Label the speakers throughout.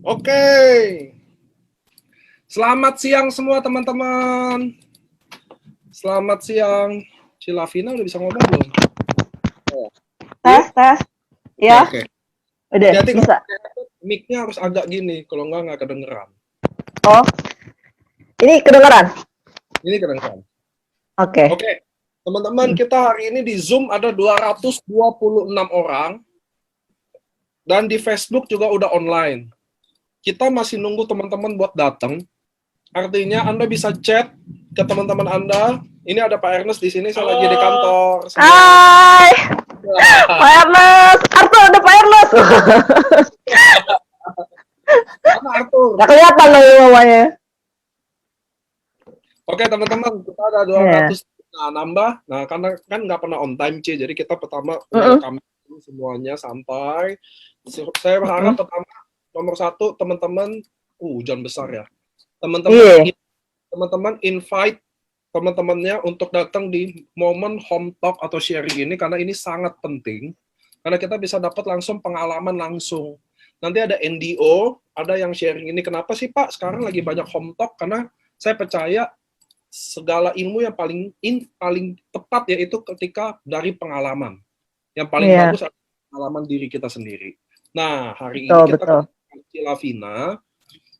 Speaker 1: Oke. Selamat siang semua teman-teman. Selamat siang. Cilavina udah bisa ngomong belum?
Speaker 2: Tes. Ya,
Speaker 1: Oke.
Speaker 2: udah
Speaker 1: Hati-hati
Speaker 2: bisa.
Speaker 1: mic-nya harus agak gini, kalau nggak kedengeran.
Speaker 2: Oh, ini kedengeran?
Speaker 1: Ini kedengeran.
Speaker 2: Oke.
Speaker 1: Oke. Teman-teman, kita hari ini di Zoom ada 226 orang. Dan di Facebook juga udah online. Kita masih nunggu teman-teman buat datang. Artinya Anda bisa chat ke teman-teman Anda. Ini ada Pak Ernest di sini, saya lagi di kantor.
Speaker 2: Hai, Pak Ernest. Arthur, ada Pak Ernest.
Speaker 1: Mana Arthur?
Speaker 2: Gak kelihatan lagi mamanya.
Speaker 1: Oke teman-teman, kita ada 200 nambah. Nah, karena kan nggak pernah on time, C. Jadi kita pertama welcome semuanya santai. Saya berharap pertama, nomor satu, teman-teman, hujan besar ya. Teman-teman invite teman-temannya untuk datang di momen home talk atau sharing ini, karena ini sangat penting. Karena kita bisa dapat langsung pengalaman langsung. Nanti ada NDO, ada yang sharing ini. Kenapa sih Pak sekarang lagi banyak home talk? Karena saya percaya segala ilmu yang paling tepat yaitu ketika dari pengalaman. Yang paling bagus adalah pengalaman diri kita sendiri. Nah, hari ini kita ketemu Cilavina.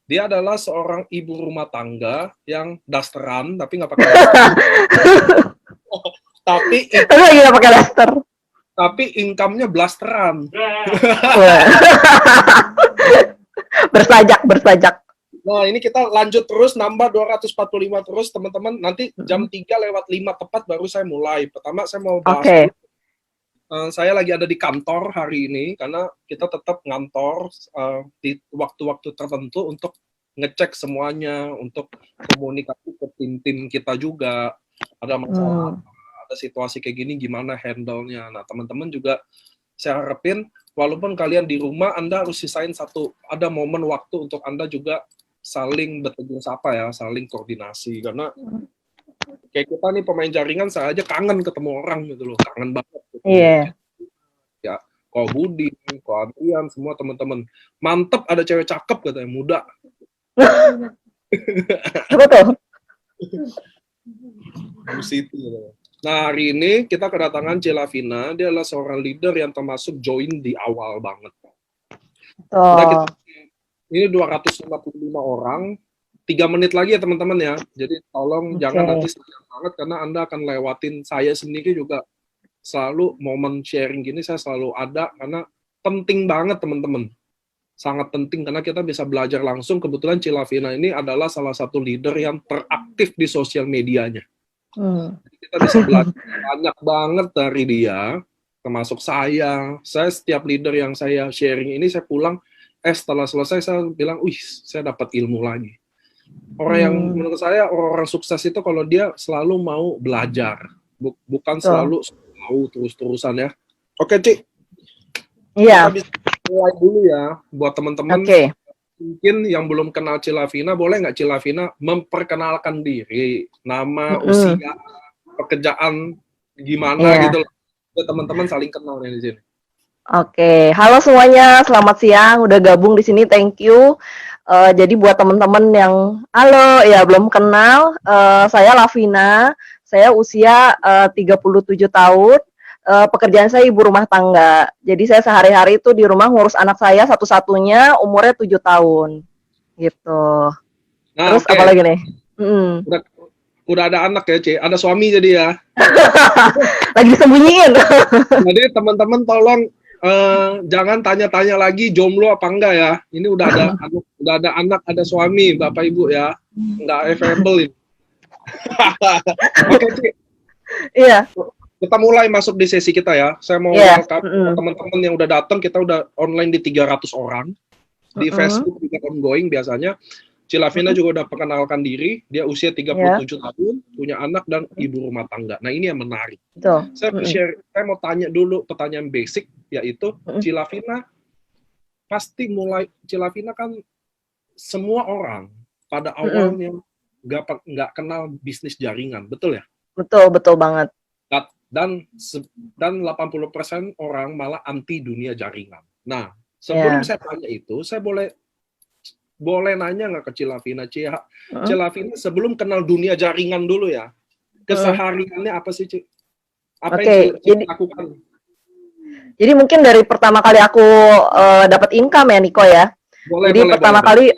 Speaker 1: Dia adalah seorang ibu rumah tangga yang dasteran, tapi nggak pakai daster.
Speaker 2: Lagi nggak pakai daster.
Speaker 1: Tapi income-nya blasteran.
Speaker 2: Bersajak.
Speaker 1: Nah, ini kita lanjut terus, nambah 245 terus, teman-teman. Nanti jam 3:05 tepat baru saya mulai. Pertama, saya mau bahas dulu. Saya lagi ada di kantor hari ini, karena kita tetap ngantor di waktu-waktu tertentu untuk ngecek semuanya, untuk komunikasi ke tim-tim kita juga. Ada masalah, ada situasi kayak gini, gimana handle-nya. Nah, teman-teman juga saya harapin, walaupun kalian di rumah, Anda harus sisain ada momen waktu untuk Anda juga saling bertegur sapa ya, saling koordinasi. Karena kayak kita nih pemain jaringan, saya aja kangen ketemu orang gitu loh, kangen banget. Ya, Ko Budi, Ko Adrian, semua teman-teman. Mantep, ada cewek cakep katanya, muda.
Speaker 2: Betul.
Speaker 1: Bu Siti. Nah, hari ini kita kedatangan Cilavina. Dia adalah seorang leader yang termasuk join di awal banget. Nah, ini 255 orang. 3 menit lagi ya teman-teman ya. Jadi tolong jangan nanti sayang banget, karena Anda akan lewatin. Saya sendiri juga selalu momen sharing gini saya selalu ada, karena penting banget teman-teman. Sangat penting karena kita bisa belajar langsung. Kebetulan Cilavina ini adalah salah satu leader yang teraktif di sosial medianya. Kita bisa belajar banyak banget dari dia, termasuk saya. Saya setiap leader yang saya sharing ini, saya pulang, setelah selesai saya bilang, saya dapat ilmu lagi. Orang yang menurut saya orang sukses itu kalau dia selalu mau belajar, bukan selalu tahu terus-terusan ya. Oke, Cik. Kita bisa mulai dulu ya buat teman-teman. Mungkin yang belum kenal Cilavina, boleh nggak Cilavina memperkenalkan diri, nama, usia, pekerjaan gimana gitu loh. Biar teman-teman saling kenal nih di sini.
Speaker 2: Oke, halo semuanya, selamat siang. Udah gabung di sini, thank you. Jadi buat teman-teman yang belum kenal, saya Lavina. Saya usia 37 tahun. Pekerjaan saya ibu rumah tangga. Jadi saya sehari-hari itu di rumah ngurus anak saya satu-satunya, umurnya 7 tahun. Gitu. Nah, terus apa lagi nih?
Speaker 1: Udah ada anak ya, Ci? Ada suami jadi ya?
Speaker 2: Lagi disembunyiin.
Speaker 1: Jadi teman-teman tolong jangan tanya-tanya lagi jomblo apa enggak ya. Ini udah ada anak, ada suami, Bapak Ibu ya. Enggak available ini. Oke, Ci.
Speaker 2: Iya.
Speaker 1: Kita mulai masuk di sesi kita ya. Saya mau welcome teman-teman yang udah datang. Kita udah online di 300 orang. Di Facebook juga ongoing biasanya. Cilavina juga udah perkenalkan diri. Dia usia 37 tahun, punya anak dan ibu rumah tangga. Nah, ini yang menarik. Saya mau tanya dulu pertanyaan basic, yaitu Cilavina kan semua orang pada awalnya nggak kenal bisnis jaringan, betul ya?
Speaker 2: Betul banget.
Speaker 1: Dan 80% orang malah anti dunia jaringan. Nah, sebelum saya tanya itu, saya boleh boleh nanya nggak ke Cilavina? Cilavina sebelum kenal dunia jaringan dulu ya, kesehariannya apa sih, Ci? Apa yang Ci lakukan?
Speaker 2: Jadi mungkin dari pertama kali aku dapat income ya, Niko ya. Jadi pertama kali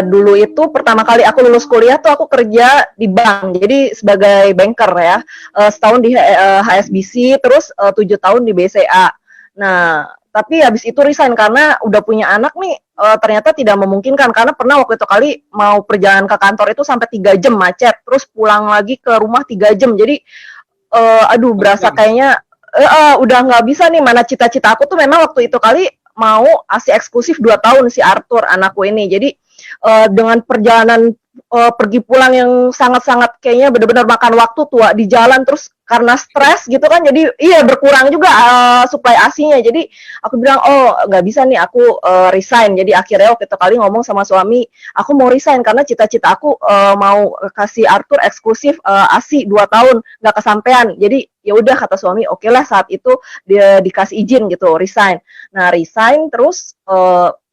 Speaker 2: dulu itu pertama kali aku lulus kuliah tuh aku kerja di bank. Jadi sebagai banker ya. Setahun di HSBC, terus 7 tahun di BCA. Nah, tapi habis itu resign karena udah punya anak nih, ternyata tidak memungkinkan karena pernah waktu itu kali mau perjalanan ke kantor itu sampai 3 jam macet, terus pulang lagi ke rumah 3 jam. Jadi aduh berasa kayaknya udah nggak bisa nih, mana cita-cita aku tuh memang waktu itu kali mau ASI eksklusif 2 tahun si Arthur anakku ini. Jadi dengan perjalanan pergi pulang yang sangat-sangat kayaknya benar-benar makan waktu tua di jalan, terus karena stres gitu kan, jadi iya berkurang juga supply ASI-nya. Jadi aku bilang oh nggak bisa nih aku resign. Jadi akhirnya waktu itu kali ngomong sama suami, aku mau resign karena cita-cita aku mau kasih Arthur eksklusif ASI 2 tahun nggak kesampean. Jadi ya udah kata suami, oke lah saat itu dia dikasih izin gitu resign. Nah resign terus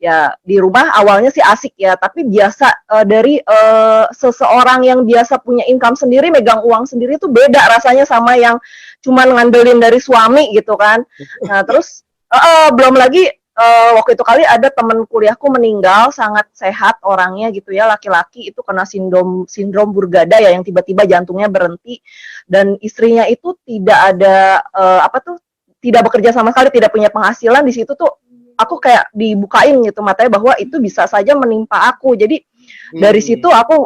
Speaker 2: ya di rumah awalnya sih asik ya, tapi biasa dari seseorang yang biasa punya income sendiri, megang uang sendiri tuh beda rasanya sama yang cuman ngandelin dari suami gitu kan. Nah terus belum lagi waktu itu kali ada temen kuliahku meninggal, sangat sehat orangnya gitu ya, laki-laki itu kena sindrom Burgada ya, yang tiba-tiba jantungnya berhenti, dan istrinya itu tidak ada tidak bekerja sama sekali, tidak punya penghasilan. Di situ tuh aku kayak dibukain gitu matanya bahwa itu bisa saja menimpa aku. Jadi dari situ aku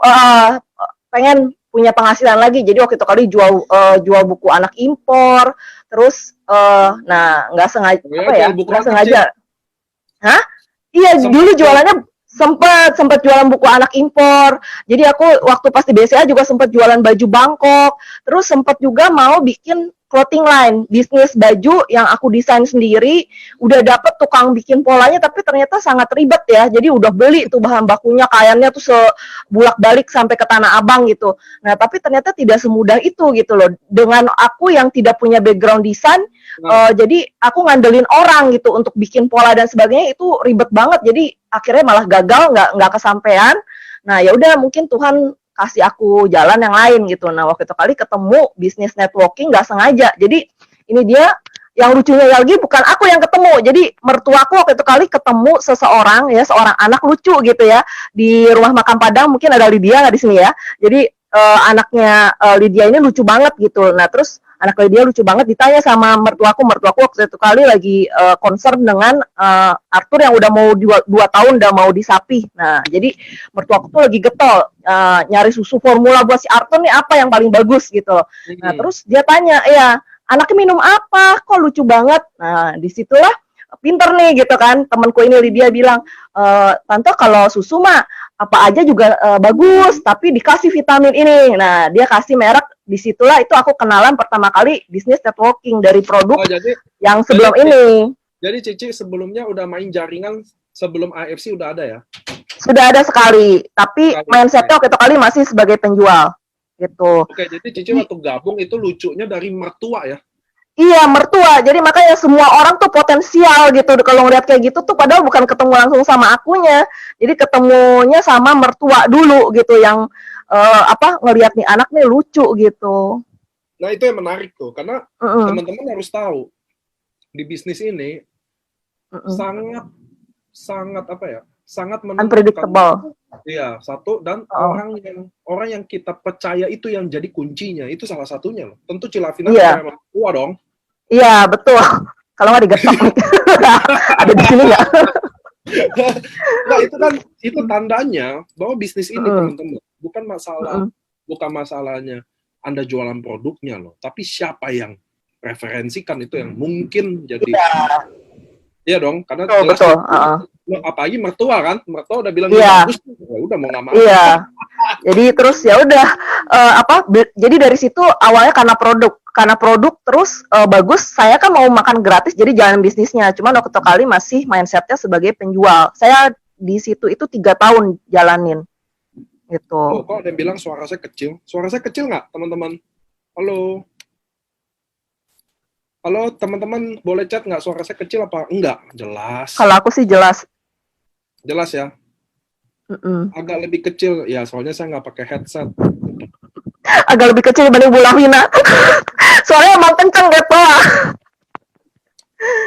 Speaker 2: pengen punya penghasilan lagi. Jadi waktu itu kali jual buku anak impor, terus nah nggak sengaja nggak sengaja. Hah? Iya, dulu jualannya sempat jualan buku anak impor. Jadi aku waktu pas di BCA juga sempat jualan baju Bangkok. Terus sempat juga mau bikin clothing line, bisnis baju yang aku desain sendiri. Udah dapet tukang bikin polanya, tapi ternyata sangat ribet ya. Jadi udah beli tuh bahan bakunya, kayannya tuh sebulak-balik sampai ke Tanah Abang gitu. Nah, tapi ternyata tidak semudah itu gitu loh. Dengan aku yang tidak punya background desain, jadi aku ngandelin orang gitu untuk bikin pola dan sebagainya, itu ribet banget. Jadi akhirnya malah gagal, nggak kesampean. Nah ya udah, mungkin Tuhan kasih aku jalan yang lain gitu. Nah waktu itu kali ketemu bisnis networking nggak sengaja. Jadi ini dia yang lucunya lagi, bukan aku yang ketemu. Jadi mertuaku waktu itu kali ketemu seseorang ya, seorang anak lucu gitu ya, di rumah makan Padang. Mungkin ada Lydia nggak di sini ya. Jadi anaknya Lydia ini lucu banget gitu. Nah terus anak Lydia lucu banget, ditanya sama mertuaku waktu itu kali lagi concern dengan Arthur yang udah mau 2 tahun udah mau disapih. Nah jadi mertuaku tuh lagi getol nyari susu formula buat si Arthur nih, apa yang paling bagus gitu. Nah terus dia tanya, ya anaknya minum apa, kok lucu banget. Nah disitulah pinter nih gitu kan, temanku ini Lydia bilang, tante kalau susu mah apa aja juga bagus, tapi dikasih vitamin ini. Nah dia kasih merek. Disitulah itu aku kenalan pertama kali bisnis networking dari produk yang sebelum ini.
Speaker 1: Jadi Cici sebelumnya udah main jaringan sebelum AFC udah ada ya?
Speaker 2: Sudah ada sekali, tapi mindsetnya waktu itu kali masih sebagai penjual gitu.
Speaker 1: Oke, jadi Cici waktu gabung itu lucunya dari mertua ya?
Speaker 2: Iya, mertua. Jadi makanya semua orang tuh potensial gitu. Kalau ngeliat kayak gitu tuh padahal bukan ketemu langsung sama akunya. Jadi ketemunya sama mertua dulu gitu, yang ngelihat nih anak nih lucu gitu.
Speaker 1: Nah itu yang menarik tuh, karena teman-teman harus tahu di bisnis ini sangat apa ya, sangat
Speaker 2: unpredictable.
Speaker 1: Iya, satu, dan orang yang kita percaya itu yang jadi kuncinya, itu salah satunya loh. Tentu Cilavina memang tua dong.
Speaker 2: Iya betul. Kalau nggak digetok ada di sini nggak?
Speaker 1: Nah itu kan itu tandanya bahwa bisnis ini teman-teman bukan masalahnya Anda jualan produknya loh, tapi siapa yang referensikan itu yang mungkin jadi iya dong, karena jelas apalagi mertua kan, mertua udah bilang bagus, ya udah mau nggak mau.
Speaker 2: Iya. Jadi terus ya udah jadi dari situ awalnya karena produk terus bagus, saya kan mau makan gratis, jadi jalan bisnisnya. Cuman waktu kali masih mindsetnya sebagai penjual. Saya di situ itu 3 tahun jalanin gitu.
Speaker 1: Oh, kok ada yang bilang suara saya kecil? Suara saya kecil nggak, teman-teman? Halo teman-teman, boleh chat nggak, suara saya kecil apa enggak? Jelas.
Speaker 2: Kalau aku sih jelas.
Speaker 1: Jelas ya? agak lebih kecil ya, soalnya saya nggak pakai headset.
Speaker 2: Agak lebih kecil dibanding Bu Lavina. Soalnya emang kenceng gitu.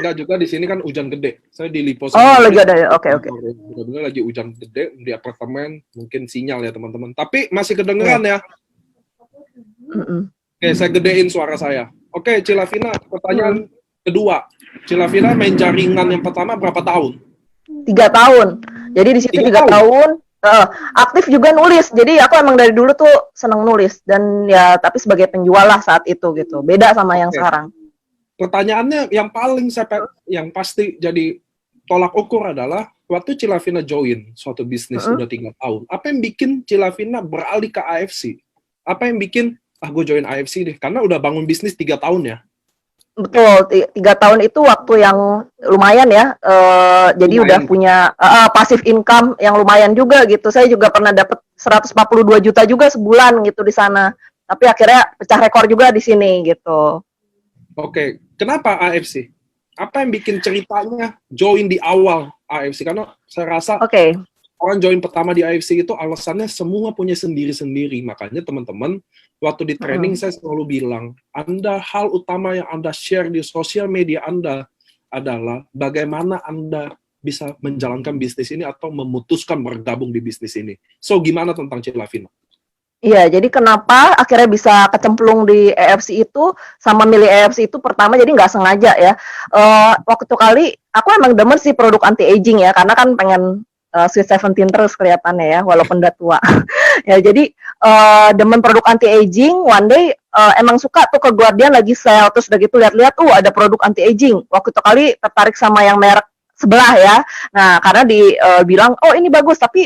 Speaker 1: Nggak, juga di sini kan hujan gede. Saya di Lipo
Speaker 2: Oh,
Speaker 1: Samarinda.
Speaker 2: lagi ada ya. Oke.
Speaker 1: Benar-benar lagi hujan gede di apartemen, mungkin sinyal ya teman-teman. Tapi masih kedengeran ya. Oke, saya gedein suara saya. Oke, Cilavina, pertanyaan kedua. Cilavina main jaringan yang pertama berapa tahun?
Speaker 2: 3 tahun. Jadi di situ 3 tahun. Aktif juga nulis. Jadi aku emang dari dulu tuh seneng nulis dan ya tapi sebagai penjual lah saat itu gitu. Beda sama yang sekarang.
Speaker 1: Pertanyaannya yang paling yang pasti jadi tolak ukur adalah waktu Cilavina join suatu bisnis udah 3 tahun. Apa yang bikin Cilavina beralih ke AFC? Apa yang bikin gue join AFC deh? Karena udah bangun bisnis 3 tahun ya.
Speaker 2: Betul, 3 tahun itu waktu yang lumayan ya. Jadi udah punya passive income yang lumayan juga gitu. Saya juga pernah dapat 142 juta juga sebulan gitu di sana. Tapi akhirnya pecah rekor juga di sini gitu.
Speaker 1: Oke, kenapa AFC? Apa yang bikin ceritanya join di awal AFC? Karena saya rasa orang join pertama di AFC itu alasannya semua punya sendiri-sendiri. Makanya teman-teman, waktu di training saya selalu bilang, hal utama yang Anda share di sosial media Anda adalah bagaimana Anda bisa menjalankan bisnis ini atau memutuskan bergabung di bisnis ini. So, gimana tentang Cilavina?
Speaker 2: Iya, jadi kenapa akhirnya bisa kecemplung di EFC itu sama milih EFC itu pertama jadi nggak sengaja ya. Waktu kali aku emang demen sih produk anti aging ya, karena kan pengen Sweet 17 terus kelihatannya ya, walaupun udah tua. Ya jadi demen produk anti aging. One day emang suka tuh ke Guardian lagi sale, terus udah gitu lihat-lihat ada produk anti aging. Waktu itu kali tertarik sama yang merek sebelah ya. Nah karena dibilang ini bagus, tapi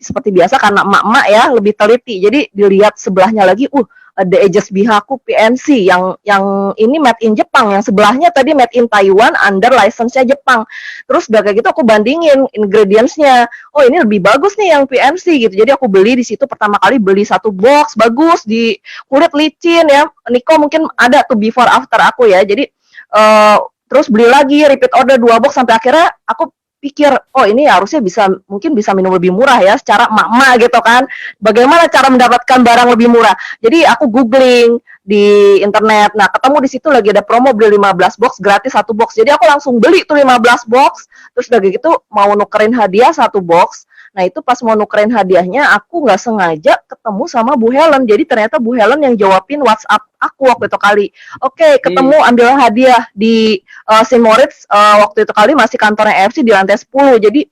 Speaker 2: seperti biasa karena emak-emak ya lebih teliti, jadi dilihat sebelahnya lagi, ada Aegis Bihaku PNC yang ini made in Jepang, yang sebelahnya tadi made in Taiwan under license-nya Jepang. Terus udah kayak gitu aku bandingin ingredients-nya, ini lebih bagus nih yang PNC gitu. Jadi aku beli di situ pertama kali, beli 1 box bagus di kulit licin ya. Niko mungkin ada tuh before after aku ya. Jadi terus beli lagi repeat order 2 box sampai akhirnya aku pikir, ini harusnya mungkin bisa minum lebih murah ya, secara emak-emak gitu kan. Bagaimana cara mendapatkan barang lebih murah? Jadi aku googling di internet. Nah, ketemu di situ lagi ada promo beli 15 box gratis 1 box. Jadi aku langsung beli tuh 15 box. Terus udah gitu mau nukerin hadiah 1 box. Nah, itu pas mau nukerin hadiahnya aku nggak sengaja ketemu sama Bu Helen. Jadi ternyata Bu Helen yang jawabin WhatsApp aku waktu itu kali. Oke, ketemu ambil hadiah di St. Moritz waktu itu kali masih kantornya EFC di lantai 10. Jadi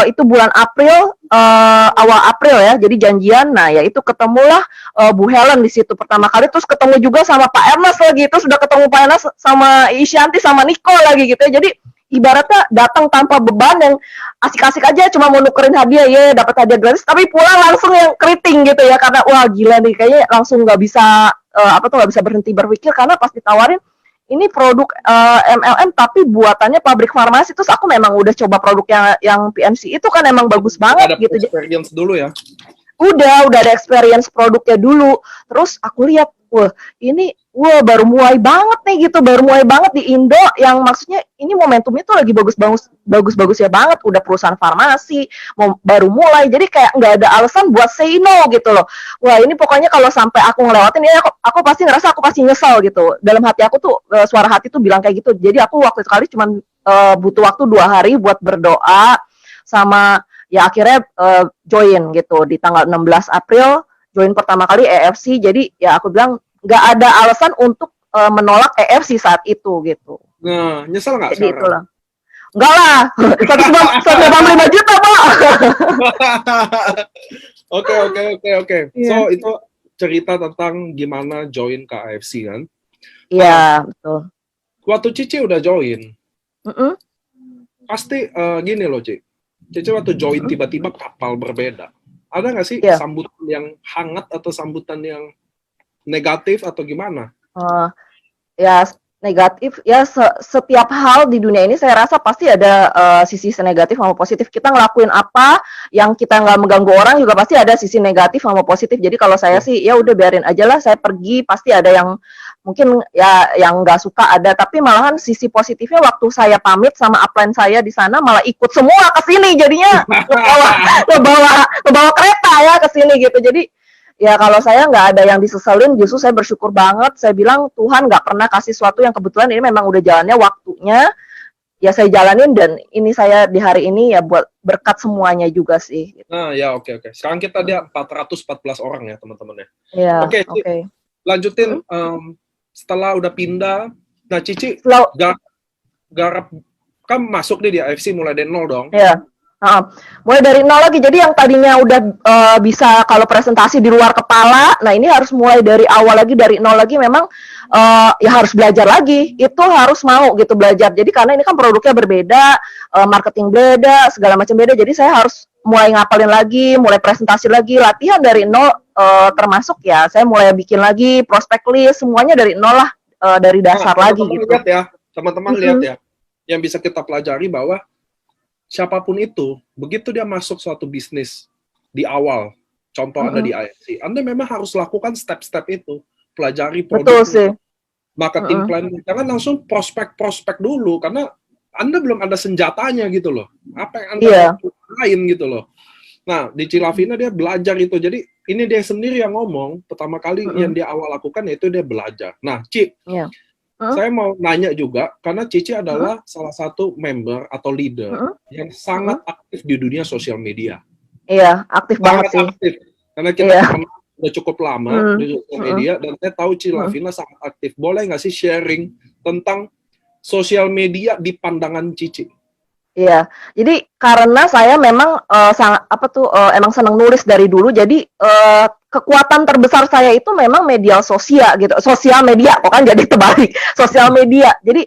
Speaker 2: itu bulan April, awal April ya. Jadi janjian. Nah, ya itu ketemulah Bu Helen di situ pertama kali, terus ketemu juga sama Pak Ernest lagi. Terus udah ketemu Pak Ernest sama Isyanti sama Niko lagi gitu ya. Jadi ibaratnya datang tanpa beban, yang asik-asik aja cuma mau nukerin hadiah ya, dapat hadiah gratis, tapi pulang langsung yang keriting gitu ya, karena wah gila nih, kayaknya langsung nggak bisa nggak bisa berhenti berpikir, karena pas ditawarin ini produk MLM tapi buatannya pabrik farmasi. Terus aku memang udah coba produk yang PNC itu kan emang bagus banget gitu.
Speaker 1: Experience dulu ya.
Speaker 2: Udah ada experience produknya dulu. Terus aku lihat, ini baru mulai banget nih gitu, baru mulai banget di Indo, yang maksudnya ini momentumnya tuh lagi bagus ya banget, udah perusahaan farmasi baru mulai, jadi kayak nggak ada alasan buat say no gitu loh. Wah, ini pokoknya kalau sampai aku ngelewatin ini, aku pasti ngerasa aku pasti nyesel gitu. Dalam hati aku tuh suara hati tuh bilang kayak gitu. Jadi aku waktu itu kali cuman butuh waktu 2 hari buat berdoa sama ya akhirnya join gitu di tanggal 16 April, join pertama kali EFC. Jadi ya aku bilang nggak ada alasan untuk menolak EFC saat itu gitu.
Speaker 1: Nah, nyesel nggak sekarang?
Speaker 2: Itulah. Enggak lah, 185 juta Pak.
Speaker 1: Oke. So itu cerita tentang gimana join ke AFC kan?
Speaker 2: Iya, betul.
Speaker 1: Waktu Cici udah join, pasti gini loh Cici waktu join tiba-tiba kapal berbeda. Ada nggak sih sambutan yang hangat atau sambutan yang negatif atau gimana?
Speaker 2: Ya negatif ya, setiap hal di dunia ini saya rasa pasti ada sisi negatif sama positif. Kita ngelakuin apa yang kita nggak mengganggu orang juga pasti ada sisi negatif sama positif. Jadi kalau saya sih ya udah biarin aja lah, saya pergi pasti ada yang mungkin ya yang nggak suka ada, tapi malahan sisi positifnya waktu saya pamit sama upline saya di sana malah ikut semua ke sini, jadinya ngebawa kereta ya ke sini gitu. Jadi ya kalau saya nggak ada yang diseselin, justru saya bersyukur banget. Saya bilang Tuhan nggak pernah kasih sesuatu yang kebetulan, ini memang udah jalannya waktunya. Ya saya jalanin, dan ini saya di hari ini ya buat berkat semuanya juga sih.
Speaker 1: Nah, ya oke. Sekarang kita dia 414 orang ya, teman-teman ya.
Speaker 2: Iya,
Speaker 1: Oke. Lanjutin, setelah udah pindah, nah Cici garap kan masuk nih di AFC mulai dari nol dong.
Speaker 2: Iya. Mulai dari nol lagi. Jadi yang tadinya udah bisa kalau presentasi di luar kepala, nah ini harus mulai dari awal lagi, dari nol lagi. Memang ya harus belajar lagi. Itu harus mau gitu belajar. Jadi karena ini kan produknya berbeda, marketing beda, segala macam beda. Jadi saya harus mulai ngapalin lagi, mulai presentasi lagi, latihan dari nol, termasuk ya saya mulai bikin lagi prospek list, semuanya dari nol lah, dari dasar lagi gitu.
Speaker 1: Lihat ya, teman-teman lihat ya, yang bisa kita pelajari bahwa siapapun itu, begitu dia masuk suatu bisnis di awal, contoh Anda di IFC, Anda memang harus lakukan step-step itu, pelajari produk, marketing plan, jangan langsung prospek dulu, karena Anda belum ada senjatanya gitu loh, apa yang Anda lain gitu loh. Nah, di Cilavina dia belajar itu, jadi ini dia sendiri yang ngomong, pertama kali yang dia awal lakukan yaitu dia belajar. Nah, Ci, saya mau nanya juga, karena Cici adalah salah satu member atau leader yang sangat aktif di dunia sosial media.
Speaker 2: Iya, aktif banget sih.
Speaker 1: Aktif. Karena kita udah cukup lama di sosial media, dan saya tahu Cilavina sangat aktif. Boleh nggak sih sharing tentang sosial media di pandangan Cici?
Speaker 2: Iya, jadi karena saya memang emang senang nulis dari dulu, jadi kekuatan terbesar saya itu memang media sosial gitu, sosial media, kok kan jadi terbalik, sosial media. Jadi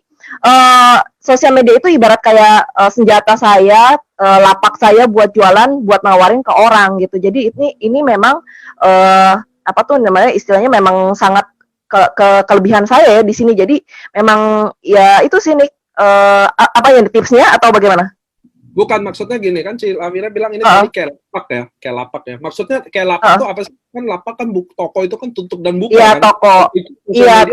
Speaker 2: sosial media itu ibarat kayak senjata saya, lapak saya buat jualan, buat nawarin ke orang gitu. Jadi ini memang istilahnya memang sangat kelebihan saya ya di sini. Jadi memang ya itu sih nih. Apa yang tipsnya atau bagaimana?
Speaker 1: Bukan, maksudnya gini kan, Cilavina bilang ini tadi kayak lapak ya. Maksudnya kayak lapak itu apa sih? Kan lapak kan toko itu kan tutup dan buka.
Speaker 2: Iya,
Speaker 1: kan?
Speaker 2: Toko. Iya.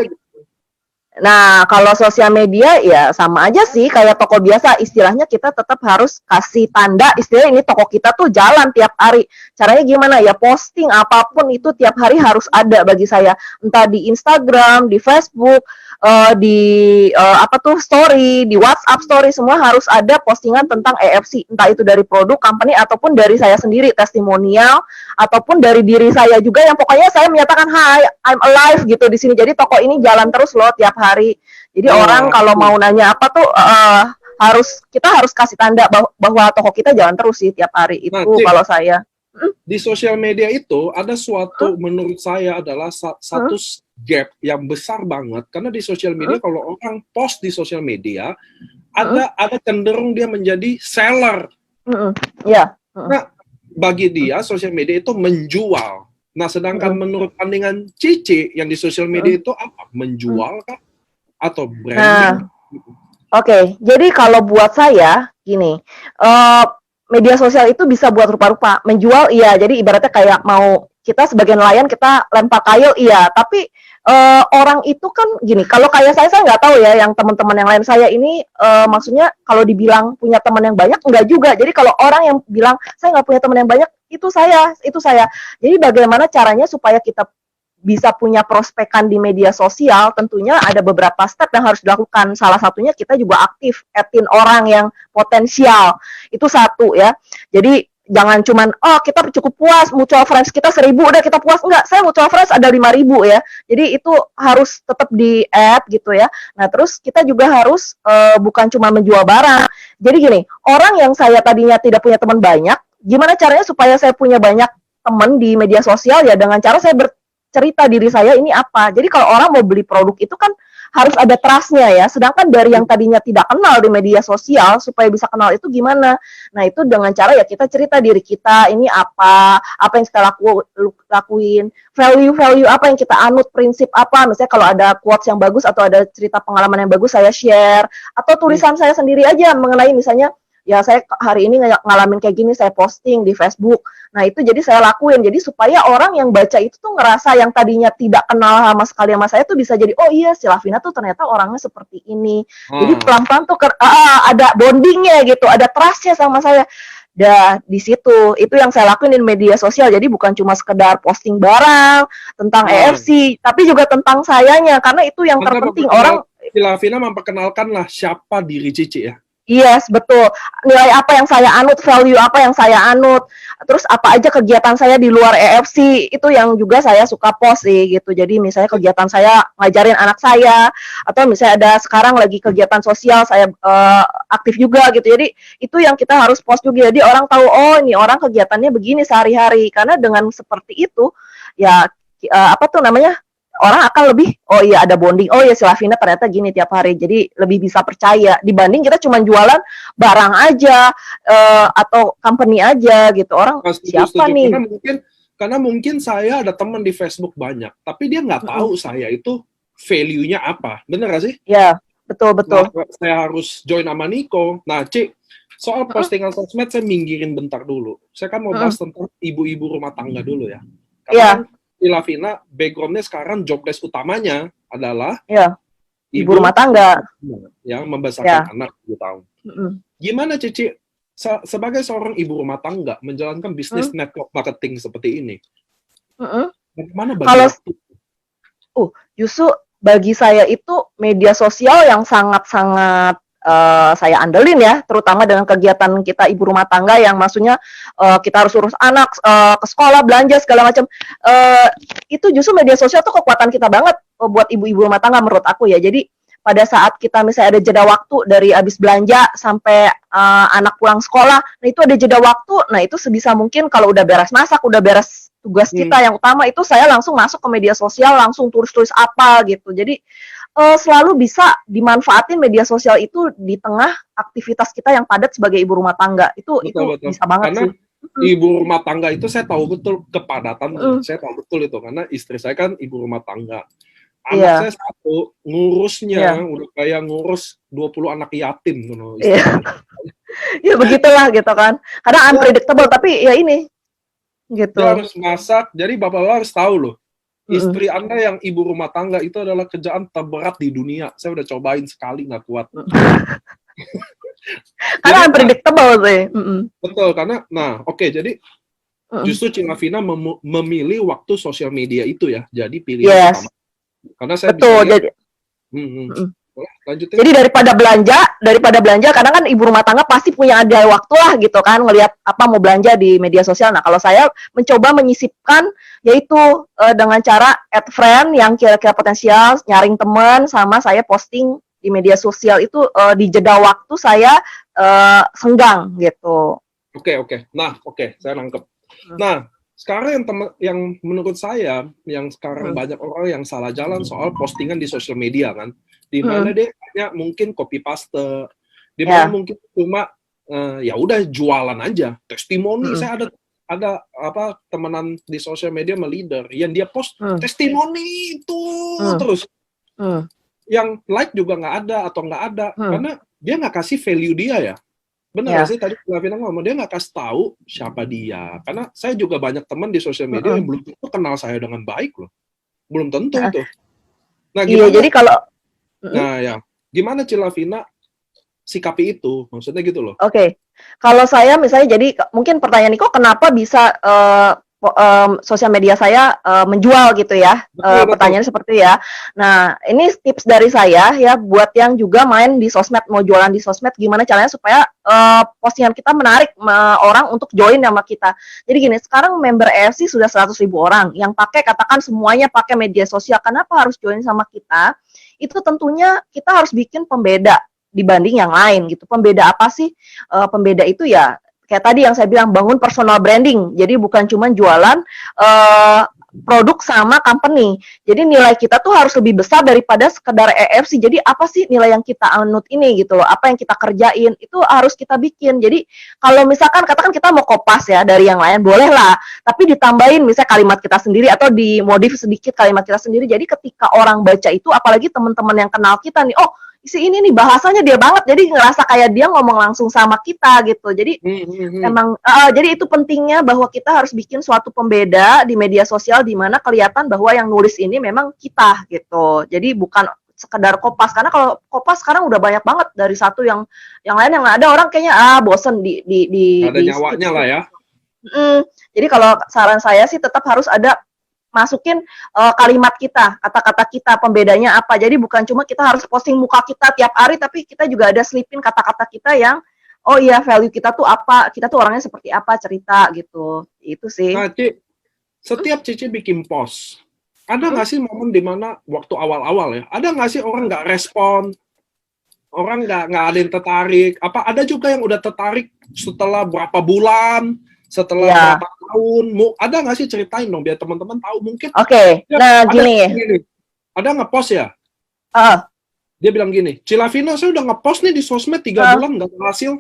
Speaker 2: Nah, kalau sosial media ya sama aja sih kayak toko biasa. Istilahnya kita tetap harus kasih tanda, istilahnya ini toko kita tuh jalan tiap hari. Caranya gimana? Ya posting apapun itu tiap hari harus ada bagi saya. Entah di Instagram, di Facebook, story, di WhatsApp story, semua harus ada postingan tentang EFC, entah itu dari produk company ataupun dari saya sendiri, testimonial, ataupun dari diri saya juga, yang pokoknya saya menyatakan hi, I'm alive gitu di sini. Jadi toko ini jalan terus loh tiap hari. Jadi orang kalau mau nanya apa tuh kita harus kasih tanda bahwa toko kita jalan terus sih tiap hari itu. Kalau saya
Speaker 1: di sosial media itu ada suatu menurut saya adalah satu gap yang besar banget, karena di sosial media kalau orang post di sosial media ada cenderung dia menjadi seller. Nah, bagi dia sosial media itu menjual. Nah, sedangkan menurut pandangan Cici yang di sosial media itu apa? Menjual kah? Atau branding?
Speaker 2: Oke, jadi kalau buat saya gini, media sosial itu bisa buat rupa-rupa. Menjual iya, jadi ibaratnya kayak mau kita sebagai nelayan kita lempar kail iya, tapi orang itu kan gini, kalau kayak saya nggak tahu ya, yang teman-teman yang lain saya ini maksudnya kalau dibilang punya teman yang banyak enggak juga. Jadi kalau orang yang bilang saya nggak punya teman yang banyak, itu saya. Jadi bagaimana caranya supaya kita bisa punya prospekan di media sosial? Tentunya ada beberapa step yang harus dilakukan. Salah satunya kita juga aktif add-in orang yang potensial. Itu satu ya. Jadi jangan cuman kita cukup puas mutual friends kita 1.000 udah kita puas, enggak, saya mutual friends ada 5.000 ya. Jadi itu harus tetap di add gitu ya. Nah, terus kita juga harus bukan cuma menjual barang. Jadi gini, orang yang saya tadinya tidak punya teman banyak, gimana caranya supaya saya punya banyak teman di media sosial? Ya dengan cara saya cerita diri saya ini apa. Jadi kalau orang mau beli produk itu kan harus ada trust-nya ya. Sedangkan dari yang tadinya tidak kenal di media sosial, supaya bisa kenal itu gimana? Nah, itu dengan cara ya kita cerita diri kita, ini apa yang kita lakuin, value apa yang kita anut, prinsip apa. Misalnya kalau ada quotes yang bagus atau ada cerita pengalaman yang bagus, saya share. Atau tulisan saya sendiri aja mengenai misalnya, ya saya hari ini ngalamin kayak gini, saya posting di Facebook. Nah itu jadi saya lakuin, jadi supaya orang yang baca itu tuh ngerasa yang tadinya tidak kenal sama sekali sama saya tuh bisa jadi, oh iya si Lavina tuh ternyata orangnya seperti ini. Jadi pelan-pelan tuh ada bondingnya gitu, ada trust-nya sama saya. Di situ itu yang saya lakuin di media sosial, jadi bukan cuma sekedar posting barang tentang EFC, tapi juga tentang sayanya, karena itu yang terpenting. Orang
Speaker 1: Lavina memperkenalkan lah siapa diri Cici ya.
Speaker 2: Yes, betul. Nilai apa yang saya anut, value apa yang saya anut, terus apa aja kegiatan saya di luar EFC, itu yang juga saya suka post sih gitu. Jadi misalnya kegiatan saya ngajarin anak saya, atau misalnya ada sekarang lagi kegiatan sosial saya aktif juga gitu. Jadi itu yang kita harus post juga. Jadi orang tahu, oh ini orang kegiatannya begini sehari-hari. Karena dengan seperti itu, ya apa tuh namanya, orang akan lebih, oh iya ada bonding, oh iya si Lavina ternyata gini tiap hari, jadi lebih bisa percaya dibanding kita cuma jualan barang aja atau company aja gitu. Orang siapa nih?
Speaker 1: Karena mungkin saya ada teman di Facebook banyak, tapi dia nggak tahu saya itu value-nya apa, bener gak sih?
Speaker 2: Ya, betul.
Speaker 1: Nah, saya harus join sama Niko. Nah, Ci, soal postingan sosmed saya minggirin bentar dulu. Saya kan mau bahas tentang ibu-ibu rumah tangga dulu ya. Karena Lavina, background-nya sekarang job desk utamanya adalah
Speaker 2: ibu rumah tangga
Speaker 1: yang membesarkan anak 7 tahun. Gimana Cici sebagai seorang ibu rumah tangga menjalankan bisnis network marketing seperti ini? Bagaimana bagi waktu?
Speaker 2: Justru bagi saya itu media sosial yang sangat-sangat saya andelin ya, terutama dengan kegiatan kita ibu rumah tangga yang maksudnya kita harus urus anak ke sekolah, belanja segala macam. Itu justru media sosial tuh kekuatan kita banget buat ibu-ibu rumah tangga menurut aku ya. Jadi pada saat kita misalnya ada jeda waktu dari habis belanja sampai anak pulang sekolah, nah itu ada jeda waktu. Nah itu sebisa mungkin kalau udah beres masak, udah beres tugas kita yang utama, itu saya langsung masuk ke media sosial, langsung tulis-tulis apa gitu. Jadi selalu bisa dimanfaatin media sosial itu di tengah aktivitas kita yang padat sebagai ibu rumah tangga. Betul. Bisa banget. Karena
Speaker 1: sih ibu rumah tangga itu saya tahu betul kepadatan, saya tahu betul itu karena istri saya kan ibu rumah tangga. Anak saya satu, ngurusnya udah kayak ngurus 20 anak yatim gitu.
Speaker 2: Ya begitulah gitu kan. Karena unpredictable, tapi ya ini gitu.
Speaker 1: Dia harus masak, jadi bapak harus tahu loh. Istri Anda yang ibu rumah tangga itu adalah kerjaan terberat di dunia. Saya udah cobain sekali, nggak kuat.
Speaker 2: Karena unpredictable sih.
Speaker 1: Betul, karena, jadi justru Ci Lavina memilih waktu sosial media itu ya. Jadi pilihan pertama. Karena saya
Speaker 2: betul,
Speaker 1: bisa lihat,
Speaker 2: lanjutin. Jadi daripada belanja, kadang kan ibu rumah tangga pasti punya ada waktu lah gitu kan, ngelihat apa mau belanja di media sosial. Nah kalau saya mencoba menyisipkan yaitu dengan cara add friend yang kira-kira potensial, nyaring teman, sama saya posting di media sosial itu di jeda waktu saya senggang gitu.
Speaker 1: Oke. Nah, saya nangkep. Nah, sekarang yang menurut saya yang sekarang banyak orang yang salah jalan soal postingan di sosial media kan, di mana dia hanya mungkin copy paste, di mana mungkin cuma ya udah jualan aja, testimoni. Saya ada temenan di sosial media sama leader yang dia post testimoni itu terus, yang like juga nggak ada atau nggak ada karena dia nggak kasih value dia ya. Benar sih tadi Lavina ngomong, dia nggak kasih tahu siapa dia. Karena saya juga banyak teman di sosial media yang belum tentu kenal saya dengan baik loh. Belum tentu itu. Nah, gimana?
Speaker 2: Iya, jadi kalau
Speaker 1: gimana Ci Lavina sikapi itu? Maksudnya gitu loh.
Speaker 2: Oke. Kalau saya misalnya jadi mungkin pertanyaan Niko, kenapa bisa sosial media saya menjual gitu ya, pertanyaannya seperti ya. Nah ini tips dari saya ya buat yang juga main di sosmed, mau jualan di sosmed, gimana caranya supaya postingan kita menarik orang untuk join sama kita. Jadi gini, sekarang member EFC sudah 100.000 orang yang pakai, katakan semuanya pakai media sosial. Kenapa harus join sama kita? Itu tentunya kita harus bikin pembeda dibanding yang lain gitu. Pembeda apa sih? Pembeda itu ya kayak tadi yang saya bilang, bangun personal branding. Jadi bukan cuma jualan produk sama company. Jadi nilai kita tuh harus lebih besar daripada sekedar EFC. Jadi apa sih nilai yang kita anut ini gitu loh. Apa yang kita kerjain itu harus kita bikin. Jadi kalau misalkan katakan kita mau kopas ya dari yang lain, boleh lah. Tapi ditambahin misalnya kalimat kita sendiri atau dimodif sedikit kalimat kita sendiri. Jadi ketika orang baca itu, apalagi teman-teman yang kenal kita nih, oh si ini nih bahasanya dia banget, jadi ngerasa kayak dia ngomong langsung sama kita gitu. Jadi emang jadi itu pentingnya bahwa kita harus bikin suatu pembeda di media sosial di mana kelihatan bahwa yang nulis ini memang kita gitu. Jadi bukan sekedar kopas, karena kalau kopas sekarang udah banyak banget dari satu yang lain yang ada orang kayaknya bosen
Speaker 1: ada nyawanya
Speaker 2: skip.
Speaker 1: lah ya.
Speaker 2: Jadi kalau saran saya sih tetap harus ada masukin kalimat kita, kata-kata kita, pembedanya apa. Jadi bukan cuma kita harus posting muka kita tiap hari, tapi kita juga ada selipin kata-kata kita yang, oh iya value kita tuh apa, kita tuh orangnya seperti apa, cerita gitu. Itu sih.
Speaker 1: Nah, Ci, setiap Cici bikin post, ada nggak sih momen dimana waktu awal-awal ya, ada nggak sih orang nggak respon, orang nggak ada yang tertarik, apa ada juga yang udah tertarik setelah berapa bulan, setelah berapa tahun, ada nggak sih, ceritain dong biar teman-teman tahu mungkin.
Speaker 2: Oke, nah gini.
Speaker 1: Ada ngepost ya? Dia bilang gini, Cilavina saya udah ngepost nih di sosmed 3 bulan nggak berhasil.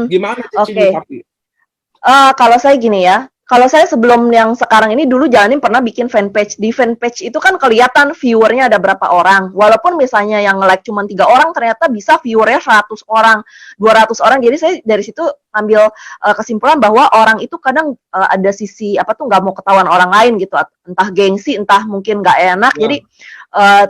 Speaker 1: Gimana Cici nyikapi?
Speaker 2: Kalau saya gini ya, kalau saya sebelum yang sekarang ini dulu jalanin pernah bikin fanpage. Di fanpage itu kan kelihatan viewernya ada berapa orang. Walaupun misalnya yang nge-like cuma 3 orang, ternyata bisa viewernya 100 orang, 200 orang. Jadi saya dari situ ambil kesimpulan bahwa orang itu kadang ada sisi apa tuh nggak mau ketahuan orang lain gitu, entah gengsi, entah mungkin nggak enak. Jadi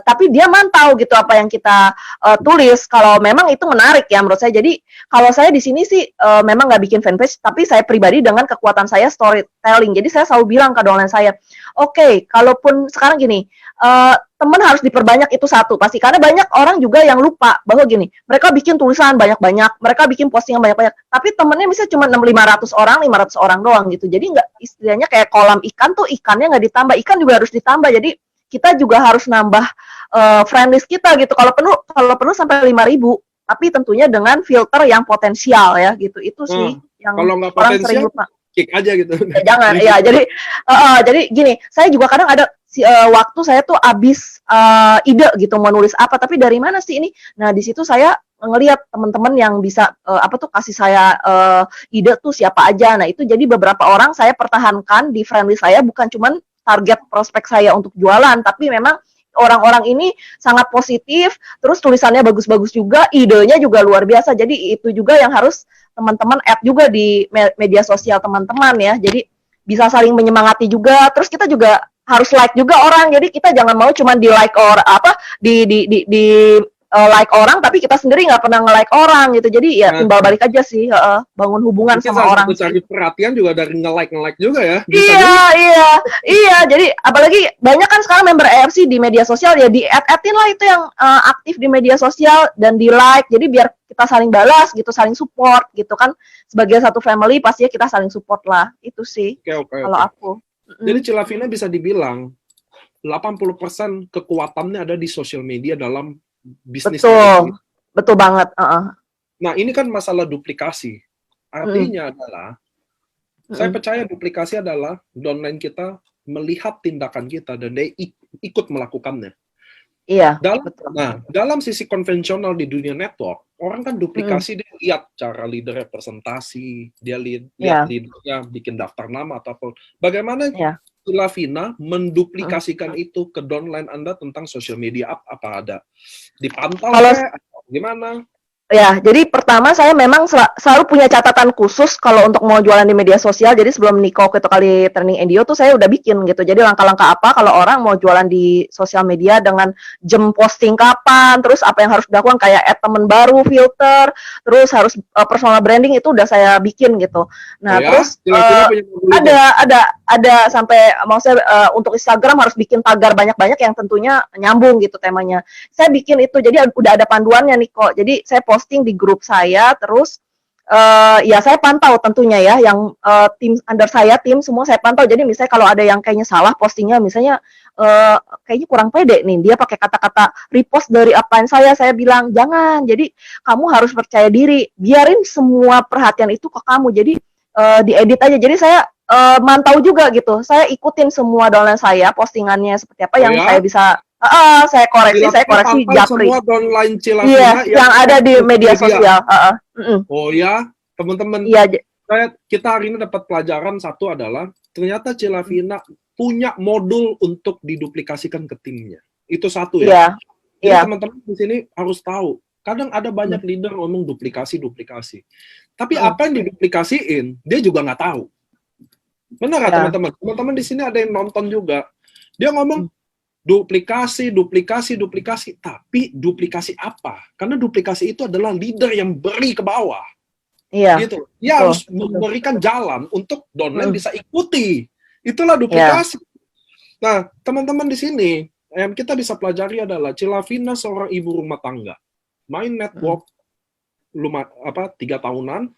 Speaker 2: tapi dia mantau gitu apa yang kita tulis. Kalau memang itu menarik ya menurut saya. Jadi kalau saya di sini sih memang nggak bikin fanpage, tapi saya pribadi dengan kekuatan saya storytelling. Jadi saya selalu bilang ke downline saya, oke, kalaupun sekarang gini, teman harus diperbanyak itu satu pasti, karena banyak orang juga yang lupa bahwa gini, mereka bikin tulisan banyak-banyak, mereka bikin postingan banyak-banyak, tapi temennya misalnya cuma 500 orang doang gitu. Jadi nggak, istilahnya kayak kolam ikan tuh, ikannya nggak ditambah, ikan juga harus ditambah. Jadi kita juga harus nambah friend list kita gitu. Kalau perlu sampai 5.000, tapi tentunya dengan filter yang potensial ya gitu. Itu sih yang
Speaker 1: kalau nggak
Speaker 2: orang sering lupa.
Speaker 1: Kick aja gitu.
Speaker 2: Jangan ya. Jadi gini, saya juga kadang ada waktu saya tuh abis ide gitu mau nulis apa, tapi dari mana sih ini? Nah di situ saya ngelihat teman-teman yang bisa kasih saya ide tuh siapa aja. Nah itu jadi beberapa orang saya pertahankan di friend list saya, bukan cuman target prospek saya untuk jualan, tapi memang orang-orang ini sangat positif, terus tulisannya bagus-bagus juga, idenya juga luar biasa. Jadi itu juga yang harus teman-teman add juga di media sosial teman-teman ya. Jadi bisa saling menyemangati juga. Terus kita juga harus like juga orang. Jadi kita jangan mau cuma di like like orang, tapi kita sendiri nggak pernah nge-like orang gitu. Jadi ya timbal balik aja sih, bangun hubungan
Speaker 1: mungkin
Speaker 2: sama orang.
Speaker 1: Cari perhatian juga dari nge-like juga ya.
Speaker 2: Iya. Jadi apalagi banyak kan sekarang member AFC di media sosial ya, di add-in lah itu yang aktif di media sosial dan di like. Jadi biar kita saling balas gitu, saling support gitu kan. Sebagai satu family pastinya kita saling support lah. Itu sih kalau aku.
Speaker 1: Jadi Cilavina bisa dibilang 80% kekuatannya ada di sosial media dalam bisnis.
Speaker 2: Betul banget.
Speaker 1: Nah ini kan masalah duplikasi. Artinya adalah saya percaya duplikasi adalah downline kita melihat tindakan kita dan dia ikut melakukannya.
Speaker 2: Iya.
Speaker 1: Dalam sisi konvensional di dunia network, orang kan duplikasi, dia lihat cara leader representasi, dia lihat leadernya bikin daftar nama ataupun bagaimana Cilavina menduplikasikan itu ke downline Anda tentang social media, apa ada dipantau gimana?
Speaker 2: Ya, jadi pertama saya memang selalu punya catatan khusus kalau untuk mau jualan di media sosial. Jadi sebelum Niko itu kali training NDO tuh saya udah bikin gitu. Jadi langkah-langkah apa kalau orang mau jualan di sosial media dengan jam posting kapan, terus apa yang harus dilakukan kayak add temen baru, filter, terus harus personal branding itu udah saya bikin gitu. Nah, terus ada sampai mau saya untuk Instagram harus bikin tagar banyak-banyak yang tentunya nyambung gitu temanya. Saya bikin itu, jadi udah ada panduannya Niko. Jadi saya posting di grup saya, terus ya saya pantau tentunya ya, yang tim under saya, tim semua saya pantau. Jadi misalnya kalau ada yang kayaknya salah postingnya, misalnya kayaknya kurang pede nih, dia pakai kata-kata repost dari apaan saya bilang jangan. Jadi kamu harus percaya diri, biarin semua perhatian itu ke kamu. Jadi diedit aja. Jadi saya mantau juga gitu, saya ikutin semua downline saya postingannya seperti apa yang saya bisa. Saya koreksi japri.
Speaker 1: Semua downline Cilavina
Speaker 2: yang ada di media sosial.
Speaker 1: Oh ya, teman-teman.
Speaker 2: Iya.
Speaker 1: Kita hari ini dapat pelajaran satu adalah ternyata Cilavina punya modul untuk diduplikasikan ke timnya. Itu satu ya. Jadi
Speaker 2: Iya.
Speaker 1: teman-teman di sini harus tahu, kadang ada banyak leader ngomong duplikasi. Tapi apa yang diduplikasiin, dia juga nggak tahu. Benar nggak
Speaker 2: Ya.
Speaker 1: teman-teman? Teman-teman di sini ada yang nonton juga. Dia ngomong duplikasi. Tapi duplikasi apa? Karena duplikasi itu adalah leader yang beri ke bawah.
Speaker 2: Iya.
Speaker 1: Gitu. Dia harus memberikan jalan untuk downline bisa ikuti. Itulah duplikasi. Nah, teman-teman di sini, yang kita bisa pelajari adalah Cilavina seorang ibu rumah tangga. Main network 3 tahunan,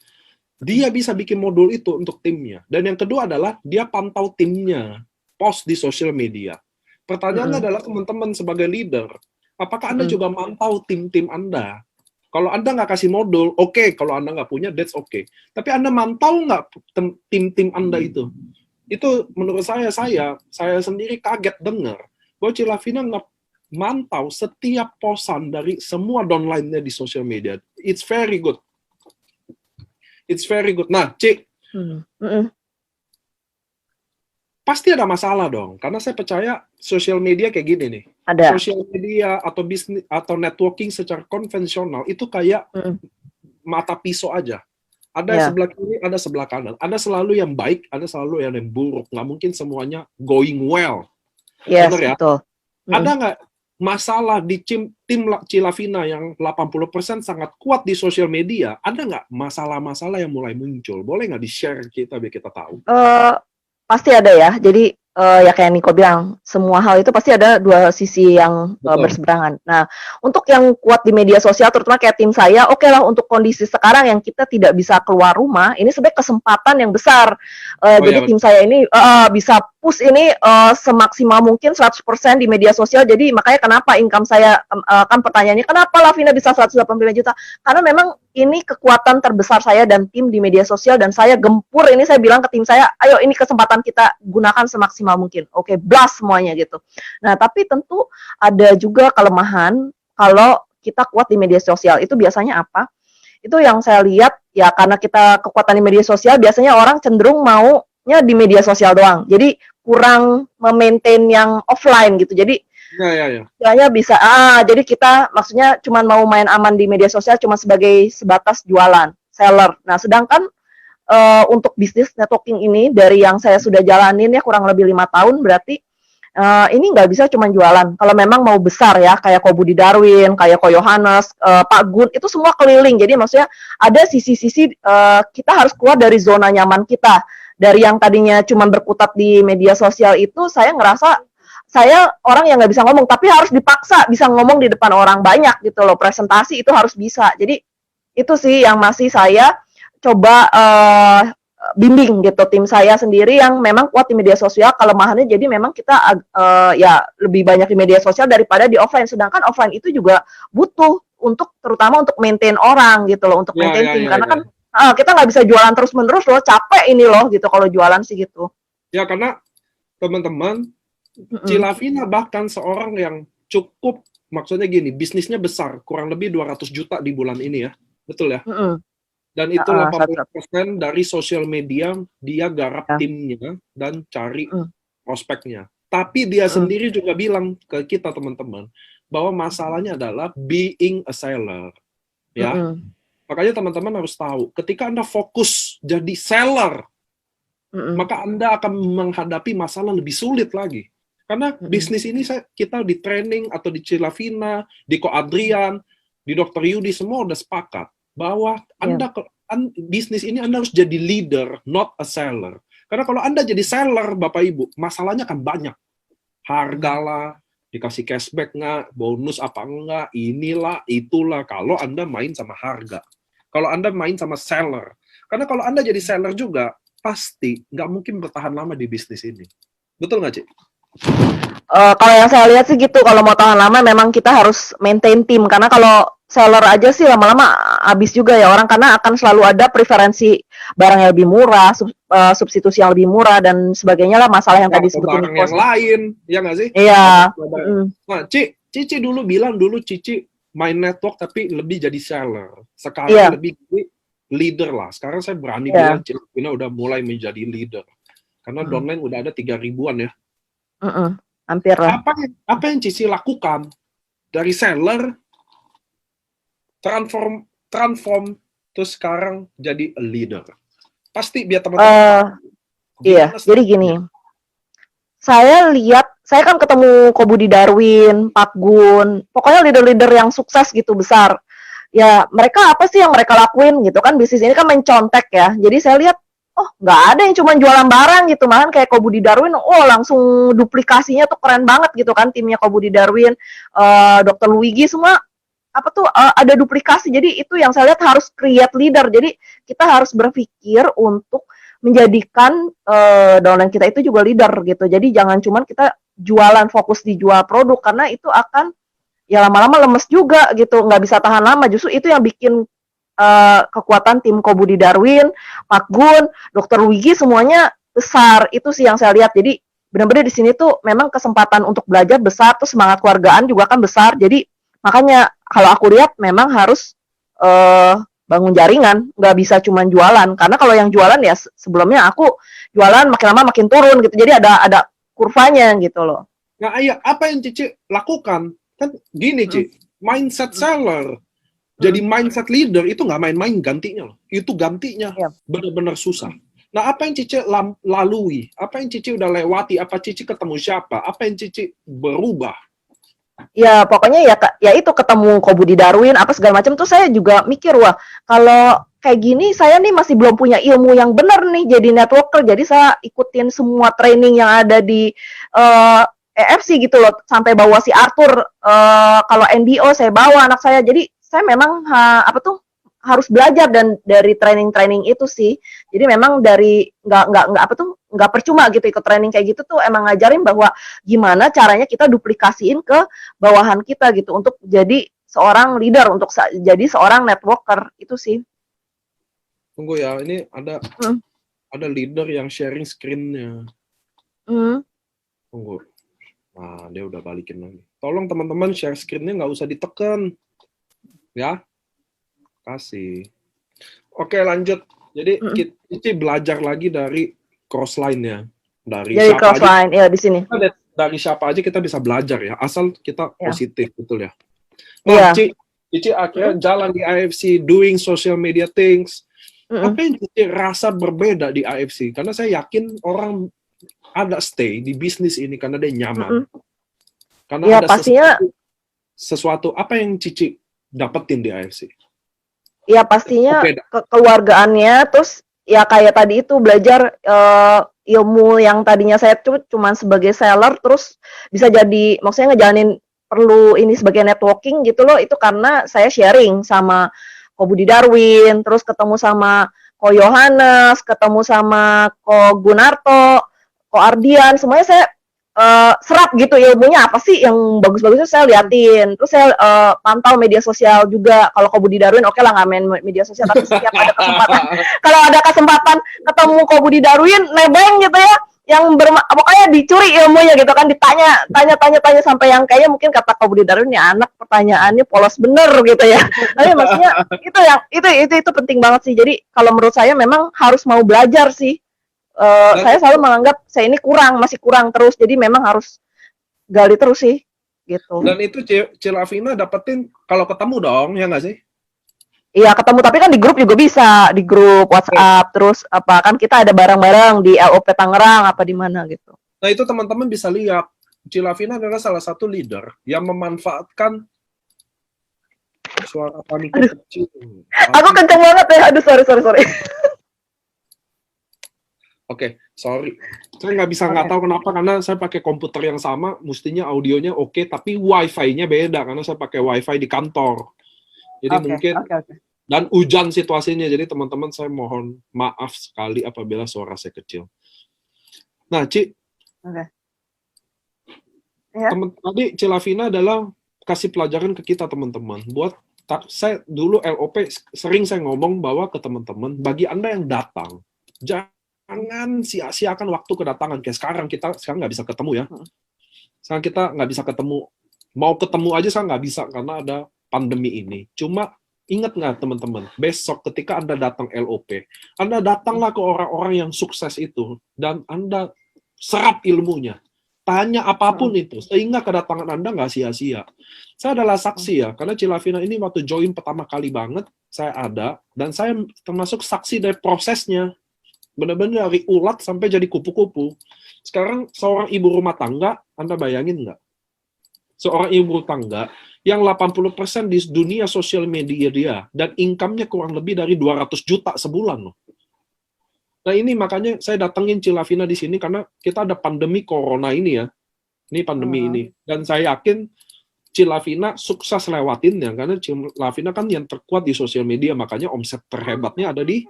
Speaker 1: dia bisa bikin modul itu untuk timnya. Dan yang kedua adalah dia pantau timnya, post di sosial media. Pertanyaannya adalah teman-teman sebagai leader, apakah Anda juga mantau tim-tim Anda? Kalau Anda nggak kasih modul, oke. Kalau Anda nggak punya, that's okay. Tapi Anda mantau nggak tim-tim Anda itu? Itu menurut saya sendiri kaget dengar bahwa Cilavina nggak mantau setiap posan dari semua downline-nya di sosial media. It's very good. It's very good. Nah, Cik, pasti ada masalah dong, karena saya percaya sosial media kayak gini nih.
Speaker 2: Ada.
Speaker 1: Sosial media atau bisnis atau networking secara konvensional itu kayak mata pisau aja. Ada sebelah kiri, ada sebelah kanan. Ada selalu yang baik, ada selalu yang buruk. Nggak mungkin semuanya going well.
Speaker 2: Yes,
Speaker 1: benar ya?
Speaker 2: Betul.
Speaker 1: Ada nggak masalah di tim Cilavina yang 80% sangat kuat di sosial media? Ada nggak masalah-masalah yang mulai muncul? Boleh nggak di-share kita biar kita tahu?
Speaker 2: Pasti ada ya. Jadi ya kayak Niko bilang, semua hal itu pasti ada dua sisi yang berseberangan. Nah, untuk yang kuat di media sosial, terutama kayak tim saya, oke lah untuk kondisi sekarang yang kita tidak bisa keluar rumah, ini sebenarnya kesempatan yang besar. Jadi tim saya ini bisa push ini semaksimal mungkin 100% di media sosial. Jadi makanya kenapa income saya, kan pertanyaannya, kenapa Lavina bisa 185 juta? Karena memang ini kekuatan terbesar saya dan tim di media sosial, dan saya gempur ini, saya bilang ke tim saya, ayo ini kesempatan kita gunakan semaksimal mungkin. Oke, blast semuanya gitu. Nah, tapi tentu ada juga kelemahan kalau kita kuat di media sosial. Itu biasanya apa? Itu yang saya lihat, ya karena kita kekuatan di media sosial, biasanya orang cenderung maunya di media sosial doang. Jadi kurang memaintain yang offline gitu. Jadi istilahnya bisa, jadi kita maksudnya cuma mau main aman di media sosial cuma sebatas jualan, seller. Nah, sedangkan untuk bisnis networking ini dari yang saya sudah jalanin ya kurang lebih 5 tahun, berarti ini nggak bisa cuma jualan. Kalau memang mau besar ya, kayak Ko Budi Darwin, kayak Ko Yohanes, Pak Gun, itu semua keliling. Jadi maksudnya ada sisi-sisi kita harus keluar dari zona nyaman kita. Dari yang tadinya cuma berkutat di media sosial itu, saya ngerasa saya orang yang nggak bisa ngomong, tapi harus dipaksa bisa ngomong di depan orang banyak gitu loh. Presentasi itu harus bisa. Jadi itu sih yang masih saya coba bimbing gitu tim saya sendiri yang memang kuat di media sosial. Kelemahannya jadi memang kita ya lebih banyak di media sosial daripada di offline. Sedangkan offline itu juga butuh untuk terutama untuk maintain orang gitu loh, untuk maintain tim. Karena kan kita nggak bisa jualan terus-menerus loh, capek ini loh gitu kalau jualan sih gitu.
Speaker 1: Ya karena teman-teman Cilavina bahkan seorang yang cukup, maksudnya gini, bisnisnya besar, kurang lebih 200 juta di bulan ini ya, betul ya? Dan itu 80% dari sosial media dia garap timnya dan cari prospeknya. Tapi dia sendiri juga bilang ke kita teman-teman bahwa masalahnya adalah being a seller, ya. Makanya teman-teman harus tahu, ketika Anda fokus jadi seller, maka Anda akan menghadapi masalah lebih sulit lagi. Karena bisnis ini kita di training atau di Cilavina, di Ko Adrian, di Dr. Yudi semua udah sepakat bahwa bisnis ini Anda harus jadi leader, not a seller. Karena kalau Anda jadi seller, Bapak Ibu, masalahnya akan banyak. Harga lah, dikasih cashback nggak, bonus apa enggak, inilah, itulah. Kalau Anda main sama harga. Kalau Anda main sama seller. Karena kalau Anda jadi seller juga, pasti nggak mungkin bertahan lama di bisnis ini. Betul nggak, Cik?
Speaker 2: Kalau yang saya lihat sih gitu, kalau mau tahan lama memang kita harus maintain tim, karena kalau seller aja sih lama-lama habis juga ya orang, karena akan selalu ada preferensi barang yang lebih murah, substitusi yang lebih murah dan sebagainya lah, masalah yang tadi sebutin
Speaker 1: barang yang lain, ya nggak sih?
Speaker 2: Iya.
Speaker 1: Nah, Cici dulu bilang Cici main network tapi lebih jadi seller, sekarang lebih leader lah. Sekarang saya berani bilang Cilavina udah mulai menjadi leader, karena downline udah ada 3.000-an ya.
Speaker 2: Hampir lah.
Speaker 1: Apa yang Cici lakukan dari seller transform terus sekarang jadi a leader. Pasti biar teman-teman
Speaker 2: iya, jadi gini. Saya kan ketemu Ko Budi Darwin, Pak Gun, pokoknya leader-leader yang sukses gitu besar. Ya, mereka apa sih yang mereka lakuin gitu kan, bisnis ini kan mencontek ya. Jadi saya lihat, oh nggak ada yang cuma jualan barang gitu, malahan kayak Ko Budi Darwin, oh langsung duplikasinya tuh keren banget gitu kan, timnya Ko Budi Darwin, Dr. Luigi semua apa tuh ada duplikasi. Jadi itu yang saya lihat harus create leader. Jadi kita harus berpikir untuk menjadikan downline kita itu juga leader gitu. Jadi jangan cuman kita jualan fokus di jual produk karena itu akan ya lama-lama lemes juga gitu, nggak bisa tahan lama. Justru itu yang bikin kekuatan tim Ko Budi Darwin, Pak Gun, Dr. Wigi semuanya besar. Itu sih yang saya lihat. Jadi benar-benar di sini tuh memang kesempatan untuk belajar besar, terus semangat keluargaan juga kan besar. Jadi makanya kalau aku lihat memang harus bangun jaringan, nggak bisa cuma jualan. Karena kalau yang jualan ya sebelumnya aku jualan makin lama makin turun gitu. Jadi ada kurvanya gitu loh.
Speaker 1: Nah, iya, apa yang Cici lakukan? Kan gini, Ci, mindset seller. Jadi mindset leader itu nggak main-main gantinya loh. Itu gantinya benar-benar susah. Nah, apa yang Cici lalui? Apa yang Cici udah lewati? Apa Cici ketemu siapa? Apa yang Cici berubah?
Speaker 2: Ya pokoknya ya itu ketemu Ko Budi Darwin apa segala macam tuh saya juga mikir, wah kalau kayak gini saya nih masih belum punya ilmu yang benar nih jadi networker. Jadi saya ikutin semua training yang ada di EFC gitu loh, sampai bawa si Arthur, kalau NDO saya bawa anak saya. Jadi saya memang harus belajar dan dari training itu sih. Jadi memang dari nggak percuma gitu ikut training kayak gitu tuh, emang ngajarin bahwa gimana caranya kita duplikasiin ke bawahan kita gitu untuk jadi seorang leader, untuk jadi seorang networker itu sih.
Speaker 1: Tunggu ya, ini ada leader yang sharing screen-nya. Tunggu. Nah, dia udah balikin lagi. Tolong teman-teman share screen-nya nggak usah ditekan. Ya. Kasih. Oke, lanjut. Jadi kita belajar lagi dari crossline-nya. Dari
Speaker 2: crossline ya di sini.
Speaker 1: Dari siapa aja kita bisa belajar ya, asal kita positif, betul ya. Nah, Cici akhirnya jalan di AFC, doing social media things. Apa yang Cici rasa berbeda di AFC? Karena saya yakin orang ada stay di bisnis ini karena dia nyaman. Karena ada
Speaker 2: pastinya
Speaker 1: sesuatu apa yang Cici dapetin di AFC?
Speaker 2: Ya pastinya kekeluargaannya, terus ya kayak tadi itu belajar ilmu yang tadinya saya tuh cuma sebagai seller, terus bisa jadi maksudnya ngejalanin perlu ini sebagai networking gitu loh, itu karena saya sharing sama Ko Budi Darwin, terus ketemu sama Ko Yohanes, ketemu sama Ko Gunarto, Ko Ardian, semuanya saya serap gitu ilmunya apa sih yang bagus-bagusnya saya liatin. Terus saya pantau media sosial juga. Kalau Ko Budi Darwin oke lah nggak main media sosial, tapi setiap ada kesempatan kalau ada kesempatan ketemu Ko Budi Darwin nebeng gitu ya, yang pokoknya dicuri ilmunya gitu kan, tanya sampai yang kayaknya mungkin kata Ko Budi Darwin ya anak pertanyaannya polos bener gitu ya. Tapi maksudnya itu penting banget sih. Jadi kalau menurut saya memang harus mau belajar sih. Saya selalu menganggap saya ini masih kurang terus, jadi memang harus gali terus sih gitu.
Speaker 1: Dan itu Cilavina dapetin kalau ketemu dong, ya nggak sih?
Speaker 2: Iya ketemu, tapi kan di grup juga bisa, di grup WhatsApp, terus apa kan kita ada bareng-bareng di LOP Tangerang apa di mana gitu.
Speaker 1: Nah itu teman-teman bisa lihat, Cilavina adalah salah satu leader yang memanfaatkan suara panik kecil.
Speaker 2: Aku kenceng banget ya, aduh sorry.
Speaker 1: Oke, sorry. Saya nggak tahu kenapa, karena saya pakai komputer yang sama, mestinya audionya oke, tapi wifi-nya beda, karena saya pakai wifi di kantor. Jadi mungkin, dan hujan situasinya, jadi teman-teman saya mohon maaf sekali apabila suara saya kecil. Nah, Ci, tadi Cilavina adalah kasih pelajaran ke kita teman-teman. Buat saya dulu LOP sering saya ngomong bahwa ke teman-teman, bagi Anda yang datang, jangan sia-siakan waktu kedatangan. Kayak sekarang nggak bisa ketemu ya. Sekarang kita nggak bisa ketemu. Mau ketemu aja saya nggak bisa karena ada pandemi ini. Cuma ingat nggak teman-teman, besok ketika Anda datang LOP, Anda datanglah ke orang-orang yang sukses itu dan Anda serap ilmunya. Tanya apapun itu, sehingga kedatangan Anda nggak sia-sia. Saya adalah saksi ya, karena Cilavina ini waktu join pertama kali banget, saya ada, dan saya termasuk saksi dari prosesnya. Benar-benar dari ulat sampai jadi kupu-kupu. Sekarang seorang ibu rumah tangga, Anda bayangin nggak? Seorang ibu rumah tangga yang 80% di dunia sosial media dia, dan income-nya kurang lebih dari 200 juta sebulan loh. Nah ini makanya saya datengin Cilavina di sini karena kita ada pandemi corona ini ya. Ini pandemi ini. Dan saya yakin Cilavina sukses lewatinnya karena Cilavina kan yang terkuat di sosial media, makanya omset terhebatnya ada di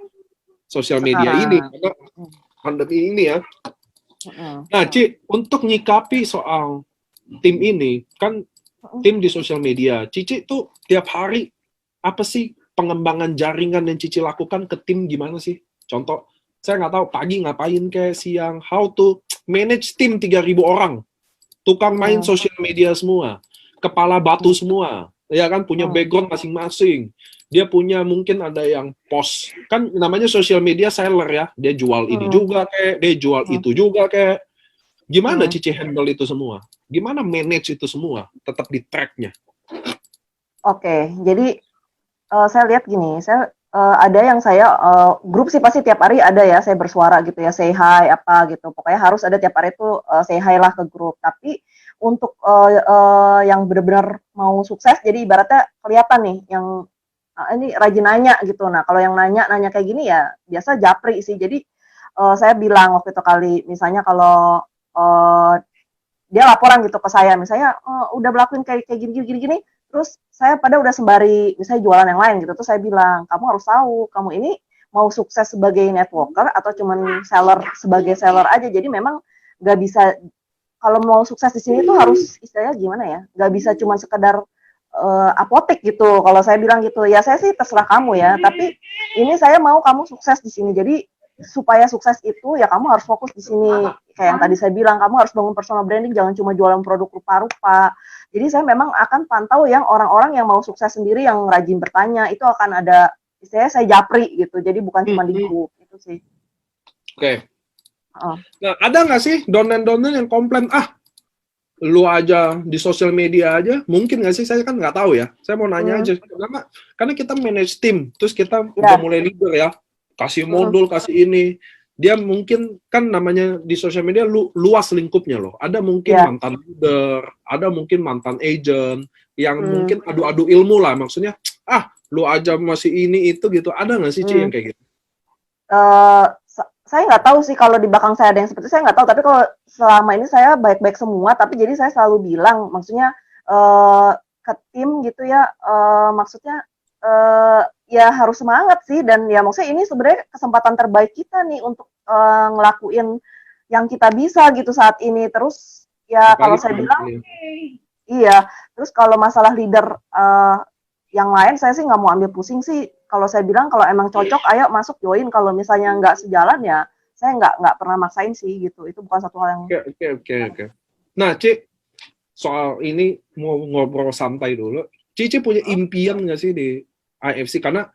Speaker 1: sosial media ini karena pandemi ini ya. Nah, Ci, untuk nyikapi soal tim ini, kan tim di sosial media, Cici tuh tiap hari apa sih pengembangan jaringan yang Cici lakukan ke tim gimana sih? Contoh, saya nggak tahu pagi ngapain kayak siang, how to manage tim 3.000 orang, tukang main sosial media semua, kepala batu semua, ya kan punya background masing-masing. Dia punya mungkin ada yang post, kan namanya sosial media seller ya, dia jual ini juga kayak, dia jual itu juga kayak. Gimana Cici handle itu semua? Gimana manage itu semua? Tetap di tracknya.
Speaker 2: Oke, jadi saya lihat gini, saya ada yang saya grup sih pasti tiap hari ada ya, saya bersuara gitu ya, say hi apa gitu. Pokoknya harus ada tiap hari itu say hi lah ke grup. Tapi untuk yang benar-benar mau sukses, jadi ibaratnya kelihatan nih yang ini rajin nanya gitu. Nah kalau yang nanya kayak gini ya biasa japri sih. Jadi saya bilang waktu itu kali, misalnya kalau dia laporan gitu ke saya, misalnya udah melakukan kayak gini, terus saya pada udah sembari misalnya jualan yang lain gitu, terus saya bilang, kamu harus tahu, kamu ini mau sukses sebagai networker atau cuman sebagai seller aja. Jadi memang nggak bisa, kalau mau sukses di sini tuh harus istilahnya gimana ya, nggak bisa cuman sekedar apotek gitu. Kalau saya bilang gitu, ya saya sih terserah kamu ya, tapi ini saya mau kamu sukses di sini. Jadi supaya sukses itu ya kamu harus fokus di sini. Kayak yang tadi saya bilang, kamu harus bangun personal branding, jangan cuma jualan produk rupa-rupa. Jadi saya memang akan pantau yang orang-orang yang mau sukses sendiri, yang rajin bertanya, itu akan ada, istilahnya saya japri gitu. Jadi bukan cuma di grup itu sih.
Speaker 1: Oke. Nah, ada nggak sih donen-donen yang komplain, lu aja di sosial media aja, mungkin nggak sih? Saya kan nggak tahu ya. Saya mau nanya aja. Karena kita manage tim, terus kita udah mulai leader ya. Kasih modul, kasih ini. Dia mungkin kan namanya di sosial media luas lingkupnya loh. Ada mungkin mantan leader, ada mungkin mantan agent, yang mungkin adu-adu ilmu lah. Maksudnya, lu aja masih ini itu gitu. Ada nggak sih Ci yang kayak gitu?
Speaker 2: Saya nggak tahu sih kalau di belakang saya ada yang seperti itu, saya nggak tahu. Tapi kalau selama ini saya baik-baik semua. Tapi jadi saya selalu bilang, maksudnya ke tim gitu ya, maksudnya ya harus semangat sih, dan ya maksudnya ini sebenarnya kesempatan terbaik kita nih untuk ngelakuin yang kita bisa gitu saat ini. Terus ya kalau saya bilang iya, terus kalau masalah leader yang lain saya sih nggak mau ambil pusing sih. Kalau saya bilang kalau emang cocok ayo masuk join, kalau misalnya nggak sejalan ya saya nggak pernah maksain sih gitu. Itu bukan satu hal yang
Speaker 1: Oke. Nah Ci, soal ini mau ngobrol santai dulu. Cici punya impian nggak sih di IFC? Karena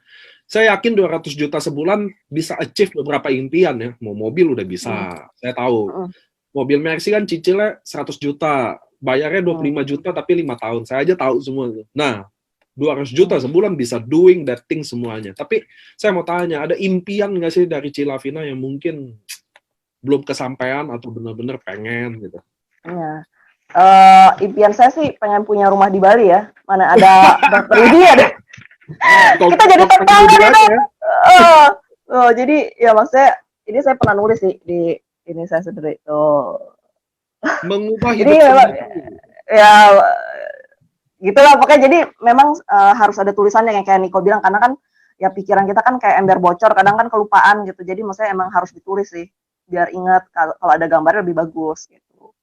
Speaker 1: saya yakin 200 juta sebulan bisa achieve beberapa impian ya. Mau mobil udah bisa, saya tahu. Mobil Mercy kan cicilnya 100 juta, bayarnya 25 juta tapi 5 tahun. Saya aja tahu semua. Nah, 200 juta sebulan bisa doing that thing semuanya. Tapi saya mau tanya, ada impian nggak sih dari Cilavina yang mungkin belum kesampaian atau benar-benar pengen gitu?
Speaker 2: Iya. Impian saya sih pengen punya rumah di Bali ya. Mana ada dokter ini ada. Kita jadi tetangga nih. Jadi ya maksudnya ini saya pernah nulis di ini saya sendiri tuh.
Speaker 1: Mengubah hidup
Speaker 2: ya gitulah pokoknya. Jadi memang harus ada tulisannya yang kayak Niko bilang, karena kan ya pikiran kita kan kayak ember bocor, kadang kan kelupaan gitu. Jadi maksudnya emang harus ditulis sih biar ingat, kalau ada gambarnya lebih bagus gitu.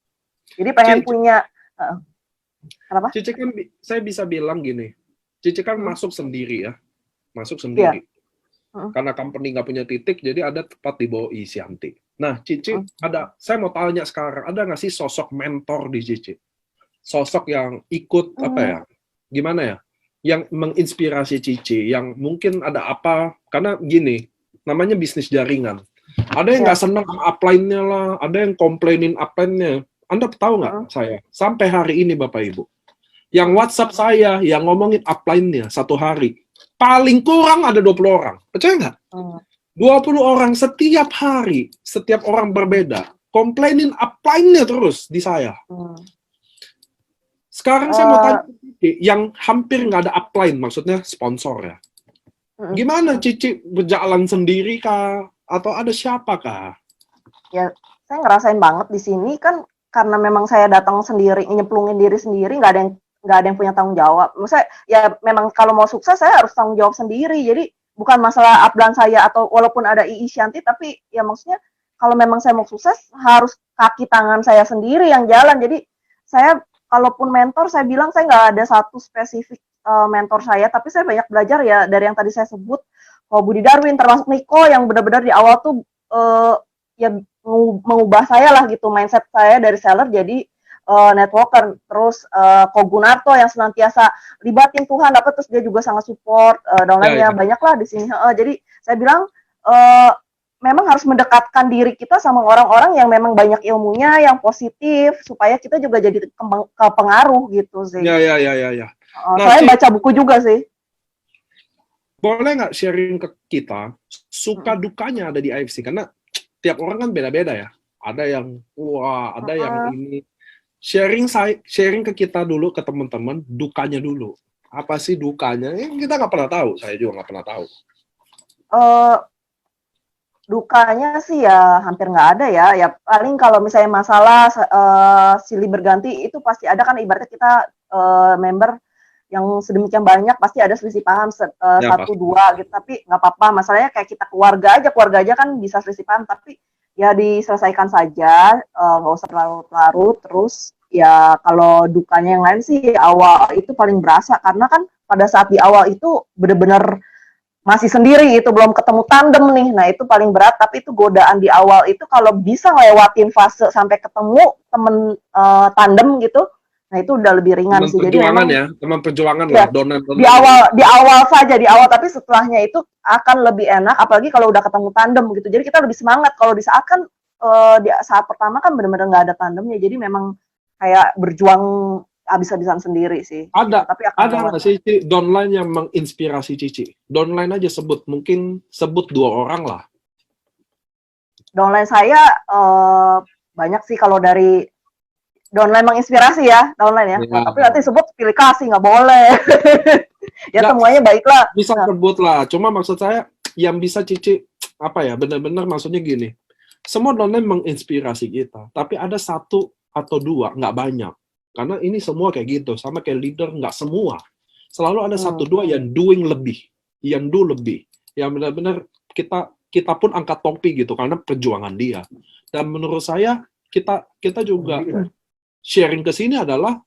Speaker 2: Jadi pengen punya kenapa?
Speaker 1: Cici kan saya bisa bilang gini. Cici kan masuk sendiri ya. Masuk sendiri. Karena company nggak punya titik, jadi ada tempat di bawah Isyanti. Nah, Cici saya mau tanya sekarang, ada nggak sih sosok mentor di Cici? Sosok yang ikut apa ya? Gimana ya? Yang menginspirasi Cici, yang mungkin ada apa? Karena gini, namanya bisnis jaringan. Ada yang nggak senang upline-nya lah, ada yang komplainin upline-nya. Anda tahu nggak saya? Sampai hari ini Bapak Ibu. Yang WhatsApp saya, yang ngomongin upline-nya satu hari. Paling kurang ada 20 orang. Percaya nggak? 20 orang setiap hari, setiap orang berbeda. Komplainin upline-nya terus di saya. Sekarang saya mau tanya yang hampir nggak ada upline, maksudnya sponsor ya. Gimana Cici berjalan sendiri kah? Atau ada siapa kah?
Speaker 2: Ya, saya ngerasain banget di sini kan karena memang saya datang sendiri, nyemplungin diri sendiri, nggak ada yang punya tanggung jawab. Maksudnya ya memang kalau mau sukses saya harus tanggung jawab sendiri. Jadi bukan masalah upline saya atau walaupun ada Shanti, tapi ya maksudnya kalau memang saya mau sukses harus kaki tangan saya sendiri yang jalan. Jadi saya kalaupun mentor saya bilang saya nggak ada satu spesifik mentor saya, tapi saya banyak belajar ya dari yang tadi saya sebut, Budi Darwin termasuk Niko yang benar-benar di awal tuh ya mengubah saya lah gitu, mindset saya dari seller jadi networker. Terus Ko Gunarto yang senantiasa libatin Tuhan dapat, terus dia juga sangat support downline-nya banyak lah di sini. Jadi saya bilang memang harus mendekatkan diri kita sama orang-orang yang memang banyak ilmunya, yang positif, supaya kita juga jadi kepengaruh gitu sih.
Speaker 1: Ya. Nah,
Speaker 2: saya baca buku juga sih.
Speaker 1: Boleh nggak sharing ke kita suka dukanya ada di IFC? Karena tiap orang kan beda-beda ya. Ada yang wah, ada yang ini. Sharing ke kita dulu, ke teman-teman, dukanya dulu. Apa sih dukanya? Kita nggak pernah tahu. Saya juga nggak pernah tahu.
Speaker 2: Dukanya sih ya hampir nggak ada ya. Ya paling kalau misalnya masalah silih berganti itu pasti ada kan, ibaratnya kita member yang sedemikian banyak pasti ada selisih paham satu dua gitu. Tapi nggak apa-apa. Masalahnya kayak kita keluarga aja kan bisa selisih paham. Tapi ya diselesaikan saja, nggak usah larut-larut. Terus ya kalau dukanya yang lain sih awal itu paling berasa, karena kan pada saat di awal itu benar-benar masih sendiri, itu belum ketemu tandem nih. Nah itu paling berat, tapi itu godaan di awal itu kalau bisa ngelewatin fase sampai ketemu temen tandem gitu, nah itu udah lebih ringan
Speaker 1: teman
Speaker 2: sih.
Speaker 1: Jadi memang teman perjuangan
Speaker 2: ya,
Speaker 1: lah, donan.
Speaker 2: Di awal saja, tapi setelahnya itu akan lebih enak, apalagi kalau udah ketemu tandem gitu. Jadi kita lebih semangat. Kalau di saat kan di saat pertama kan benar-benar nggak ada tandemnya, jadi memang kayak berjuang habis-habisan sendiri sih.
Speaker 1: Ada,
Speaker 2: gitu. Tapi
Speaker 1: ada nggak sih downline yang menginspirasi Cici? Downline aja sebut, mungkin sebut 2 orang lah.
Speaker 2: Downline saya banyak sih kalau dari downline menginspirasi ya, downline ya. Nah, tapi nanti sebut pilih kasih nggak boleh. Ya nggak, semuanya baiklah.
Speaker 1: Bisa sebut lah. Cuma maksud saya yang bisa Cici apa ya, benar-benar maksudnya gini. Semua downline menginspirasi kita, tapi ada 1 atau 2, nggak banyak. Karena ini semua kayak gitu, sama kayak leader, nggak semua. Selalu ada 1-2 yang doing lebih, yang do lebih. Yang benar-benar kita pun angkat topi gitu, karena perjuangan dia. Dan menurut saya, kita juga sharing ke sini adalah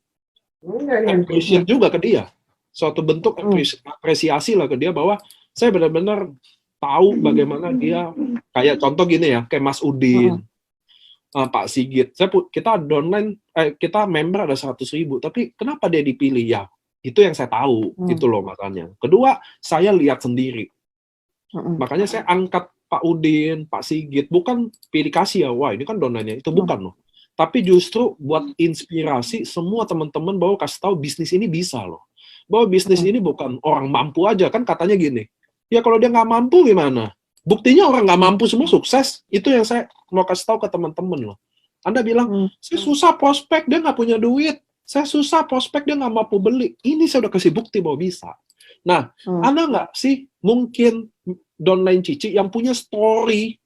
Speaker 1: appreciate juga ke dia. Suatu bentuk apresiasi lah ke dia, bahwa saya benar-benar tahu bagaimana dia, kayak contoh gini ya, kayak Mas Udin, Pak Sigit, kita downline, kita member ada 100.000, tapi kenapa dia dipilih ya? Itu yang saya tahu, gitu loh makanya. Kedua, saya lihat sendiri, makanya saya angkat Pak Udin, Pak Sigit, bukan pilih kasih ya, wah ini kan downline-nya, itu bukan loh. Tapi justru buat inspirasi semua teman-teman bahwa kasih tahu bisnis ini bisa loh, bahwa bisnis ini bukan orang mampu aja, kan katanya gini, ya kalau dia nggak mampu gimana? Buktinya orang nggak mampu semua sukses. Itu yang saya mau kasih tahu ke teman-teman loh. Anda bilang, saya susah prospek, dia nggak punya duit. Saya susah prospek, dia nggak mampu beli. Ini saya udah kasih bukti bahwa bisa. Nah, Anda nggak sih mungkin downline Cici yang punya story,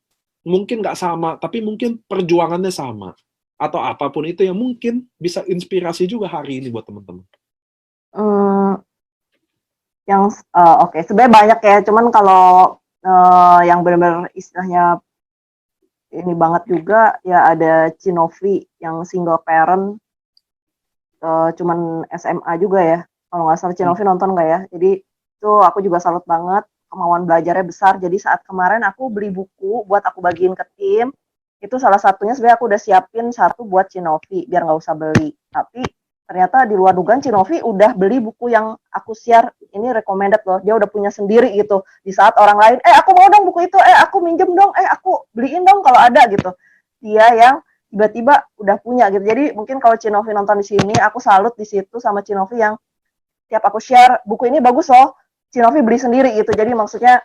Speaker 1: mungkin nggak sama, tapi mungkin perjuangannya sama. Atau apapun itu yang mungkin bisa inspirasi juga hari ini buat teman-teman.
Speaker 2: Oke, sebenarnya banyak ya. Cuman kalau yang benar-benar istilahnya ini banget juga ya ada Cinovi yang single parent, cuman SMA juga ya, kalau nggak salah. Cinovi nonton nggak ya? Jadi itu aku juga salut banget, kemauan belajarnya besar. Jadi saat kemarin aku beli buku buat aku bagiin ke tim, itu salah satunya sebenarnya aku udah siapin 1 buat Cinovi biar nggak usah beli. Tapi ternyata di luar dugaan Cinovi udah beli buku yang aku share, ini recommended loh, dia udah punya sendiri gitu. Di saat orang lain, aku mau dong buku itu, aku minjem dong, aku beliin dong kalau ada gitu. Dia yang tiba-tiba udah punya gitu. Jadi mungkin kalau Cinovi nonton di sini, aku salut di situ sama Cinovi yang tiap aku share buku ini bagus loh, Cinovi beli sendiri gitu. Jadi maksudnya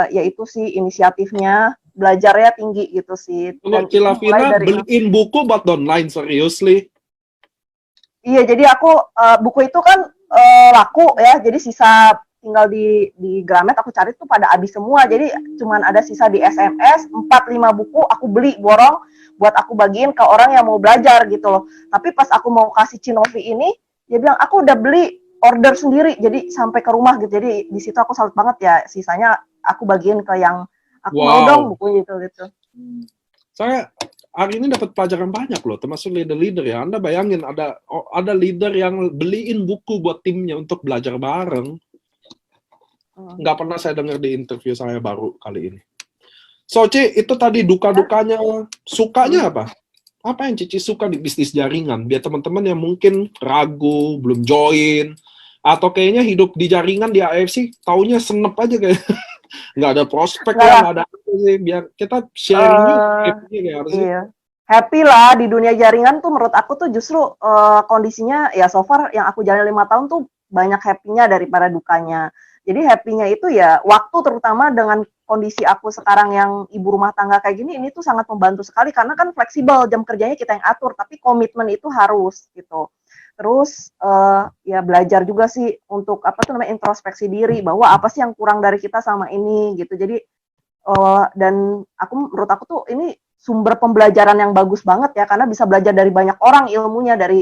Speaker 2: ya itu sih inisiatifnya, belajarnya tinggi gitu sih.
Speaker 1: Kalau
Speaker 2: Dan itu mulai
Speaker 1: Cilavina
Speaker 2: dari
Speaker 1: beliin buku buat online, seriously.
Speaker 2: iya, jadi aku buku itu kan laku ya, jadi sisa tinggal di Gramet aku cari tuh pada habis semua. Jadi cuman ada sisa di SMS 4-5 buku aku beli borong buat aku bagiin ke orang yang mau belajar gitu loh. Tapi pas aku mau kasih Cinovi ini, dia bilang aku udah beli order sendiri, jadi sampai ke rumah gitu. Jadi di situ aku salut banget ya. Sisanya aku bagiin ke yang aku mau dong
Speaker 1: Wow.
Speaker 2: buku gitu.
Speaker 1: Saya hari ini dapat pelajaran banyak loh, termasuk leader-leader ya. Anda bayangin ada leader yang beliin buku buat timnya untuk belajar bareng. Nggak pernah saya dengar di interview saya baru kali ini. So, Ci, itu tadi duka-dukanya. Sukanya apa? Apa yang Cici suka di bisnis jaringan? Biar teman-teman yang mungkin ragu, belum join, atau kayaknya hidup di jaringan di AFC, taunya senep aja kayak nggak ada prospek
Speaker 2: Nggak
Speaker 1: lah,
Speaker 2: lah.
Speaker 1: nggak ada apa sih. Biar kita sharing juga happy-nya harus sih.
Speaker 2: Iya. Happy lah di dunia jaringan tuh menurut aku tuh justru kondisinya ya so far yang aku jalani 5 tahun tuh banyak happy-nya daripada dukanya. Jadi happy-nya itu ya waktu terutama dengan kondisi aku sekarang yang ibu rumah tangga kayak gini ini tuh sangat membantu sekali karena kan fleksibel jam kerjanya kita yang atur tapi komitmen itu harus gitu. Terus ya belajar juga sih untuk apa tuh namanya introspeksi diri bahwa apa sih yang kurang dari kita sama ini gitu. Jadi dan menurut aku tuh ini sumber pembelajaran yang bagus banget ya karena bisa belajar dari banyak orang ilmunya dari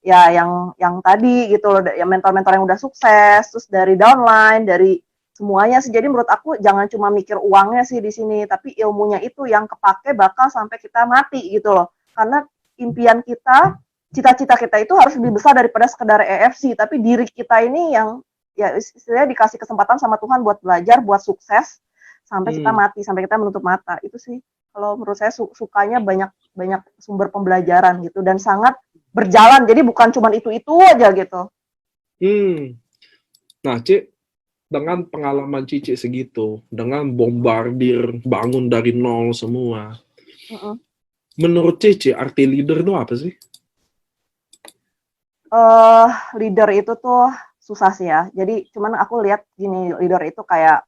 Speaker 2: ya yang tadi gitu loh ya mentor-mentor yang udah sukses terus dari downline dari semuanya sih jadi menurut aku jangan cuma mikir uangnya sih di sini tapi ilmunya itu yang kepake bakal sampai kita mati gitu loh karena impian kita cita-cita kita itu harus lebih besar daripada sekedar EFC tapi diri kita ini yang ya istilahnya dikasih kesempatan sama Tuhan buat belajar buat sukses sampai kita mati sampai kita menutup mata itu sih kalau menurut saya sukanya banyak sumber pembelajaran gitu dan sangat berjalan jadi bukan cuma itu aja gitu.
Speaker 1: Nah, Cik, dengan pengalaman Cici segitu, dengan bombardir bangun dari nol semua, menurut Cici arti leader itu apa sih?
Speaker 2: Leader itu tuh susah sih ya. Jadi cuman aku lihat gini leader itu kayak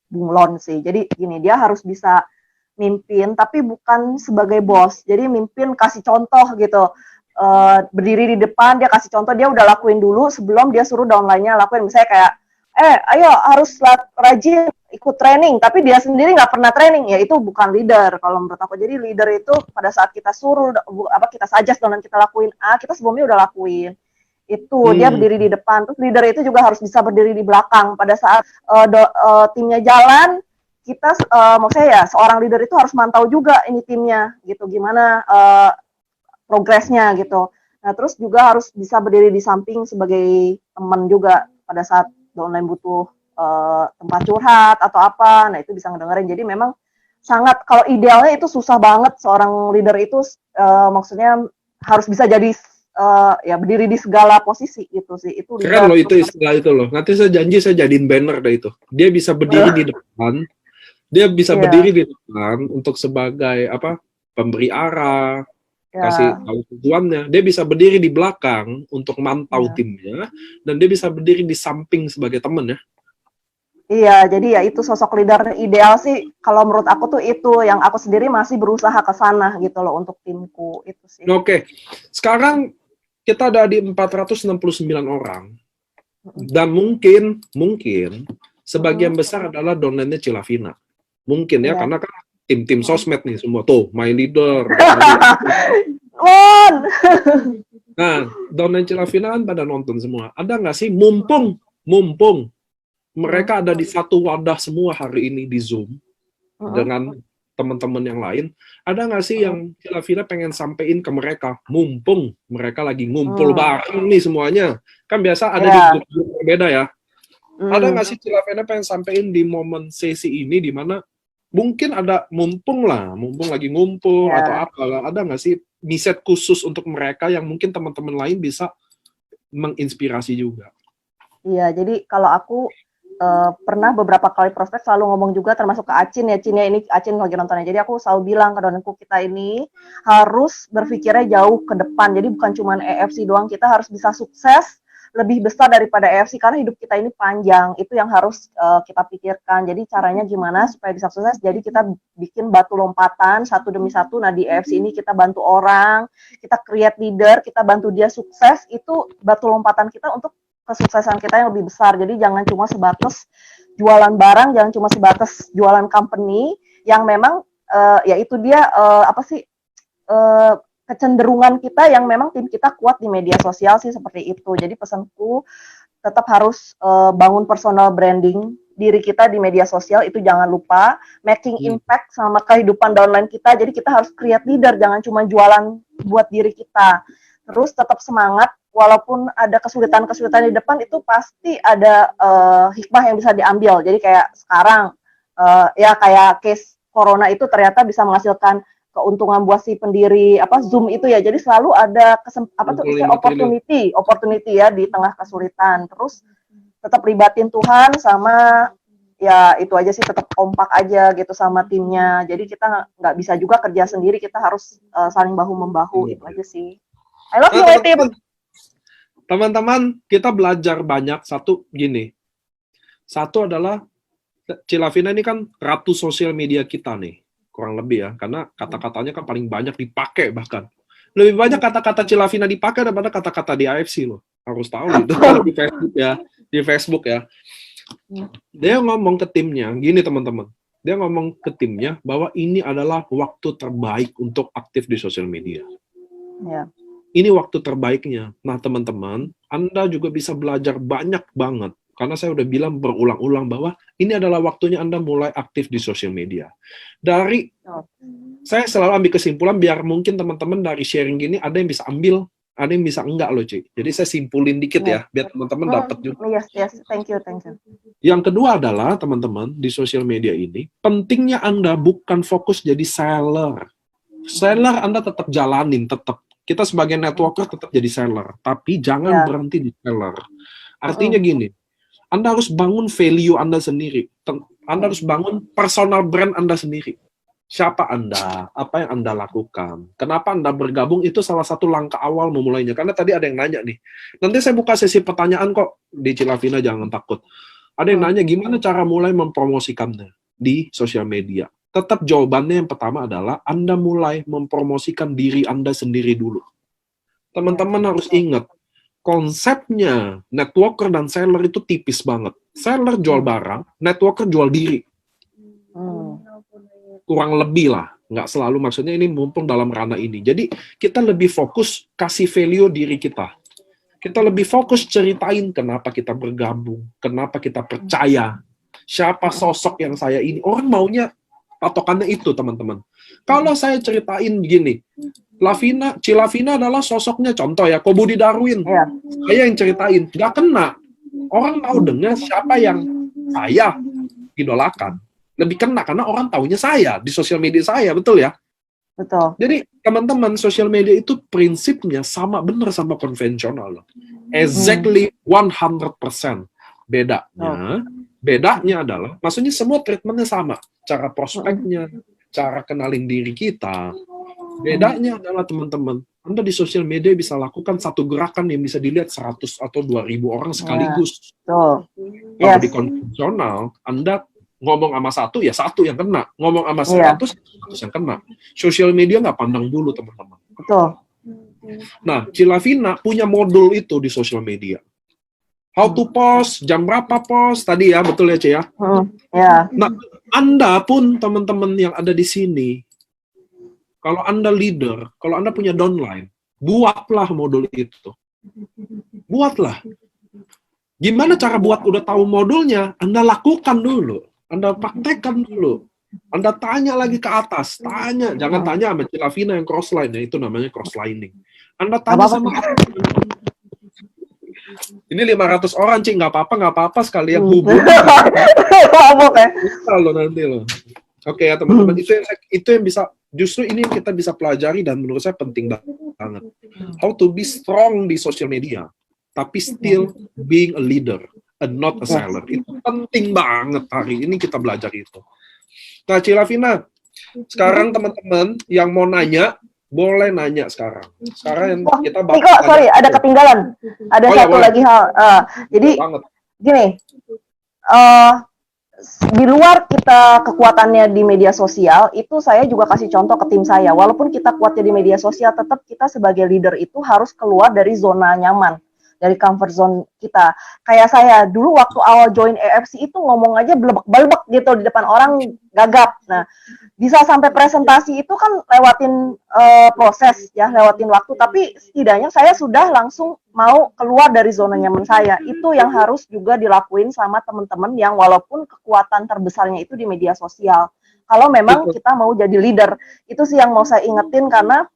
Speaker 2: bunglon sih. Jadi gini dia harus bisa mimpin tapi bukan sebagai bos. Jadi mimpin kasih contoh gitu. Berdiri di depan dia kasih contoh dia udah lakuin dulu sebelum dia suruh downline-nya lakuin misalnya kayak ayo harus rajin ikut training tapi dia sendiri nggak pernah training ya itu bukan leader kalau menurut aku jadi leader itu pada saat kita suruh apa kita suggest dan kita lakuin kita sebelumnya udah lakuin itu dia berdiri di depan terus leader itu juga harus bisa berdiri di belakang pada saat timnya jalan kita maksudnya ya seorang leader itu harus mantau juga ini timnya gitu gimana progresnya gitu. Nah terus juga harus bisa berdiri di samping sebagai teman juga pada saat online butuh tempat curhat atau apa. Nah itu bisa ngedengerin. Jadi memang sangat kalau idealnya itu susah banget seorang leader itu maksudnya harus bisa jadi ya berdiri di segala posisi gitu sih. Itu
Speaker 1: Keren
Speaker 2: leader.
Speaker 1: loh itu istilah itu loh. Nanti saya janji saya jadiin banner deh itu. Dia bisa berdiri di depan. Dia bisa berdiri di depan untuk sebagai apa? Pemberi arah, kasih tahu tujuannya. Dia bisa berdiri di belakang untuk mantau timnya dan dia bisa berdiri di samping sebagai teman ya.
Speaker 2: Iya, jadi ya itu sosok leader ideal sih. Kalau menurut aku tuh itu yang aku sendiri masih berusaha ke sana gitu loh untuk timku itu sih.
Speaker 1: Oke. Sekarang kita ada di 469 orang. Dan mungkin sebagian besar adalah downline-nya Cilavina. Mungkin ya karena kan tim-tim sosmed nih semua tuh, my leader. Nah, downline Cilavina kan pada nonton semua. Ada nggak sih mumpung mereka ada di satu wadah semua hari ini di Zoom dengan teman-teman yang lain, ada nggak sih yang Cilavina pengen sampein ke mereka, mumpung mereka lagi ngumpul bareng nih semuanya, kan biasa ada di grup-grup berbeda ya, ada nggak sih Cilavina pengen sampein di momen sesi ini di mana mungkin ada mumpung lagi ngumpul atau apa, ada nggak sih miset khusus untuk mereka yang mungkin teman-teman lain bisa menginspirasi juga?
Speaker 2: Iya, jadi kalau aku pernah beberapa kali prospek selalu ngomong juga, termasuk ke Acin ya, Cin ya, ini Acin lagi nontonnya. Jadi aku selalu bilang ke donaku, kita ini harus berpikirnya jauh ke depan. Jadi bukan cuma EFC doang, kita harus bisa sukses lebih besar daripada EFC, karena hidup kita ini panjang. Itu yang harus kita pikirkan. Jadi caranya gimana supaya bisa sukses? Jadi kita bikin batu lompatan satu demi satu. Nah di EFC ini kita bantu orang, kita create leader, kita bantu dia sukses. Itu batu lompatan kita untuk kesuksesan kita yang lebih besar. Jadi jangan cuma sebatas jualan barang, jangan cuma sebatas jualan company yang memang ya itu dia kecenderungan kita yang memang tim kita kuat di media sosial sih, seperti itu. Jadi pesanku tetap harus bangun personal branding diri kita di media sosial, itu jangan lupa, making impact sama kehidupan downline kita. Jadi kita harus create leader, jangan cuma jualan buat diri kita. Terus tetap semangat, walaupun ada kesulitan-kesulitan di depan, itu pasti ada hikmah yang bisa diambil. Jadi kayak sekarang, ya kayak case corona itu ternyata bisa menghasilkan keuntungan buat si pendiri Zoom itu ya. Jadi selalu ada opportunity ya di tengah kesulitan. Terus tetap libatin Tuhan, sama ya itu aja sih, tetap kompak aja gitu sama timnya. Jadi kita nggak bisa juga kerja sendiri, kita harus saling bahu-membahu, itu aja sih. I love you, team.
Speaker 1: Teman-teman, kita belajar banyak. Satu adalah Cilavina ini kan ratu sosial media kita nih, kurang lebih ya, karena kata-katanya kan paling banyak dipakai, bahkan lebih banyak kata-kata Cilavina dipakai daripada kata-kata di AFC loh. Harus tahu itu di Facebook ya. Dia ngomong ke timnya, gini teman-teman. Dia ngomong ke timnya bahwa ini adalah waktu terbaik untuk aktif di sosial media.
Speaker 2: Ya.
Speaker 1: Ini waktu terbaiknya. Nah, teman-teman, Anda juga bisa belajar banyak banget. Karena saya udah bilang berulang-ulang bahwa ini adalah waktunya Anda mulai aktif di sosial media. Saya selalu ambil kesimpulan, biar mungkin teman-teman dari sharing gini, ada yang bisa ambil, ada yang bisa enggak loh, Ci. Jadi saya simpulin dikit ya, biar teman-teman dapat juga.
Speaker 2: Yes, thank you.
Speaker 1: Yang kedua adalah, teman-teman, di sosial media ini, pentingnya Anda bukan fokus jadi seller. Seller Anda tetap jalanin, tetap. Kita sebagai networker tetap jadi seller, tapi jangan berhenti di seller. Artinya gini, Anda harus bangun value Anda sendiri. Anda harus bangun personal brand Anda sendiri. Siapa Anda? Apa yang Anda lakukan? Kenapa Anda bergabung? Itu salah satu langkah awal memulainya. Karena tadi ada yang nanya nih. Nanti saya buka sesi pertanyaan kok di Cilavina, jangan takut. Ada yang nanya gimana cara mulai mempromosikannya di sosial media. Tetap jawabannya yang pertama adalah Anda mulai mempromosikan diri Anda sendiri dulu. Teman-teman harus ingat, konsepnya networker dan seller itu tipis banget. Seller jual barang, networker jual diri. Kurang lebih lah, nggak selalu, maksudnya ini mumpung dalam ranah ini. Jadi kita lebih fokus kasih value diri kita. Kita lebih fokus ceritain kenapa kita bergabung, kenapa kita percaya, siapa sosok yang saya ini. Orang maunya patokannya itu, teman-teman. Kalau saya ceritain begini, Cilavina adalah sosoknya, contoh ya, Ko Budi Darwin. Saya yang ceritain, nggak kena. Orang mau dengar siapa yang saya idolakan. Lebih kena, karena orang taunya saya, di sosial media saya, betul ya?
Speaker 2: Betul.
Speaker 1: Jadi, teman-teman, sosial media itu prinsipnya sama benar sama konvensional. Exactly 100%. Bedanya adalah, maksudnya semua treatmentnya sama. Cara prospeknya, cara kenalin diri kita. Bedanya adalah, teman-teman, Anda di sosial media bisa lakukan satu gerakan yang bisa dilihat 100 atau 2.000 orang sekaligus. Kalau di konvensional, Anda ngomong sama satu, ya satu yang kena. Ngomong sama 100, 100 yang kena. Sosial media nggak pandang bulu, teman-teman.
Speaker 2: Betul.
Speaker 1: Nah, Cilavina punya modul itu di sosial media. How to post, jam berapa post, tadi ya, betul ya, Cia? Nah, Anda pun, teman-teman yang ada di sini, kalau Anda leader, kalau Anda punya downline, buatlah modul itu. Buatlah. Gimana cara buat? Udah tahu modulnya, Anda lakukan dulu. Anda praktekkan dulu. Anda tanya lagi ke atas. Tanya. Jangan tanya sama Cilavina yang crossline. Ya, itu namanya crosslining. Anda tanya sama ini 500 orang, Cik. Nggak apa-apa sekalian hubung. Kalau nanti loh. Oke ya, teman-teman. Itu yang bisa, justru ini yang kita bisa pelajari dan menurut saya penting banget. How to be strong di social media, tapi still being a leader. and not a seller. Itu penting banget hari ini kita belajar itu. Nah, Cilavina, sekarang teman-teman yang mau nanya, boleh nanya sekarang. Sekarang kita bakal
Speaker 2: Niko, sorry, ada ketinggalan. Ada satu lagi hal. Jadi, gini, di luar kita kekuatannya di media sosial, itu saya juga kasih contoh ke tim saya. Walaupun kita kuatnya di media sosial, tetap kita sebagai leader itu harus keluar dari zona nyaman, dari comfort zone kita. Kayak saya dulu waktu awal join EFC itu ngomong aja belebek-belebek gitu di depan orang, gagap. Nah, bisa sampai presentasi itu kan lewatin proses ya, lewatin waktu, tapi setidaknya saya sudah langsung mau keluar dari zona nyaman saya. Itu yang harus juga dilakuin sama teman-teman yang walaupun kekuatan terbesarnya itu di media sosial. Kalau memang kita mau jadi leader, itu sih yang mau saya ingetin, karena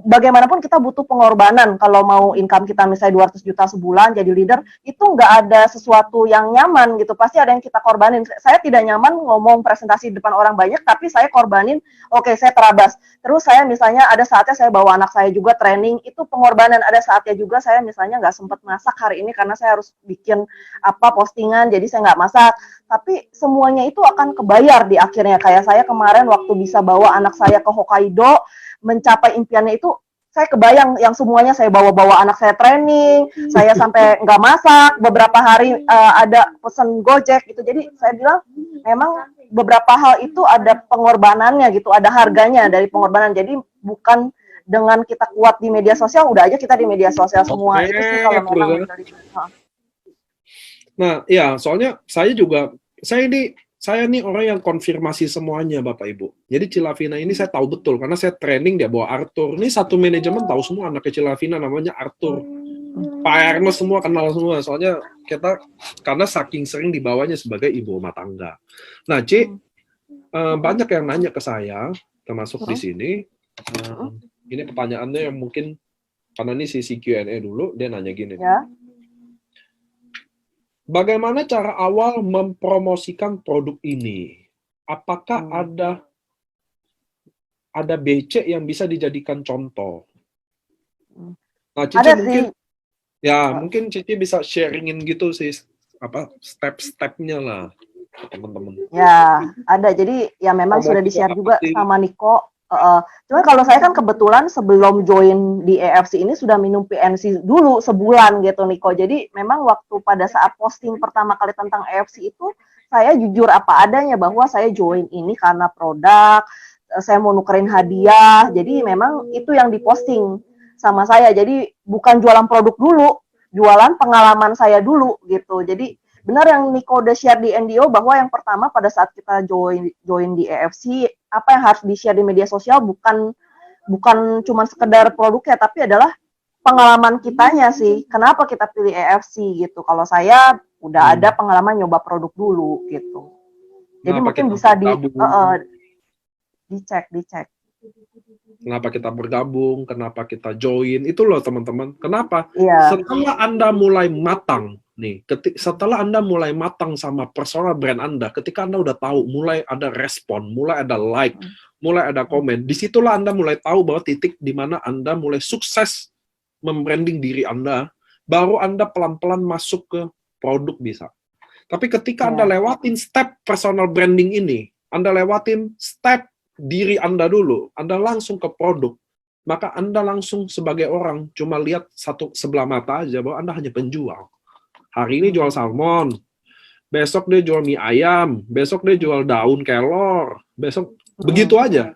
Speaker 2: bagaimanapun kita butuh pengorbanan. Kalau mau income kita misalnya 200 juta sebulan jadi leader, itu nggak ada sesuatu yang nyaman gitu, pasti ada yang kita korbanin. Saya tidak nyaman ngomong presentasi di depan orang banyak, tapi saya korbanin, oke, saya terabas. Terus saya misalnya ada saatnya saya bawa anak saya juga training, itu pengorbanan. Ada saatnya juga saya misalnya nggak sempat masak hari ini karena saya harus bikin postingan, jadi saya nggak masak. Tapi semuanya itu akan kebayar di akhirnya. Kayak saya kemarin waktu bisa bawa anak saya ke Hokkaido, mencapai impiannya itu, saya kebayang yang semuanya saya bawa anak saya training, saya sampai nggak masak, beberapa hari ada pesan Gojek gitu. Jadi saya bilang memang beberapa hal itu ada pengorbanannya gitu, ada harganya dari pengorbanan. Jadi bukan dengan kita kuat di media sosial, udah aja kita di media sosial semua. Itu sih kalau memang.
Speaker 1: Nah, ya, soalnya saya nih orang yang konfirmasi semuanya, Bapak Ibu. Jadi Cilavina ini saya tahu betul, karena saya training dia bawa Arthur. Ini satu manajemen tahu semua anaknya Cilavina, namanya Arthur. Pak Ernest semua kenal semua, soalnya kita, karena saking sering dibawanya sebagai ibu rumah tangga. Nah, Ci, banyak yang nanya ke saya, termasuk di sini. Ini pertanyaannya yang mungkin, karena ini sisi Q&A dulu, dia nanya gini.
Speaker 2: Ya.
Speaker 1: Bagaimana cara awal mempromosikan produk ini? Apakah ada BC yang bisa dijadikan contoh? Nah, Cici mungkin Cici bisa sharingin gitu sih, step-stepnya lah, teman-teman.
Speaker 2: Ya, ada. Jadi ya memang sudah di-share juga sama Niko. Cuma kalau saya kan kebetulan sebelum join di EFC ini sudah minum PNC dulu sebulan gitu, Niko. Jadi memang waktu pada saat posting pertama kali tentang EFC itu, saya jujur apa adanya bahwa saya join ini karena produk, saya mau nukerin hadiah. Jadi memang itu yang diposting sama saya. Jadi bukan jualan produk dulu, jualan pengalaman saya dulu gitu. Jadi benar yang Niko udah share di NDO, bahwa yang pertama pada saat kita join di EFC, apa yang harus di-share di media sosial bukan cuma sekedar produknya, tapi adalah pengalaman kitanya sih. Kenapa kita pilih EFC gitu. Kalau saya udah ada pengalaman nyoba produk dulu gitu. Jadi mungkin bisa dicek.
Speaker 1: Kenapa kita bergabung, kenapa kita join, itu loh teman-teman. Kenapa?
Speaker 2: Iya.
Speaker 1: Setelah Anda mulai matang, setelah Anda mulai matang sama personal brand Anda, ketika Anda udah tahu, mulai ada respon, mulai ada like, mulai ada komen, disitulah Anda mulai tahu bahwa titik di mana Anda mulai sukses membranding diri Anda, baru Anda pelan-pelan masuk ke produk bisa. Tapi ketika Anda lewatin step personal branding ini, Anda lewatin step diri Anda dulu, Anda langsung ke produk, maka Anda langsung sebagai orang cuma lihat satu sebelah mata aja bahwa Anda hanya penjual. Hari ini jual salmon, besok dia jual mie ayam, besok dia jual daun kelor, besok begitu aja.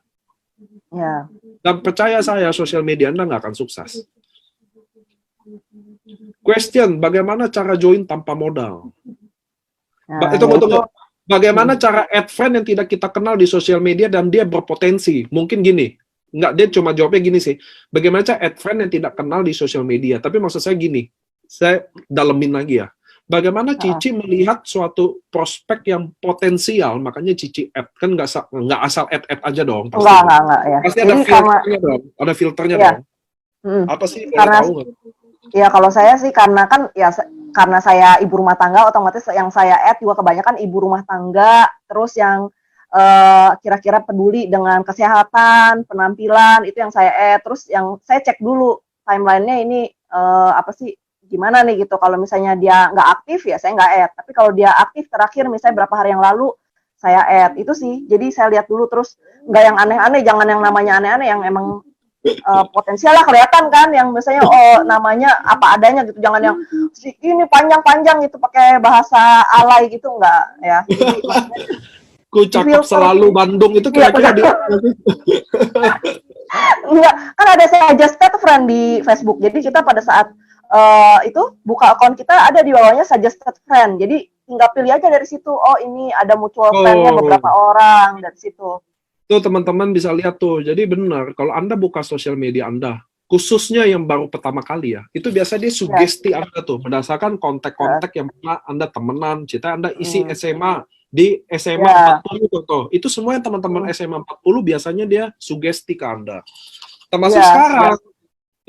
Speaker 2: Ya.
Speaker 1: Dan percaya saya, sosial media Anda nggak akan sukses. Question, bagaimana cara join tanpa modal? Tunggu. Bagaimana cara add friend yang tidak kita kenal di sosial media dan dia berpotensi? Mungkin gini, dia cuma jawabnya gini sih. Bagaimana cara add friend yang tidak kenal di sosial media? Tapi maksud saya gini, saya dalemin lagi ya. Bagaimana Cici melihat suatu prospek yang potensial, makanya Cici add, kan nggak asal add aja dong. Pasti,
Speaker 2: enggak ya.
Speaker 1: Pasti ada filternya dong. Ada filternya dong. Apa sih?
Speaker 2: Karena
Speaker 1: tahu nggak?
Speaker 2: Ya kalau saya sih karena karena saya ibu rumah tangga, otomatis yang saya add juga kebanyakan ibu rumah tangga, terus yang kira-kira peduli dengan kesehatan, penampilan, itu yang saya add. Terus yang saya cek dulu timelinenya ini apa sih gimana nih gitu. Kalau misalnya dia nggak aktif ya saya nggak add. Tapi kalau dia aktif terakhir misalnya berapa hari yang lalu saya add. Itu sih. Jadi saya lihat dulu terus nggak yang aneh-aneh, jangan yang namanya aneh-aneh yang emang potensial lah kelihatan kan yang misalnya namanya apa adanya gitu, jangan yang ini panjang-panjang itu pakai bahasa alay gitu enggak ya. Jadi
Speaker 1: Ku cakep selalu Bandung itu kira-kira dia.
Speaker 2: Enggak, kan ada suggested friend di Facebook. Jadi kita pada saat itu buka akun kita ada di bawahnya suggested friend. Jadi tinggal pilih aja dari situ. Oh, ini ada mutual friend-nya beberapa orang dari situ.
Speaker 1: Tuh teman-teman bisa lihat tuh. Jadi benar, kalau Anda buka sosial media Anda, khususnya yang baru pertama kali ya, itu biasa dia sugesti Anda tuh, berdasarkan kontak-kontak yang pernah Anda temenan, cerita Anda isi SMA, di SMA 40 tuh. Itu semua yang teman-teman SMA 40 biasanya dia sugesti ke Anda. Termasuk sekarang.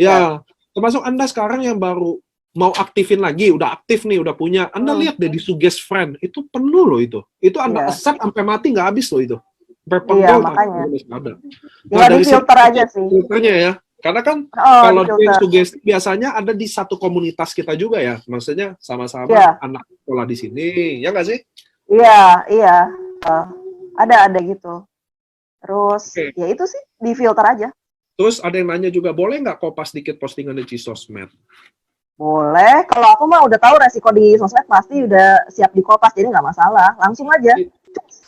Speaker 1: Ya, termasuk Anda sekarang yang baru mau aktifin lagi, udah aktif nih, udah punya. Anda lihat deh di suggest friend, itu penuh loh itu. Itu Anda accept sampai mati nggak habis loh itu.
Speaker 2: Iya, makanya.
Speaker 1: Ada.
Speaker 2: Nah, dari filter aja sih.
Speaker 1: Filternya ya. Karena kan kalau dia sugesti biasanya ada di satu komunitas kita juga ya. Maksudnya sama-sama anak sekolah di sini, ya nggak sih?
Speaker 2: Iya. Ada gitu. Terus ya itu sih di filter aja.
Speaker 1: Terus ada yang nanya juga, boleh nggak kopas dikit postingan di sosmed?
Speaker 2: Boleh. Kalau aku mah udah tahu resiko di sosmed pasti udah siap dikopas, jadi nggak masalah. Langsung aja.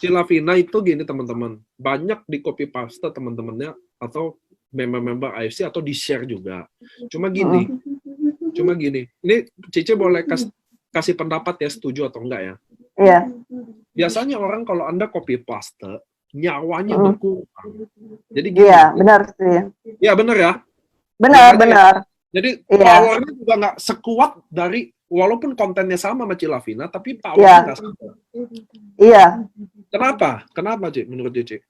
Speaker 1: Cilavina itu gini teman-teman, banyak di copy paste teman-temannya atau member-member AFC atau di share juga. Cuma gini, ini Cice boleh kasih pendapat ya, setuju atau enggak ya?
Speaker 2: Iya.
Speaker 1: Biasanya orang kalau Anda copy paste, nyawanya berkurang. Jadi gini.
Speaker 2: Iya, benar sih.
Speaker 1: Iya benar ya?
Speaker 2: Benar.
Speaker 1: Jadi powernya juga nggak sekuat dari, walaupun kontennya sama Cilavina, tapi powernya nggak sama.
Speaker 2: Iya.
Speaker 1: Kenapa Cik, menurut Cik?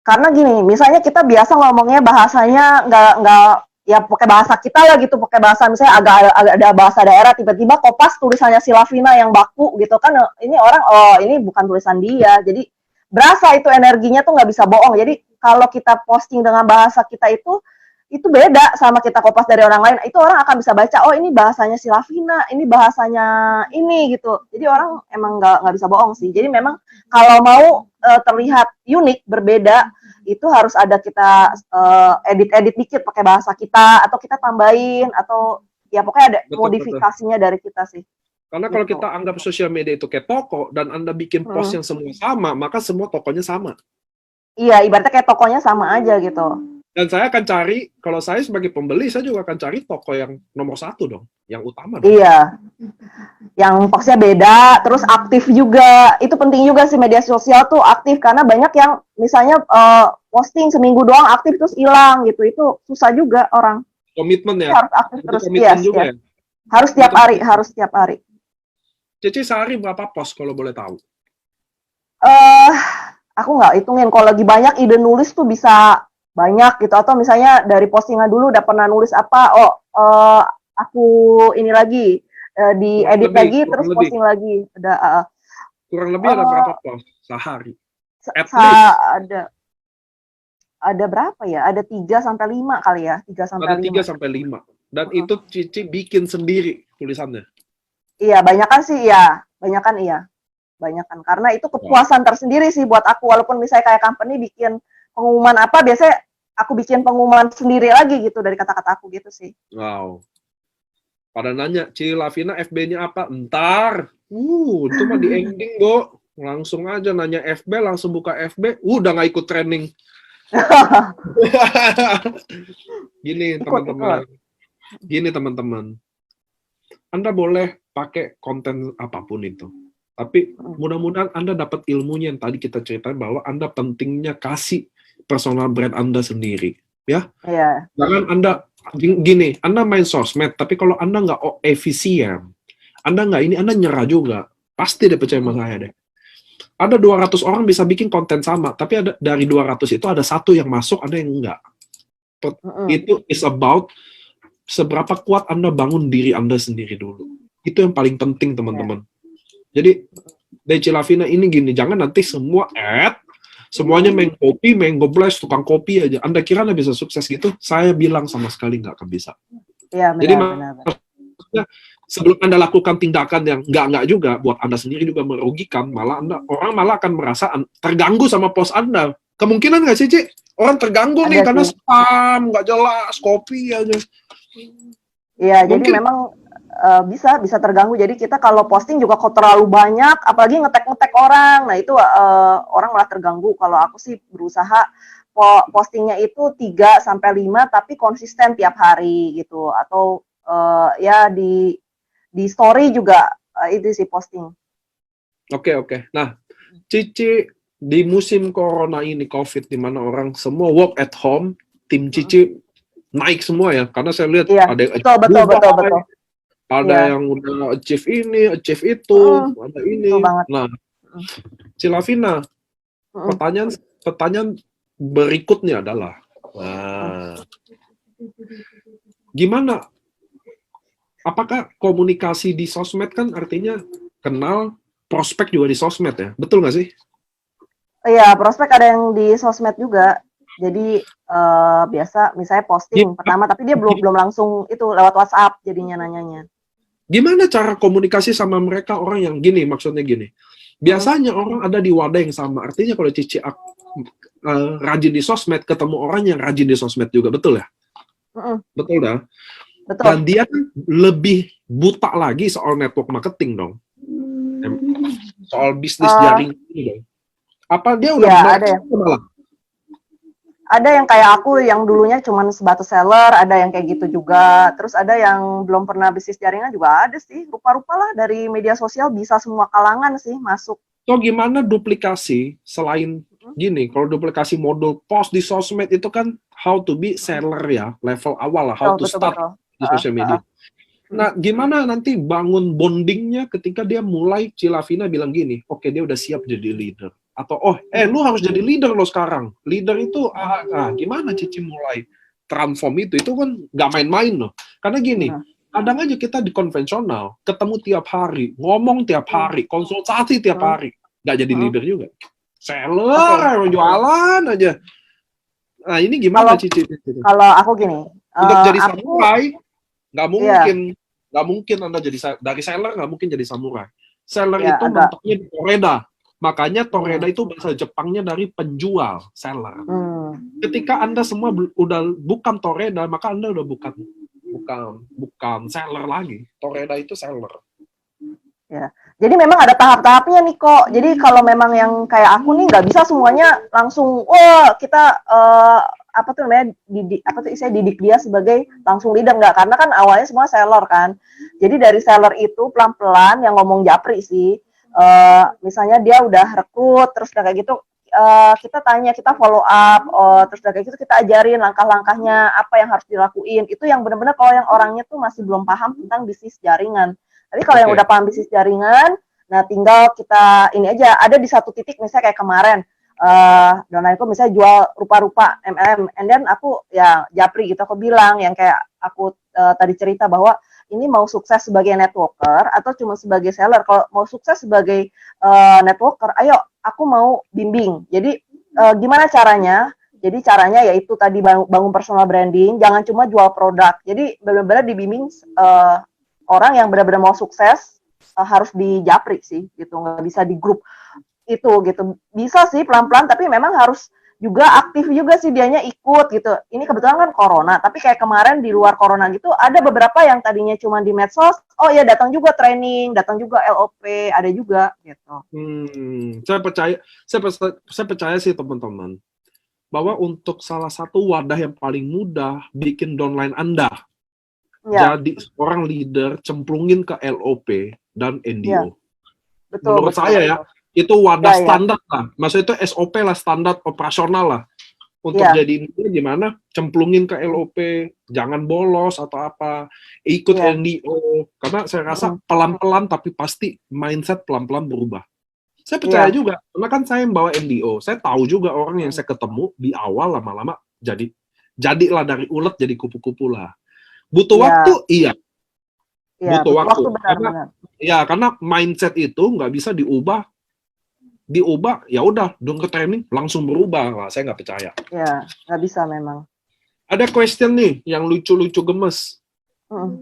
Speaker 2: Karena gini, misalnya kita biasa ngomongnya bahasanya nggak ya pakai bahasa kita lah gitu, pakai bahasa misalnya agak ada bahasa daerah, tiba-tiba kopas tulisannya Cilavina yang baku gitu kan, ini orang ini bukan tulisan dia, jadi berasa itu energinya tuh nggak bisa bohong. Jadi kalau kita posting dengan bahasa kita itu beda sama kita kopas dari orang lain, itu orang akan bisa baca, oh ini bahasanya Cilavina, ini bahasanya ini gitu. Jadi orang emang nggak bisa bohong sih. Jadi memang kalau mau terlihat unik, berbeda, itu harus ada kita edit dikit pakai bahasa kita, atau kita tambahin, atau ya pokoknya ada modifikasinya dari kita sih.
Speaker 1: Karena kalau kita anggap sosial media itu kayak toko, dan Anda bikin post yang semua sama, maka semua tokonya sama.
Speaker 2: Iya, ibaratnya kayak tokonya sama aja gitu.
Speaker 1: Dan saya akan cari, kalau saya sebagai pembeli, saya juga akan cari toko yang nomor 1 dong, yang utama dong.
Speaker 2: Iya, yang posnya beda, terus aktif juga. Itu penting juga sih, media sosial tuh aktif, karena banyak yang misalnya posting seminggu doang aktif terus hilang gitu. Itu susah juga orang.
Speaker 1: Komitmen ya?
Speaker 2: Harus aktif terus.
Speaker 1: Juga ya?
Speaker 2: Harus tiap hari.
Speaker 1: Cici sehari berapa post kalau boleh tahu?
Speaker 2: Aku nggak hitungin. Kalau lagi banyak ide nulis tuh bisa banyak gitu, atau misalnya dari postingan dulu udah pernah nulis apa, aku ini lagi diedit lagi terus posting lagi.
Speaker 1: Kurang lebih ada berapa post sehari?
Speaker 2: Ada berapa ya? Ada 3-5 kali ya, 3-5.
Speaker 1: Dan itu Cici bikin sendiri tulisannya?
Speaker 2: Iya, banyakan karena itu kepuasan tersendiri sih buat aku. Walaupun misalnya kayak company bikin pengumuman apa, biasanya aku bikin pengumuman sendiri lagi gitu dari kata-kata aku gitu sih.
Speaker 1: Wow. Pada nanya, Cilavina FB-nya apa? Entar. Itu mah di ending, Go. Langsung aja nanya FB, langsung buka FB. Udah nggak ikut training. Gini, teman-teman. Anda boleh pakai konten apapun itu. Tapi mudah-mudahan Anda dapat ilmunya yang tadi kita ceritain, bahwa Anda pentingnya kasih personal brand Anda sendiri, ya.
Speaker 2: Iya.
Speaker 1: Jangan Anda gini, Anda main sosmed, tapi kalau Anda nggak efisien, Anda nyerah juga. Pasti deh, percaya sama saya deh. Ada 200 orang bisa bikin konten sama, tapi ada dari 200 itu ada 1 yang masuk, ada yang enggak. Itu is about seberapa kuat Anda bangun diri Anda sendiri dulu. Itu yang paling penting, teman-teman. Jadi, dari Cilavina ini gini, jangan nanti semua semuanya main gobless, tukang kopi aja. Anda kira Anda bisa sukses gitu? Saya bilang sama sekali nggak akan bisa.
Speaker 2: Iya, benar.
Speaker 1: maksudnya sebelum Anda lakukan tindakan yang enggak juga, buat Anda sendiri juga merugikan, malah orang malah akan merasa terganggu sama post Anda. Kemungkinan nggak sih, Cik? Orang terganggu nih karena spam, nggak jelas, copy aja.
Speaker 2: Iya, jadi memang bisa terganggu. Jadi kita kalau posting juga kok terlalu banyak, apalagi ngetek orang. Nah, itu orang malah terganggu. Kalau aku sih berusaha postingnya itu 3 sampai 5 tapi konsisten tiap hari gitu. Atau ya di story juga itu sih posting.
Speaker 1: Oke. Nah, Cici di musim corona ini, COVID, di mana orang semua work at home, tim Cici naik semua ya, karena saya lihat ada yang
Speaker 2: betul.
Speaker 1: Ada yang udah achieve ini, achieve itu, ada ini. Nah, Cilavina, pertanyaan berikutnya adalah, gimana? Apakah komunikasi di sosmed kan artinya kenal, prospek juga di sosmed ya, betul nggak sih?
Speaker 2: Iya, prospek ada yang di sosmed juga. Jadi biasa misalnya posting pertama, tapi dia belum langsung itu lewat WhatsApp jadinya nanyanya.
Speaker 1: Gimana cara komunikasi sama mereka orang yang gini, maksudnya gini. Biasanya orang ada di wadah yang sama. Artinya kalau Cici rajin di sosmed, ketemu orang yang rajin di sosmed juga, betul ya? Betul dah.
Speaker 2: Betul.
Speaker 1: Dan dia kan lebih buta lagi soal network marketing dong. Soal bisnis jaring ini dong. Apa dia udah malah?
Speaker 2: Ada yang kayak aku yang dulunya cuma sebatas seller, ada yang kayak gitu juga. Terus ada yang belum pernah bisnis jaringan juga ada sih. Rupa-rupa lah dari media sosial bisa semua kalangan sih masuk.
Speaker 1: So gimana duplikasi selain gini, kalau duplikasi modul post di sosmed itu kan how to be seller ya, level awal lah, how to start di social media. Nah, gimana nanti bangun bondingnya ketika dia mulai, Cilavina bilang gini, oke, dia udah siap jadi leader. Atau, lu harus jadi leader lo sekarang. Leader itu, gimana Cici mulai transform itu? Itu kan nggak main-main loh. Karena gini, kadang aja kita di konvensional, ketemu tiap hari, ngomong tiap hari, konsultasi tiap hari, nggak jadi leader juga. Seller, jualan aja. Nah, ini gimana Cici?
Speaker 2: Kalau aku gini,
Speaker 1: untuk jadi samurai, nggak mungkin Anda jadi dari seller, nggak mungkin jadi samurai. Seller itu mentoknya di Toreda. Makanya Toreda itu bahasa Jepangnya dari penjual, seller. Ketika Anda semua udah bukan Toreda, maka Anda udah bukan seller lagi. Toreda itu seller.
Speaker 2: Ya. Jadi memang ada tahap-tahapnya nih kok. Jadi kalau memang yang kayak aku nih nggak bisa semuanya langsung, kita apa tuh namanya didik dia sebagai langsung leader, nggak, karena kan awalnya semua seller kan. Jadi dari seller itu pelan-pelan yang ngomong japri sih. Misalnya dia udah rekrut, terus kayak gitu kita tanya, kita follow up, terus kayak gitu kita ajarin langkah-langkahnya apa yang harus dilakuin. Itu yang benar-benar kalau yang orangnya tuh masih belum paham tentang bisnis jaringan. Tapi kalau yang udah paham bisnis jaringan, nah tinggal kita ini aja, ada di satu titik misalnya kayak kemarin, downline aku misalnya jual rupa-rupa MLM, and then aku ya japri gitu, aku bilang yang kayak aku tadi cerita bahwa ini mau sukses sebagai networker atau cuma sebagai seller. Kalau mau sukses sebagai networker, ayo aku mau bimbing. Jadi gimana caranya? Jadi caranya yaitu tadi bangun personal branding, jangan cuma jual produk. Jadi benar-benar dibimbing orang yang benar-benar mau sukses harus dijapri sih, gitu. Nggak bisa di grup itu gitu. Bisa sih pelan-pelan, tapi memang harus juga aktif juga sih dianya ikut gitu. Ini kebetulan kan corona, tapi kayak kemarin di luar corona gitu ada beberapa yang tadinya cuma di medsos, ya datang juga training, datang juga LOP, ada juga gitu.
Speaker 1: Saya percaya sih teman-teman bahwa untuk salah satu wadah yang paling mudah bikin downline Anda jadi seorang leader, cemplungin ke LOP dan NDO. Menurut saya ya, itu wadah standar lah. Maksudnya itu SOP lah, standar operasional lah. Untuk jadi ini gimana? Cemplungin ke LOP, jangan bolos atau apa. Ikut NDO. Karena saya rasa pelan-pelan tapi pasti mindset pelan-pelan berubah. Saya percaya juga, karena kan saya yang bawa NDO. Saya tahu juga orang yang saya ketemu di awal lama-lama jadilah dari ulet jadi kupu-kupu lah. Butuh waktu, butuh waktu. Karena mindset itu nggak bisa diubah ya udah dong ke training langsung berubah. Wah, saya nggak percaya.
Speaker 2: Ya, nggak bisa memang.
Speaker 1: Ada question nih yang lucu-lucu gemes.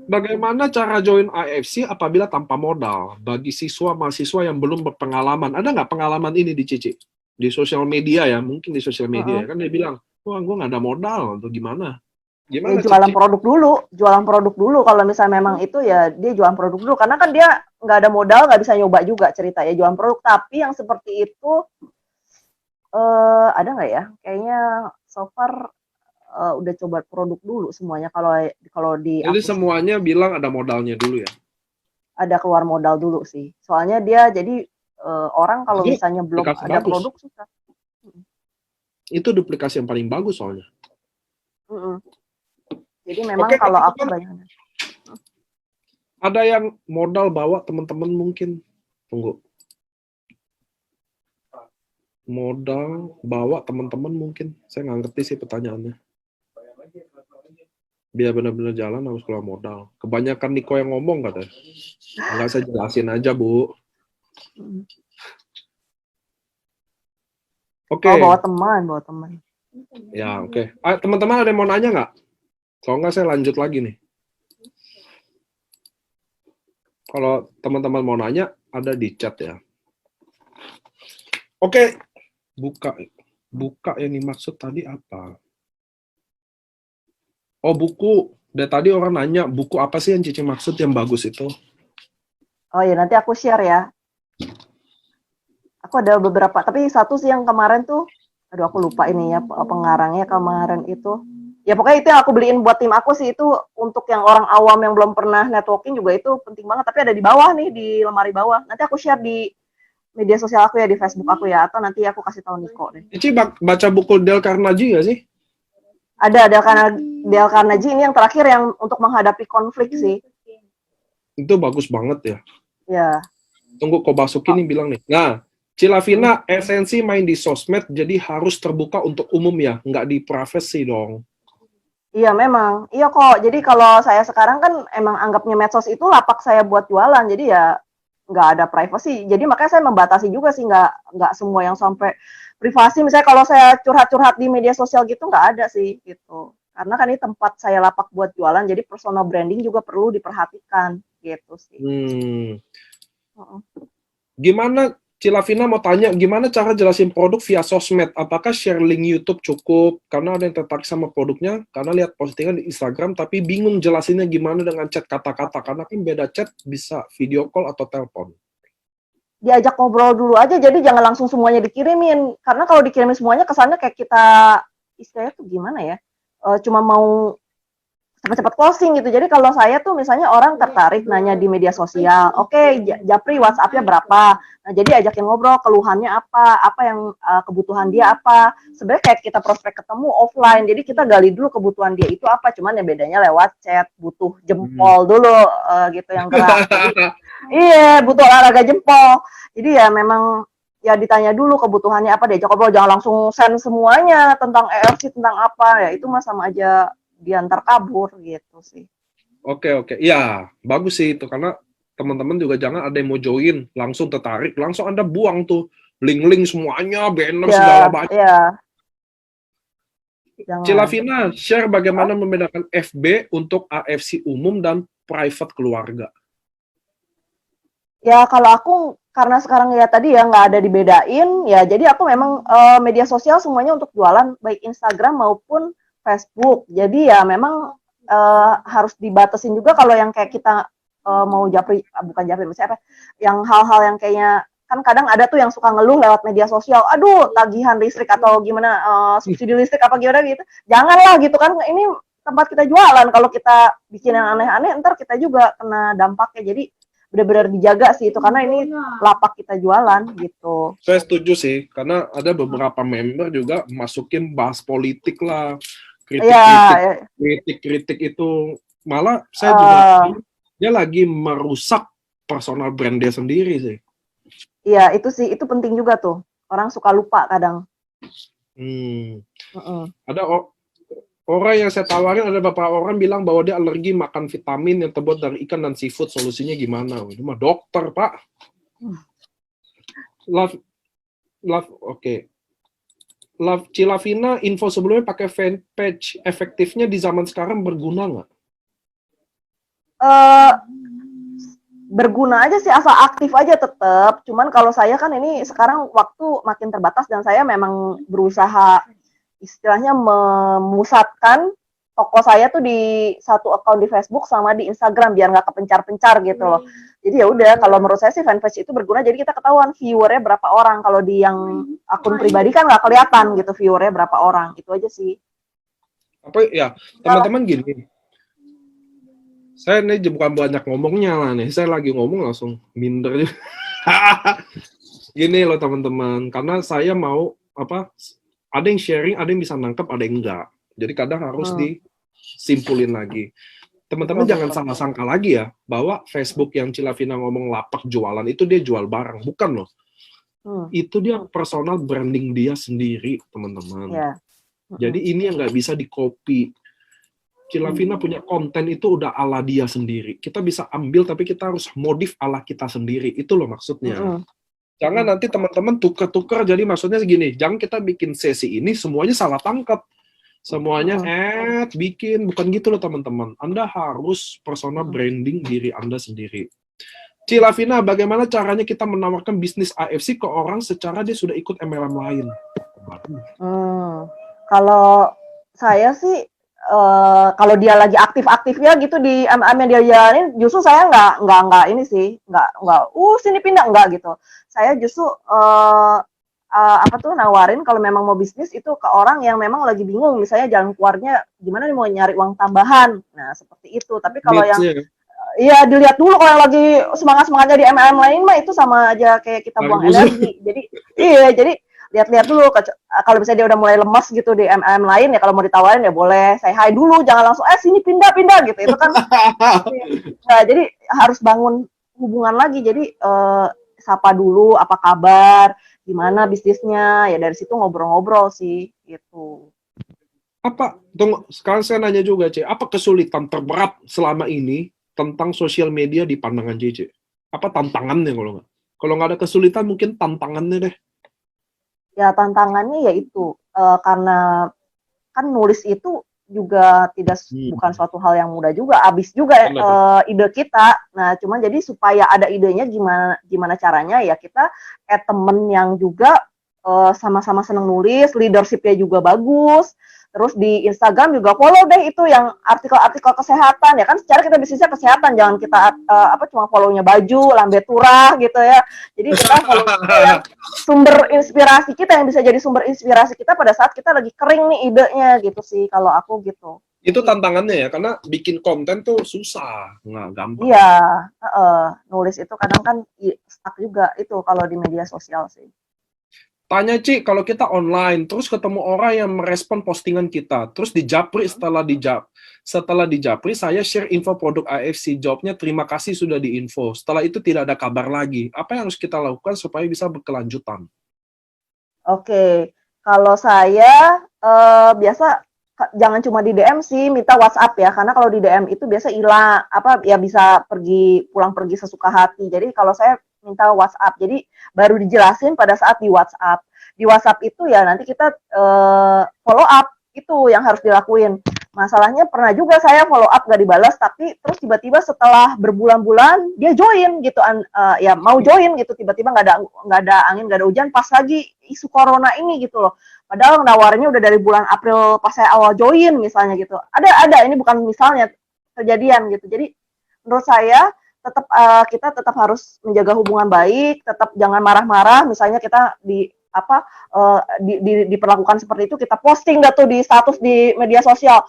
Speaker 1: Bagaimana cara join AFC apabila tanpa modal bagi siswa-mahasiswa yang belum berpengalaman? Ada nggak pengalaman ini di Cici? Di sosial media ya, mungkin di sosial media ya. Kan dia bilang, wah gue nggak ada modal, atau gimana?
Speaker 2: Ya
Speaker 1: Gimana
Speaker 2: jualan
Speaker 1: Cici?
Speaker 2: jualan produk dulu kalau misalnya memang itu ya dia jualan produk dulu karena kan dia nggak ada modal nggak bisa nyoba juga cerita ya jualan produk tapi yang seperti itu ada nggak ya? Kayaknya so far udah coba produk dulu semuanya kalau kalau di
Speaker 1: Jadi
Speaker 2: aku sih.
Speaker 1: semuanya bilang ada modalnya dulu ya.
Speaker 2: Ada keluar modal dulu sih. Soalnya dia jadi orang kalau
Speaker 1: Itu
Speaker 2: misalnya belum
Speaker 1: aplikasi
Speaker 2: ada
Speaker 1: bagus.
Speaker 2: produk susah.
Speaker 1: Itu duplikasi yang paling bagus soalnya.
Speaker 2: Mm-mm. Jadi memang
Speaker 1: Oke,
Speaker 2: kalau aku
Speaker 1: teman-teman,
Speaker 2: banyak.
Speaker 1: ada yang modal bawa teman-teman mungkin. Tunggu. Modal bawa teman-teman mungkin. Saya nggak ngerti sih pertanyaannya. Biar benar-benar jalan harus keluar modal. Kebanyakan Niko yang ngomong katanya. Enggak, saya jelasin aja, Bu. Oke.
Speaker 2: Oh, bawa teman.
Speaker 1: Ya, oke. Teman-teman ada yang mau nanya nggak? Kalau nggak, saya lanjut lagi nih. Kalau teman-teman mau nanya, ada di chat ya. Oke. Buka yang dimaksud tadi apa? Oh, buku. Dari tadi orang nanya, buku apa sih yang Cici maksud yang bagus itu?
Speaker 2: Oh ya, nanti aku share ya. Aku ada beberapa, tapi satu sih yang kemarin tuh, aduh aku lupa ini ya pengarangnya kemarin itu. Ya pokoknya itu yang aku beliin buat tim aku sih itu untuk yang orang awam yang belum pernah networking juga itu penting banget. Tapi ada di bawah nih di lemari bawah. Nanti aku share di media sosial aku ya di Facebook aku ya atau nanti aku kasih tahu Niko deh.
Speaker 1: Cici baca buku Dale Carnegie nggak sih?
Speaker 2: Ada Dale Carnegie ini yang terakhir yang untuk menghadapi konflik sih.
Speaker 1: Itu bagus banget ya.
Speaker 2: Ya.
Speaker 1: Tunggu, Kobasuki nih bilang nih. Nah, Cilavina, esensi main di sosmed jadi harus terbuka untuk umum ya, nggak di privacy dong.
Speaker 2: Iya memang, iya kok. Jadi kalau saya sekarang kan emang anggapnya medsos itu lapak saya buat jualan, jadi ya nggak ada privacy. Jadi makanya saya membatasi juga sih, nggak semua yang sampai privasi. Misalnya kalau saya curhat-curhat di media sosial gitu nggak ada sih gitu. Karena kan ini tempat saya lapak buat jualan, jadi personal branding juga perlu diperhatikan gitu sih.
Speaker 1: Gimana, Cilavina mau tanya, gimana cara jelasin produk via sosmed? Apakah share link YouTube cukup? Karena ada yang tertarik sama produknya, karena lihat postingan di Instagram, tapi bingung jelasinnya gimana dengan chat kata-kata. Karena kan beda chat, bisa video call atau telepon.
Speaker 2: Diajak ngobrol dulu aja, jadi jangan langsung semuanya dikirimin. Karena kalau dikirimin semuanya kesannya kayak kita, istilahnya tuh gimana ya, cuma mau cepat-cepat closing gitu. Jadi kalau saya tuh misalnya orang tertarik nanya di media sosial, oke, Japri WhatsApp-nya berapa? Nah, jadi ajakin ngobrol, keluhannya apa yang kebutuhan dia apa. Sebenarnya kayak kita prospek ketemu offline, jadi kita gali dulu kebutuhan dia itu apa. Cuman ya bedanya lewat chat, butuh jempol dulu gitu yang gerak. Jadi, iya, butuh olahraga jempol. Jadi ya memang ya ditanya dulu kebutuhannya apa, diajak ngobrol, jangan langsung send semuanya tentang ERC, tentang apa, ya itu mah sama aja diantar kabur gitu sih.
Speaker 1: Oke. Ya, bagus sih itu. Karena teman-teman juga jangan ada yang mau join, langsung tertarik, langsung Anda buang tuh link-link semuanya, banner segala macam.
Speaker 2: Ya.
Speaker 1: Cilavina, share bagaimana membedakan FB untuk AFC umum dan private keluarga.
Speaker 2: Ya kalau aku karena sekarang ya tadi ya nggak ada dibedain, ya jadi aku memang media sosial semuanya untuk jualan, baik Instagram maupun Facebook. Jadi ya memang harus dibatasin juga kalau yang kayak kita mau japri, bukan japri, misalnya apa, yang hal-hal yang kayaknya kan kadang ada tuh yang suka ngeluh lewat media sosial, aduh tagihan listrik atau gimana subsidi listrik apa gimana gitu, janganlah gitu kan, ini tempat kita jualan, kalau kita bikin yang aneh-aneh ntar kita juga kena dampaknya. Jadi benar-benar dijaga sih itu karena ini lapak kita jualan gitu.
Speaker 1: Saya setuju sih, karena ada beberapa member juga masukin bahas politik lah, kritik itu, malah saya juga dia lagi merusak personal brand dia sendiri sih.
Speaker 2: Iya itu sih, itu penting juga tuh, orang suka lupa kadang.
Speaker 1: Ada orang yang saya tawarin, ada beberapa orang bilang bahwa dia alergi makan vitamin yang terbuat dari ikan dan seafood. Solusinya gimana? Itu mah dokter, Pak. Oke. Cilavina, info sebelumnya pakai fanpage efektifnya di zaman sekarang berguna nggak?
Speaker 2: eh berguna aja sih, asal aktif aja tetap. Cuman kalau saya kan ini sekarang waktu makin terbatas dan saya memang berusaha istilahnya memusatkan toko saya tuh di satu akun di Facebook sama di Instagram biar nggak kepencar-pencar gitu loh. Jadi ya udah, kalau menurut saya sih fanpage itu berguna, jadi kita ketahuan viewernya berapa orang. Kalau di yang akun pribadi kan nggak kelihatan gitu viewernya berapa orang. Itu aja sih.
Speaker 1: Apa ya, teman-teman gini. Saya ini bukan banyak ngomongnya lah nih. Saya lagi ngomong langsung minder. Gini loh teman-teman, karena saya mau apa? Ada yang sharing, ada yang bisa nangkep, ada yang enggak. Jadi kadang harus disimpulin lagi. Teman-teman jangan salah sangka lagi ya, bahwa Facebook yang Cilavina ngomong lapak jualan itu dia jual barang, bukan loh. Itu dia personal branding dia sendiri, teman-teman. Jadi ini yang nggak bisa di-copy. Cilavina punya konten itu udah ala dia sendiri. Kita bisa ambil, tapi kita harus modif ala kita sendiri. Itu loh maksudnya. Jangan nanti teman-teman tuker-tuker, jadi maksudnya segini, jangan kita bikin sesi ini semuanya salah tangkap. Semuanya bikin, bukan gitu loh teman-teman. Anda harus personal branding diri Anda sendiri. Cilavina, bagaimana caranya kita menawarkan bisnis AFC ke orang secara dia sudah ikut MLM lain?
Speaker 2: Kalau saya sih, kalau dia lagi aktif-aktifnya gitu di MLM yang dia jalanin, justru saya nggak ini sih, nggak, sini pindah, nggak gitu. Saya justru nawarin kalau memang mau bisnis itu ke orang yang memang lagi bingung, misalnya jalan keluarnya gimana nih, mau nyari uang tambahan. Nah, seperti itu. Tapi kalau yang iya dilihat dulu, kalau yang lagi semangat-semangatnya di MLM lain mah itu sama aja kayak kita buang energi. Jadi jadi lihat-lihat dulu, kalau misalnya dia udah mulai lemas gitu di MLM lain, ya kalau mau ditawarin ya boleh, saya hai dulu, jangan langsung sini pindah gitu, itu kan nah, jadi harus bangun hubungan lagi. Jadi sapa dulu, apa kabar, gimana bisnisnya, ya dari situ ngobrol-ngobrol sih gitu.
Speaker 1: Sekarang saya nanya juga, Ce, apa kesulitan terberat selama ini tentang sosial media di pandangan JJ? Apa tantangannya kalau nggak ada kesulitan, mungkin tantangannya deh.
Speaker 2: Ya tantangannya yaitu karena kan nulis itu juga bukan suatu hal yang mudah juga, habis juga ide kita. Nah, cuman jadi supaya ada idenya gimana caranya, ya kita temen yang juga sama-sama seneng nulis, leadership-nya juga bagus. Terus di Instagram juga follow deh itu yang artikel-artikel kesehatan, ya kan secara kita bisnisnya kesehatan, jangan kita cuma follow-nya baju, lambe turah gitu ya. Jadi kita follow sumber inspirasi kita, yang bisa jadi sumber inspirasi kita pada saat kita lagi kering nih idenya gitu sih kalau aku gitu.
Speaker 1: Itu tantangannya ya, karena bikin konten tuh susah, nggak gampang.
Speaker 2: Iya, nulis itu kadang kan stuck juga itu kalau di media sosial sih.
Speaker 1: Tanya, Ci, kalau kita online, terus ketemu orang yang merespon postingan kita, terus dijapri, setelah dijapri, saya share info produk AFC, jawabnya terima kasih sudah diinfo. Setelah itu tidak ada kabar lagi. Apa yang harus kita lakukan supaya bisa berkelanjutan?
Speaker 2: Oke, kalau saya biasa jangan cuma di DM sih, minta WhatsApp ya, karena kalau di DM itu biasa hilang, bisa pulang pergi sesuka hati. Jadi kalau saya minta WhatsApp, jadi baru dijelasin pada saat di WhatsApp. Di WhatsApp itu ya nanti kita follow up, itu yang harus dilakuin. Masalahnya pernah juga saya follow up gak dibalas, tapi terus tiba-tiba setelah berbulan-bulan dia join gitu, ya mau join gitu, tiba-tiba nggak ada angin, nggak ada hujan, pas lagi isu corona ini gitu loh. Padahal nawarinnya udah dari bulan April pas saya awal join misalnya gitu. Ada ini bukan misalnya, kejadian gitu. Jadi menurut saya kita tetap harus menjaga hubungan baik, tetap jangan marah-marah. Misalnya kita diperlakukan seperti itu, kita posting tuh di status di media sosial,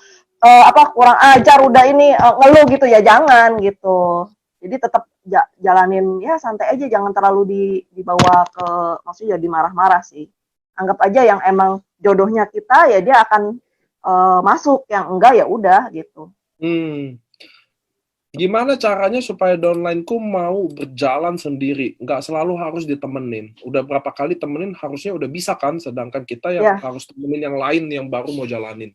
Speaker 2: kurang ajar udah ini ngeluh gitu ya, jangan gitu. Jadi tetap jalanin ya santai aja, jangan terlalu dibawa ke, maksudnya jadi marah-marah sih. Anggap aja yang emang jodohnya kita ya dia akan masuk, yang enggak ya udah gitu.
Speaker 1: Gimana caranya supaya downline-ku mau berjalan sendiri, nggak selalu harus ditemenin. Udah berapa kali temenin harusnya udah bisa kan, sedangkan kita yang harus temenin yang lain yang baru mau jalanin.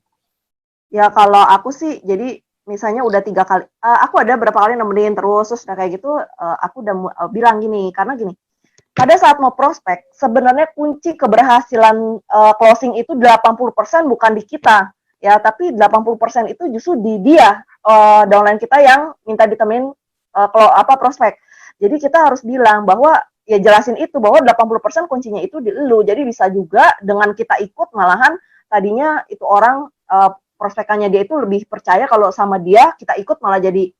Speaker 2: Ya kalau aku sih, jadi misalnya udah 3 kali, aku ada berapa kali nemenin terus kayak gitu, aku udah bilang gini, karena gini, pada saat mau prospek, sebenarnya kunci keberhasilan closing itu 80% bukan di kita, ya, tapi 80% itu justru di dia. downline kita yang minta ditemenin prospek. Jadi kita harus bilang bahwa ya jelasin itu bahwa 80% kuncinya itu di elu. Jadi bisa juga dengan kita ikut malahan tadinya itu orang prospekannya dia itu lebih percaya kalau sama dia, kita ikut malah jadi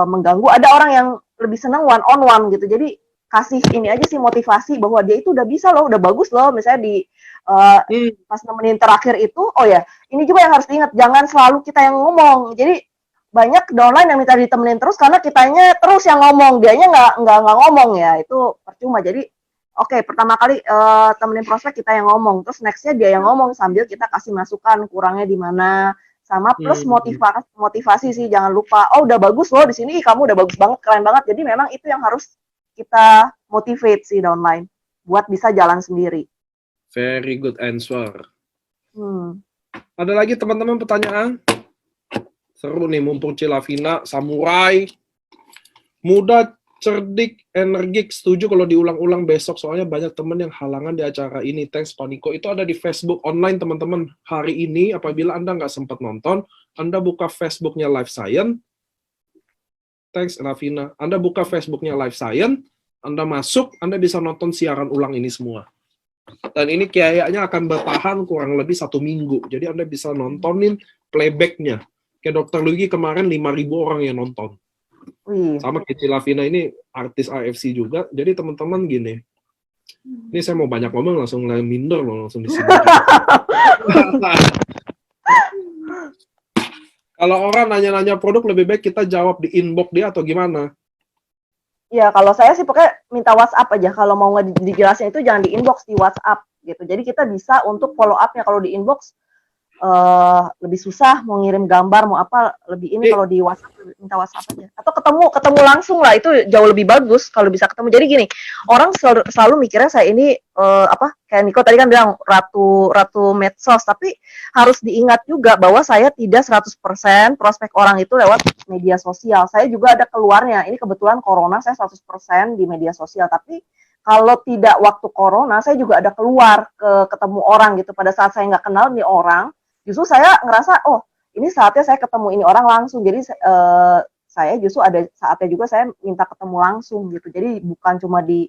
Speaker 2: mengganggu. Ada orang yang lebih senang one on one gitu. Jadi kasih ini aja sih motivasi bahwa dia itu udah bisa loh, udah bagus loh. Misalnya di pas nemenin terakhir itu, oh ya, ini juga yang harus diingat, jangan selalu kita yang ngomong. Jadi banyak downline yang minta ditemenin terus karena kitanya terus yang ngomong, dianya nggak ngomong ya, itu percuma. Jadi oke, pertama kali temenin prospek kita yang ngomong, terus nextnya dia yang ngomong sambil kita kasih masukan kurangnya di mana, sama plus motivasi sih, jangan lupa. Oh udah bagus loh di sini, kamu udah bagus banget, keren banget. Jadi memang itu yang harus kita motivate sih downline buat bisa jalan sendiri.
Speaker 1: Very good answer. Ada lagi teman-teman pertanyaan? Seru nih, mumpung Cilavina, samurai, muda, cerdik, energik. Setuju kalau diulang-ulang besok, soalnya banyak teman yang halangan di acara ini. Thanks, Paniko. Itu ada di Facebook online, teman-teman. Hari ini, apabila Anda nggak sempat nonton, Anda buka Facebooknya Life Science. Thanks, Lavina. Anda buka Facebooknya Life Science, Anda masuk, Anda bisa nonton siaran ulang ini semua. Dan ini kayaknya akan bertahan kurang lebih 1 minggu. Jadi Anda bisa nontonin playbacknya. Kayak Dr. Luigi kemarin 5.000 orang yang nonton. Sama kayak Cilavina ini artis AFC juga. Jadi teman-teman gini, ini saya mau banyak ngomong langsung minder loh, langsung di sini. Kalau orang nanya-nanya produk, lebih baik kita jawab di inbox dia atau gimana?
Speaker 2: Ya, kalau saya sih pokoknya minta WhatsApp aja. Kalau mau dijelasin itu jangan di inbox, di WhatsApp gitu. Jadi kita bisa untuk follow up-nya. Kalau di inbox lebih susah, mau ngirim gambar, mau apa, lebih ini kalau di WhatsApp, minta WhatsApp aja. Atau ketemu langsung lah, itu jauh lebih bagus kalau bisa ketemu. Jadi gini, orang selalu mikirnya saya ini kayak Niko tadi kan bilang ratu medsos, tapi harus diingat juga bahwa saya tidak 100% prospek orang itu lewat media sosial. Saya juga ada keluarnya. Ini kebetulan corona saya 100% di media sosial, tapi kalau tidak waktu corona, saya juga ada keluar ketemu orang gitu. Pada saat saya nggak kenal nih orang, justru saya ngerasa, oh ini saatnya saya ketemu ini orang langsung. Jadi saya justru ada saatnya juga saya minta ketemu langsung gitu. Jadi bukan cuma di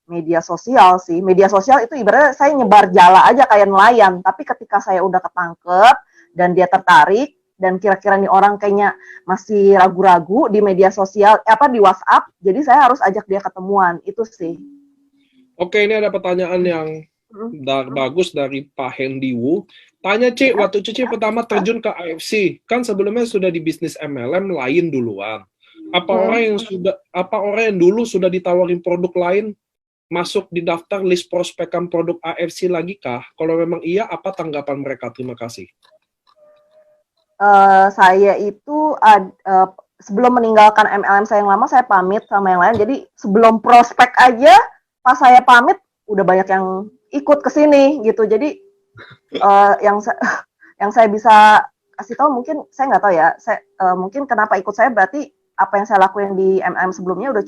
Speaker 2: media sosial sih. Media sosial itu ibaratnya saya nyebar jala aja kayak nelayan. Tapi ketika saya udah ketangkep dan dia tertarik, dan kira-kira nih orang kayaknya masih ragu-ragu di media sosial, di WhatsApp, jadi saya harus ajak dia ketemuan. Itu sih.
Speaker 1: Oke, ini ada pertanyaan yang bagus dari Pak Hendy Wu. Tanya, Ci, waktu Cici pertama terjun ke AFC, kan sebelumnya sudah di bisnis MLM lain duluan. Apa orang yang dulu sudah ditawarin produk lain masuk di daftar list prospekan produk AFC lagi kah? Kalau memang iya, apa tanggapan mereka? Terima kasih.
Speaker 2: Saya itu sebelum meninggalkan MLM saya yang lama, saya pamit sama yang lain. Jadi sebelum prospek aja, pas saya pamit, udah banyak yang ikut ke sini gitu. Jadi yang saya bisa kasih tahu, mungkin saya nggak tahu ya. Mungkin kenapa ikut saya, berarti apa yang saya lakuin di MLM sebelumnya udah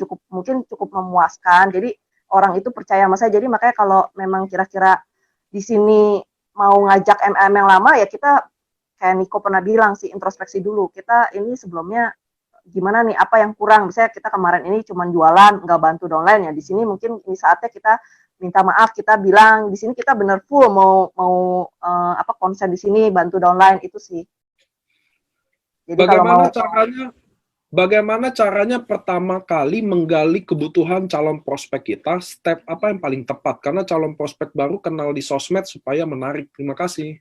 Speaker 2: cukup memuaskan. Jadi orang itu percaya sama saya. Jadi makanya kalau memang kira-kira di sini mau ngajak MLM yang lama, ya kita kayak Niko pernah bilang sih, introspeksi dulu. Kita ini sebelumnya gimana nih, apa yang kurang? Misalnya kita kemarin ini cuma jualan, nggak bantu downline ya. Di sini mungkin ini saatnya kita minta maaf, kita bilang di sini kita bener full mau konsen di sini, bantu downline, itu sih. Jadi
Speaker 1: bagaimana caranya pertama kali menggali kebutuhan calon prospek kita? Step apa yang paling tepat? Karena calon prospek baru kenal di sosmed supaya menarik. Terima kasih.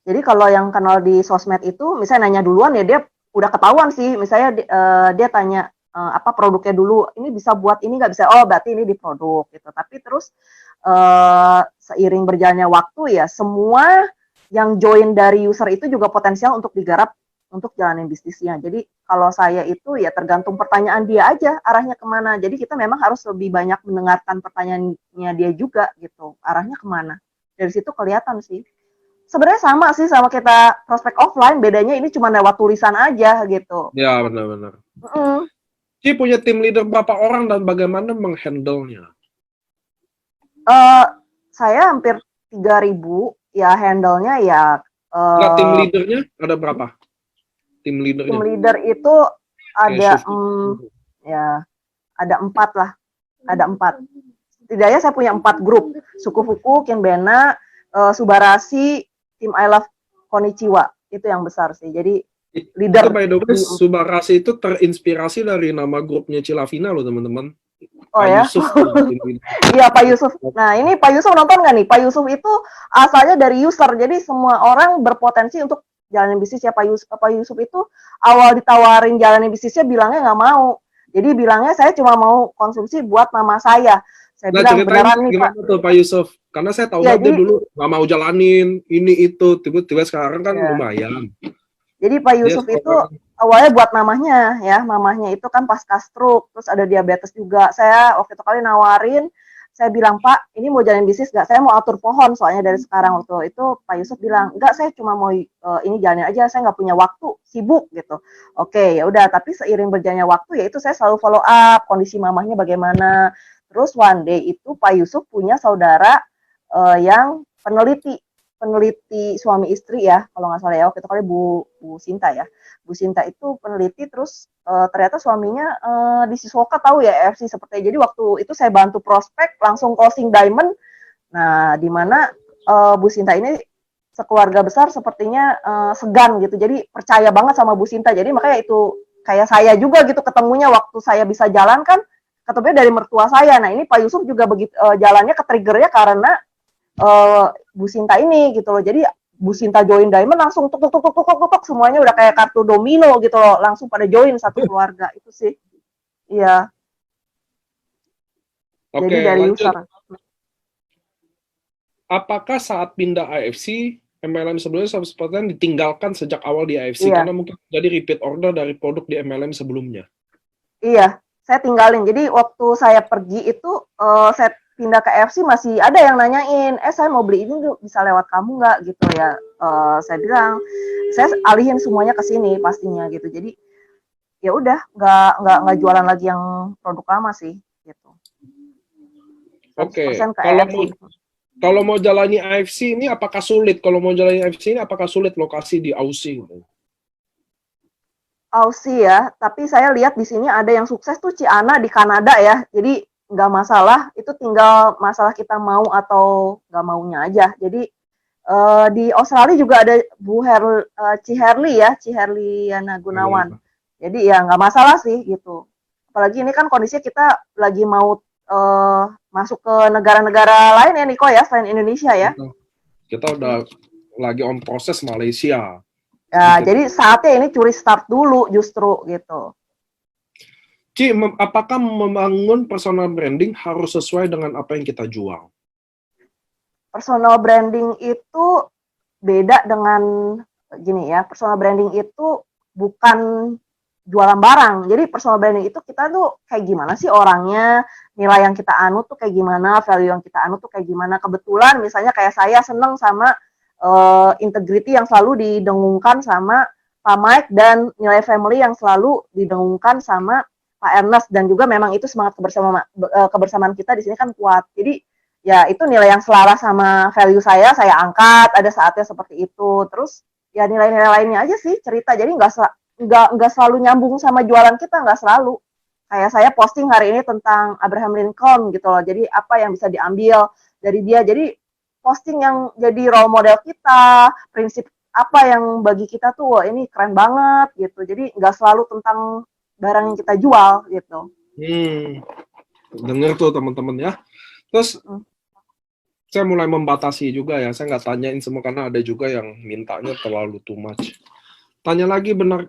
Speaker 2: Jadi kalau yang kenal di sosmed itu, misalnya nanya duluan ya, dia udah ketahuan sih. Misalnya dia tanya apa produknya dulu, ini bisa buat ini nggak bisa, oh berarti ini di produk gitu. Tapi terus seiring berjalannya waktu ya, semua yang join dari user itu juga potensial untuk digarap untuk jalanin bisnisnya. Jadi kalau saya itu ya tergantung pertanyaan dia aja, arahnya kemana. Jadi kita memang harus lebih banyak mendengarkan pertanyaannya dia juga gitu, arahnya kemana. Dari situ kelihatan sih. Sebenarnya sama sih sama kita prospek offline, bedanya ini cuma lewat tulisan aja gitu.
Speaker 1: Ya, benar-benar. Ci punya tim leader berapa orang dan bagaimana menghandle-nya?
Speaker 2: Saya hampir 3.000, ya handle-nya ya.
Speaker 1: Tim leadernya ada berapa? Tim leadernya.
Speaker 2: Tim leader itu ada ya ada 4 lah. Ada 4. Setidaknya saya punya 4 grup. Suku-fuku, Kinbena, Subarashi, tim I Love Konichiwa. Itu yang besar sih. Jadi leader.
Speaker 1: Itu by the way, Subarashi itu terinspirasi dari nama grupnya Cilavina loh teman-teman.
Speaker 2: Oh
Speaker 1: Pak
Speaker 2: ya?
Speaker 1: Yusuf.
Speaker 2: Iya Pak Yusuf. Nah ini Pak Yusuf nonton nggak nih? Pak Yusuf itu asalnya dari user. Jadi semua orang berpotensi untuk jalanin bisnis ya. Pak Yusuf itu awal ditawarin jalanin bisnisnya bilangnya nggak mau. Jadi bilangnya saya cuma mau konsumsi buat mama saya. Saya bilang beneran nih Pak.
Speaker 1: Gimana tuh Pak Yusuf? Karena saya tahu banget dia dulu nggak mau jalanin ini itu. Tiba-tiba sekarang kan lumayan.
Speaker 2: Jadi Pak Yusuf itu awalnya buat mamahnya ya. Mamahnya itu kan pasca stroke. Terus ada diabetes juga. Saya waktu itu kali nawarin. Saya bilang, Pak, ini mau jalanin bisnis nggak? Saya mau atur pohon soalnya dari sekarang. Waktu itu Pak Yusuf bilang, enggak, saya cuma mau ini jalanin aja, saya nggak punya waktu, sibuk gitu. Oke, ya udah. Tapi seiring berjalannya waktu, ya itu saya selalu follow up kondisi mamahnya bagaimana. Terus one day itu Pak Yusuf punya saudara yang peneliti suami istri ya, kalau nggak salah ya, waktu itu kali Bu Sinta ya. Bu Sinta itu peneliti, terus ternyata suaminya di Shizuoka tahu ya EFC seperti. Jadi waktu itu saya bantu prospek langsung closing diamond. Nah, di mana Bu Sinta ini sekeluarga besar sepertinya segan gitu. Jadi percaya banget sama Bu Sinta. Jadi makanya itu kayak saya juga gitu ketemunya waktu saya bisa jalan kan ketemunya dari mertua saya. Nah, ini Pak Yusuf juga begitu jalannya ke triggernya karena Bu Sinta ini gitu loh. Jadi Bu Sinta join Diamond langsung tuk semuanya udah kayak kartu domino gitu loh, langsung pada join satu keluarga. Itu sih. Iya.
Speaker 1: Oke,
Speaker 2: jadi dari
Speaker 1: lanjut.
Speaker 2: user.
Speaker 1: Apakah saat pindah AFC MLM sebelumnya sepertinya ditinggalkan sejak awal di AFC karena mungkin jadi repeat order dari produk di MLM sebelumnya?
Speaker 2: Iya, saya tinggalin. Jadi waktu saya pergi itu saya pindah ke AFC masih ada yang nanyain, saya mau beli ini bisa lewat kamu nggak gitu ya. Saya bilang, saya alihin semuanya ke sini pastinya gitu. Jadi ya udah nggak jualan lagi yang produk lama sih gitu.
Speaker 1: Oke. Kalau mau jalani AFC ini apakah sulit? Kalau mau jalani AFC ini apakah sulit lokasi di Aussie?
Speaker 2: Aussie ya, tapi saya lihat di sini ada yang sukses tuh Ciana di Kanada ya. Jadi nggak masalah, itu tinggal masalah kita mau atau nggak maunya aja. Jadi di Australia juga ada Bu Ciherli ya, Ciherliana Gunawan. Jadi ya nggak masalah sih gitu. Apalagi ini kan kondisinya kita lagi mau masuk ke negara-negara lain ya Niko ya, selain Indonesia ya.
Speaker 1: Kita udah lagi on proses Malaysia.
Speaker 2: Ya, jadi saatnya ini curi start dulu justru gitu.
Speaker 1: Ci, apakah membangun personal branding harus sesuai dengan apa yang kita jual?
Speaker 2: Personal branding itu beda dengan gini ya, personal branding itu bukan jualan barang. Jadi personal branding itu kita tuh kayak gimana sih orangnya, nilai yang kita anut tuh kayak gimana, value yang kita anut tuh kayak gimana. Kebetulan misalnya kayak saya seneng sama integrity yang selalu didengungkan sama Pak Mike dan nilai family yang selalu didengungkan sama Pak Ernest, dan juga memang itu semangat kebersamaan kita di sini kan kuat. Jadi ya itu nilai yang selaras sama value saya angkat, ada saatnya seperti itu. Terus ya nilai-nilai lainnya aja sih cerita. Jadi nggak selalu nyambung sama jualan kita, nggak selalu. Kayak saya posting hari ini tentang Abraham Lincoln gitu loh. Jadi apa yang bisa diambil dari dia. Jadi posting yang jadi role model kita, prinsip apa yang bagi kita tuh wah ini keren banget gitu. Jadi nggak selalu tentang barang yang kita jual gitu.
Speaker 1: Dengar tuh teman-teman ya. Terus saya mulai membatasi juga ya. Saya nggak tanyain semua karena ada juga yang mintanya terlalu too much. Tanya lagi benar.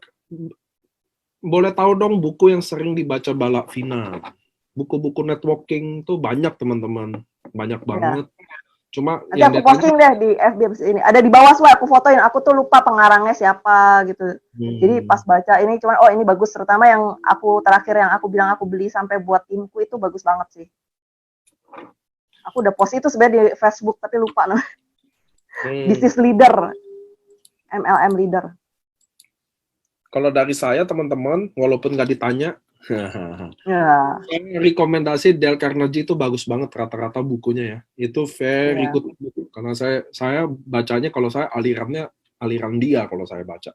Speaker 1: Boleh tahu dong buku yang sering dibaca Mbak Vina? Buku-buku networking tuh banyak teman-teman. Banyak banget. Cuma
Speaker 2: nanti aku posting deh di FB ini. Ada di bawah aku fotoin. Aku tuh lupa pengarangnya siapa gitu. Jadi pas baca ini cuman oh ini bagus, terutama yang aku terakhir yang aku bilang aku beli sampai buat timku itu bagus banget sih. Aku udah post itu sebenarnya di Facebook tapi lupa nah. Business leader. MLM leader.
Speaker 1: Kalau dari saya teman-teman, walaupun nggak ditanya, rekomendasi Dale Carnegie itu bagus banget rata-rata bukunya ya. Itu very good buku. Karena saya bacanya kalau saya aliran dia kalau saya baca.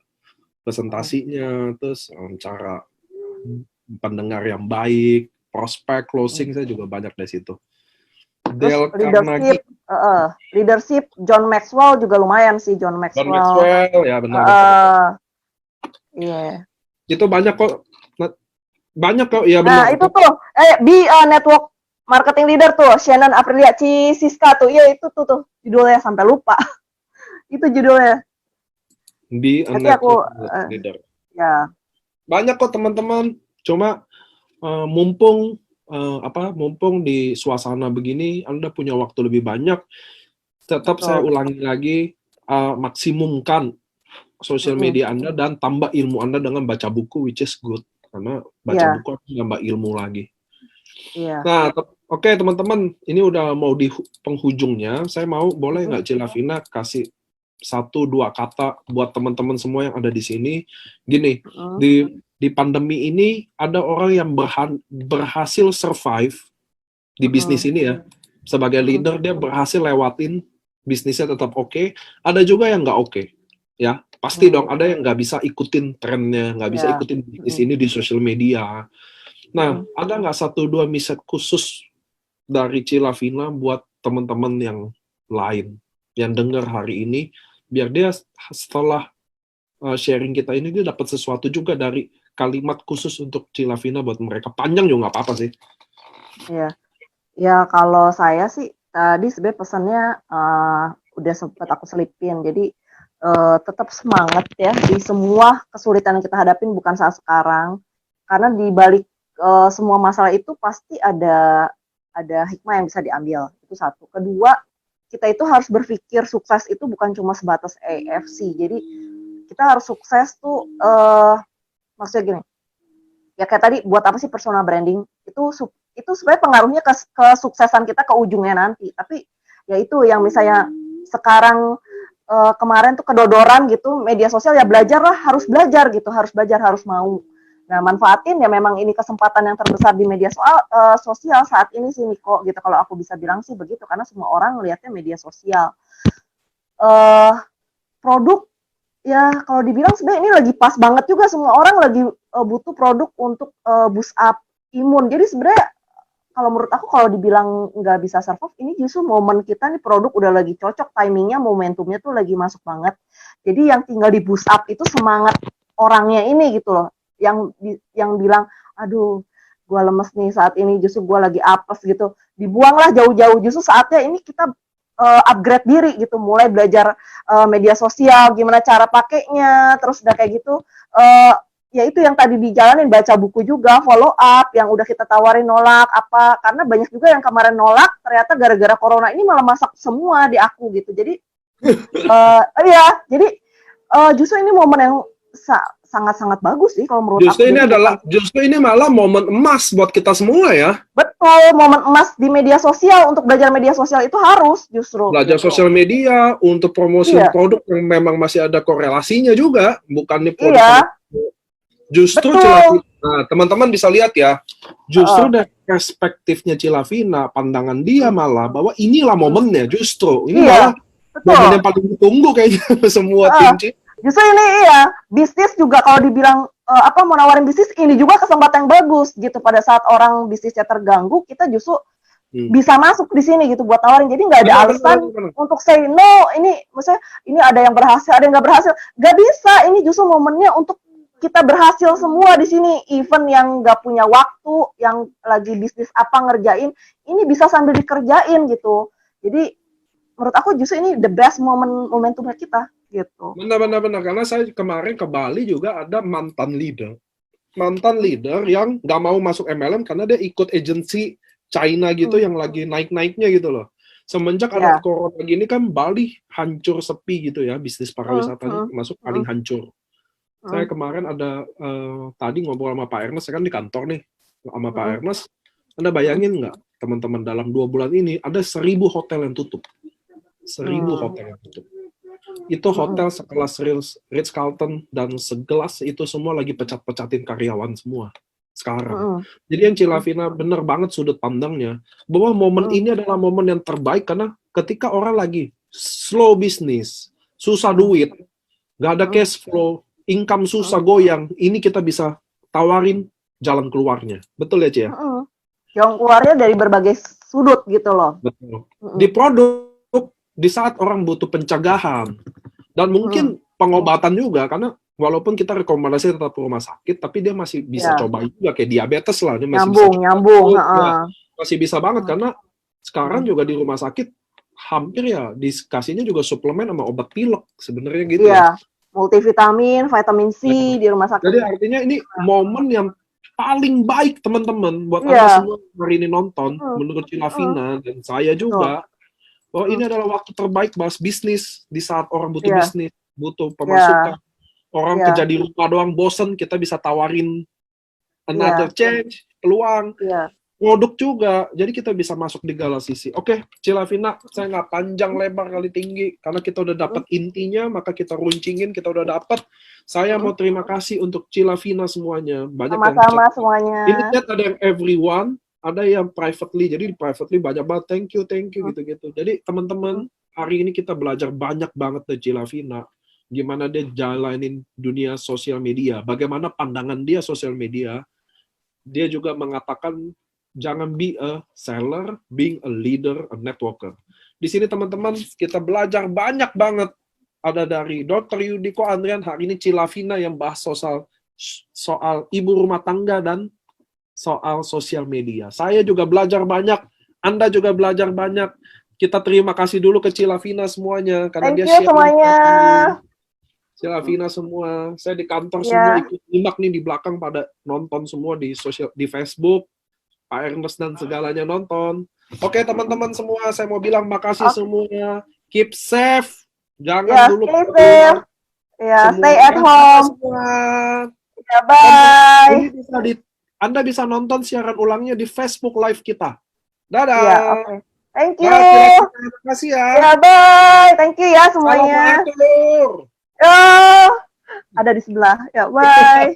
Speaker 1: presentasinya, terus cara pendengar yang baik, prospek, closing saya juga banyak dari situ.
Speaker 2: Terus
Speaker 1: Dale Carnegie,
Speaker 2: leadership John Maxwell juga lumayan sih, John
Speaker 1: John
Speaker 2: Maxwell.
Speaker 1: Maxwell, ya benar.
Speaker 2: Iya.
Speaker 1: Itu banyak kok, ya benar.
Speaker 2: Nah itu tuh, Be a Network Marketing Leader tuh, Shannon Aprilia Siska tuh, iya itu tuh judulnya sampai lupa. Itu judulnya.
Speaker 1: Be a Network Leader.
Speaker 2: Ya.
Speaker 1: Banyak kok teman-teman, cuma mumpung di suasana begini, Anda punya waktu lebih banyak, tetap saya ulangi lagi, maksimumkan sosial media Anda dan tambah ilmu Anda dengan baca buku, which is good. Karena baca buku akan nambah ilmu lagi. Nah, oke, teman-teman, ini udah mau di penghujungnya. Saya boleh nggak Cilavina kasih 1-2 kata buat teman-teman semua yang ada di sini. Gini, di pandemi ini ada orang yang berhasil survive di bisnis ini ya. Sebagai leader dia berhasil lewatin bisnisnya tetap oke. Ada juga yang nggak oke. Ya, pasti dong ada yang nggak bisa ikutin trennya, nggak bisa ikutin bisnis ini di sosial media. Nah, ada nggak 1-2 message khusus dari Cilavina buat teman-teman yang lain yang dengar hari ini, biar dia setelah sharing kita ini dia dapat sesuatu juga dari kalimat khusus untuk Cilavina buat mereka. Panjang juga nggak apa-apa sih.
Speaker 2: Iya. Ya kalau saya sih tadi sebenarnya pesannya udah sempat aku selipin. Jadi tetap semangat ya di semua kesulitan yang kita hadapin, bukan saat sekarang. Karena di balik semua masalah itu pasti ada hikmah yang bisa diambil. Itu satu. Kedua, kita itu harus berpikir sukses itu bukan cuma sebatas AFC. Jadi kita harus sukses tuh maksudnya gini. Ya kayak tadi, buat apa sih personal branding? Itu sebenarnya pengaruhnya ke kesuksesan kita ke ujungnya nanti. Tapi ya itu yang misalnya sekarang kemarin tuh kedodoran gitu media sosial, ya belajarlah, harus belajar gitu, harus belajar, harus mau. Nah, manfaatin ya, memang ini kesempatan yang terbesar di media sosial saat ini sih Niko gitu. Kalau aku bisa bilang sih begitu, karena semua orang ngelihatnya media sosial. Produk ya kalau dibilang sebenarnya ini lagi pas banget juga, semua orang lagi butuh produk untuk boost up imun. Jadi sebenarnya kalau menurut aku, kalau dibilang nggak bisa survive, ini justru momen kita nih, produk udah lagi cocok, timingnya, momentumnya tuh lagi masuk banget. Jadi yang tinggal di boost up itu semangat orangnya ini gitu loh, yang bilang, aduh gue lemes nih saat ini, justru gue lagi apes gitu, dibuanglah jauh-jauh. Justru saatnya ini kita upgrade diri gitu, mulai belajar media sosial, gimana cara pakainya, terus udah kayak gitu ya itu yang tadi dijalanin, baca buku juga, follow up yang udah kita tawarin nolak apa, karena banyak juga yang kemarin nolak ternyata gara-gara corona ini malah masak semua di aku gitu. Jadi jadi justru ini momen yang sangat-sangat bagus sih kalau menurut
Speaker 1: justru
Speaker 2: aku.
Speaker 1: Justru ini malah momen emas buat kita semua ya.
Speaker 2: Betul, momen emas di media sosial. Untuk belajar media sosial itu harus justru
Speaker 1: belajar gitu. Sosial media untuk promosi produk yang memang masih ada korelasinya juga, bukannya produk justru Cilavina. Nah, teman-teman bisa lihat ya, justru dari perspektifnya Cilavina, pandangan dia malah bahwa inilah momennya, justru ini malah momen yang paling ditunggu kayaknya semua tim.
Speaker 2: Justru ini bisnis juga kalau dibilang mau nawarin bisnis, ini juga kesempatan yang bagus gitu. Pada saat orang bisnisnya terganggu, kita justru bisa masuk di sini gitu buat nawarin. Jadi nggak ada alasan untuk say no. Ini maksudnya ini ada yang berhasil, ada yang nggak berhasil. Nggak bisa. Ini justru momennya untuk kita berhasil semua di sini. Even yang nggak punya waktu, yang lagi bisnis apa ngerjain, ini bisa sambil dikerjain gitu. Jadi menurut aku justru ini the best momentumnya kita gitu.
Speaker 1: Benar. Karena saya kemarin ke Bali juga ada mantan leader yang nggak mau masuk MLM karena dia ikut agensi China gitu yang lagi naik-naiknya gitu loh. Semenjak ada corona gini kan Bali hancur sepi gitu ya, bisnis pariwisatanya masuk paling hancur. Saya kemarin ada tadi ngobrol sama Pak Ernest, saya kan di kantor nih sama Pak Ernest. Anda bayangin nggak teman-teman, dalam 2 bulan ini ada 1.000 hotel yang tutup. 1.000 hotel yang tutup. Itu hotel sekelas Ritz-Carlton dan segelas itu semua lagi pecat-pecatin karyawan semua sekarang. Jadi yang Cilavina bener banget sudut pandangnya, bahwa momen ini adalah momen yang terbaik, karena ketika orang lagi slow bisnis, susah duit, nggak ada cash flow, income susah goyang, ini kita bisa tawarin jalan keluarnya. Betul ya, Ci ya?
Speaker 2: Jalan keluarnya dari berbagai sudut gitu loh.
Speaker 1: Betul. Di produk, di saat orang butuh pencegahan, dan mungkin pengobatan juga, karena walaupun kita rekomendasi tetap ke rumah sakit, tapi dia masih bisa coba juga, kayak diabetes lah, dia masih
Speaker 2: nyambung.
Speaker 1: Masih bisa banget, karena sekarang juga di rumah sakit, hampir ya dikasihnya juga suplemen sama obat pilek, sebenarnya gitu.
Speaker 2: Iya, multivitamin, vitamin C di rumah sakit.
Speaker 1: Jadi artinya ini momen yang paling baik teman-teman buat Anda semua hari ini nonton, menurut Cilavina dan saya juga, bahwa ini adalah waktu terbaik bahas bisnis di saat orang butuh bisnis, butuh pemasukan. Orang kerja di rumah doang bosen, kita bisa tawarin another change, peluang, produk juga. Jadi kita bisa masuk di segala sisi. Oke, Cilavina, saya nggak panjang lebar kali tinggi, karena kita udah dapat intinya, maka kita runcingin, kita udah dapat. Saya mau terima kasih untuk Cilavina semuanya. Banyak
Speaker 2: sama-sama semuanya.
Speaker 1: Ini chat ada yang everyone, ada yang privately. Jadi di privately banyak banget thank you gitu-gitu. Jadi teman-teman, hari ini kita belajar banyak banget dari Cilavina. Gimana dia jalanin dunia sosial media, bagaimana pandangan dia sosial media. Dia juga mengatakan jangan be a seller, being a leader, a networker. Di sini teman-teman kita belajar banyak banget. Ada dari Dr. Yudiko Andrian, hari ini Cilavina yang bahas soal ibu rumah tangga dan soal sosial media. Saya juga belajar banyak, Anda juga belajar banyak. Kita terima kasih dulu ke Cilavina semuanya, karena dia share
Speaker 2: semuanya.
Speaker 1: Cilavina semua, saya di kantor semua ikut nyimak nih di belakang pada nonton semua di Facebook, Pak Ernest dan segalanya nonton. Oke teman-teman semua, saya mau bilang makasih semua, keep safe, jangan dulu
Speaker 2: keluar. Stay at home.
Speaker 1: Semua.
Speaker 2: Bye.
Speaker 1: Anda bisa nonton siaran ulangnya di Facebook Live kita. Dadah.
Speaker 2: Thank you.
Speaker 1: Terima kasih ya.
Speaker 2: Bye. Thank you ya semuanya.
Speaker 1: Assalamualaikum.
Speaker 2: Ada di sebelah. Bye.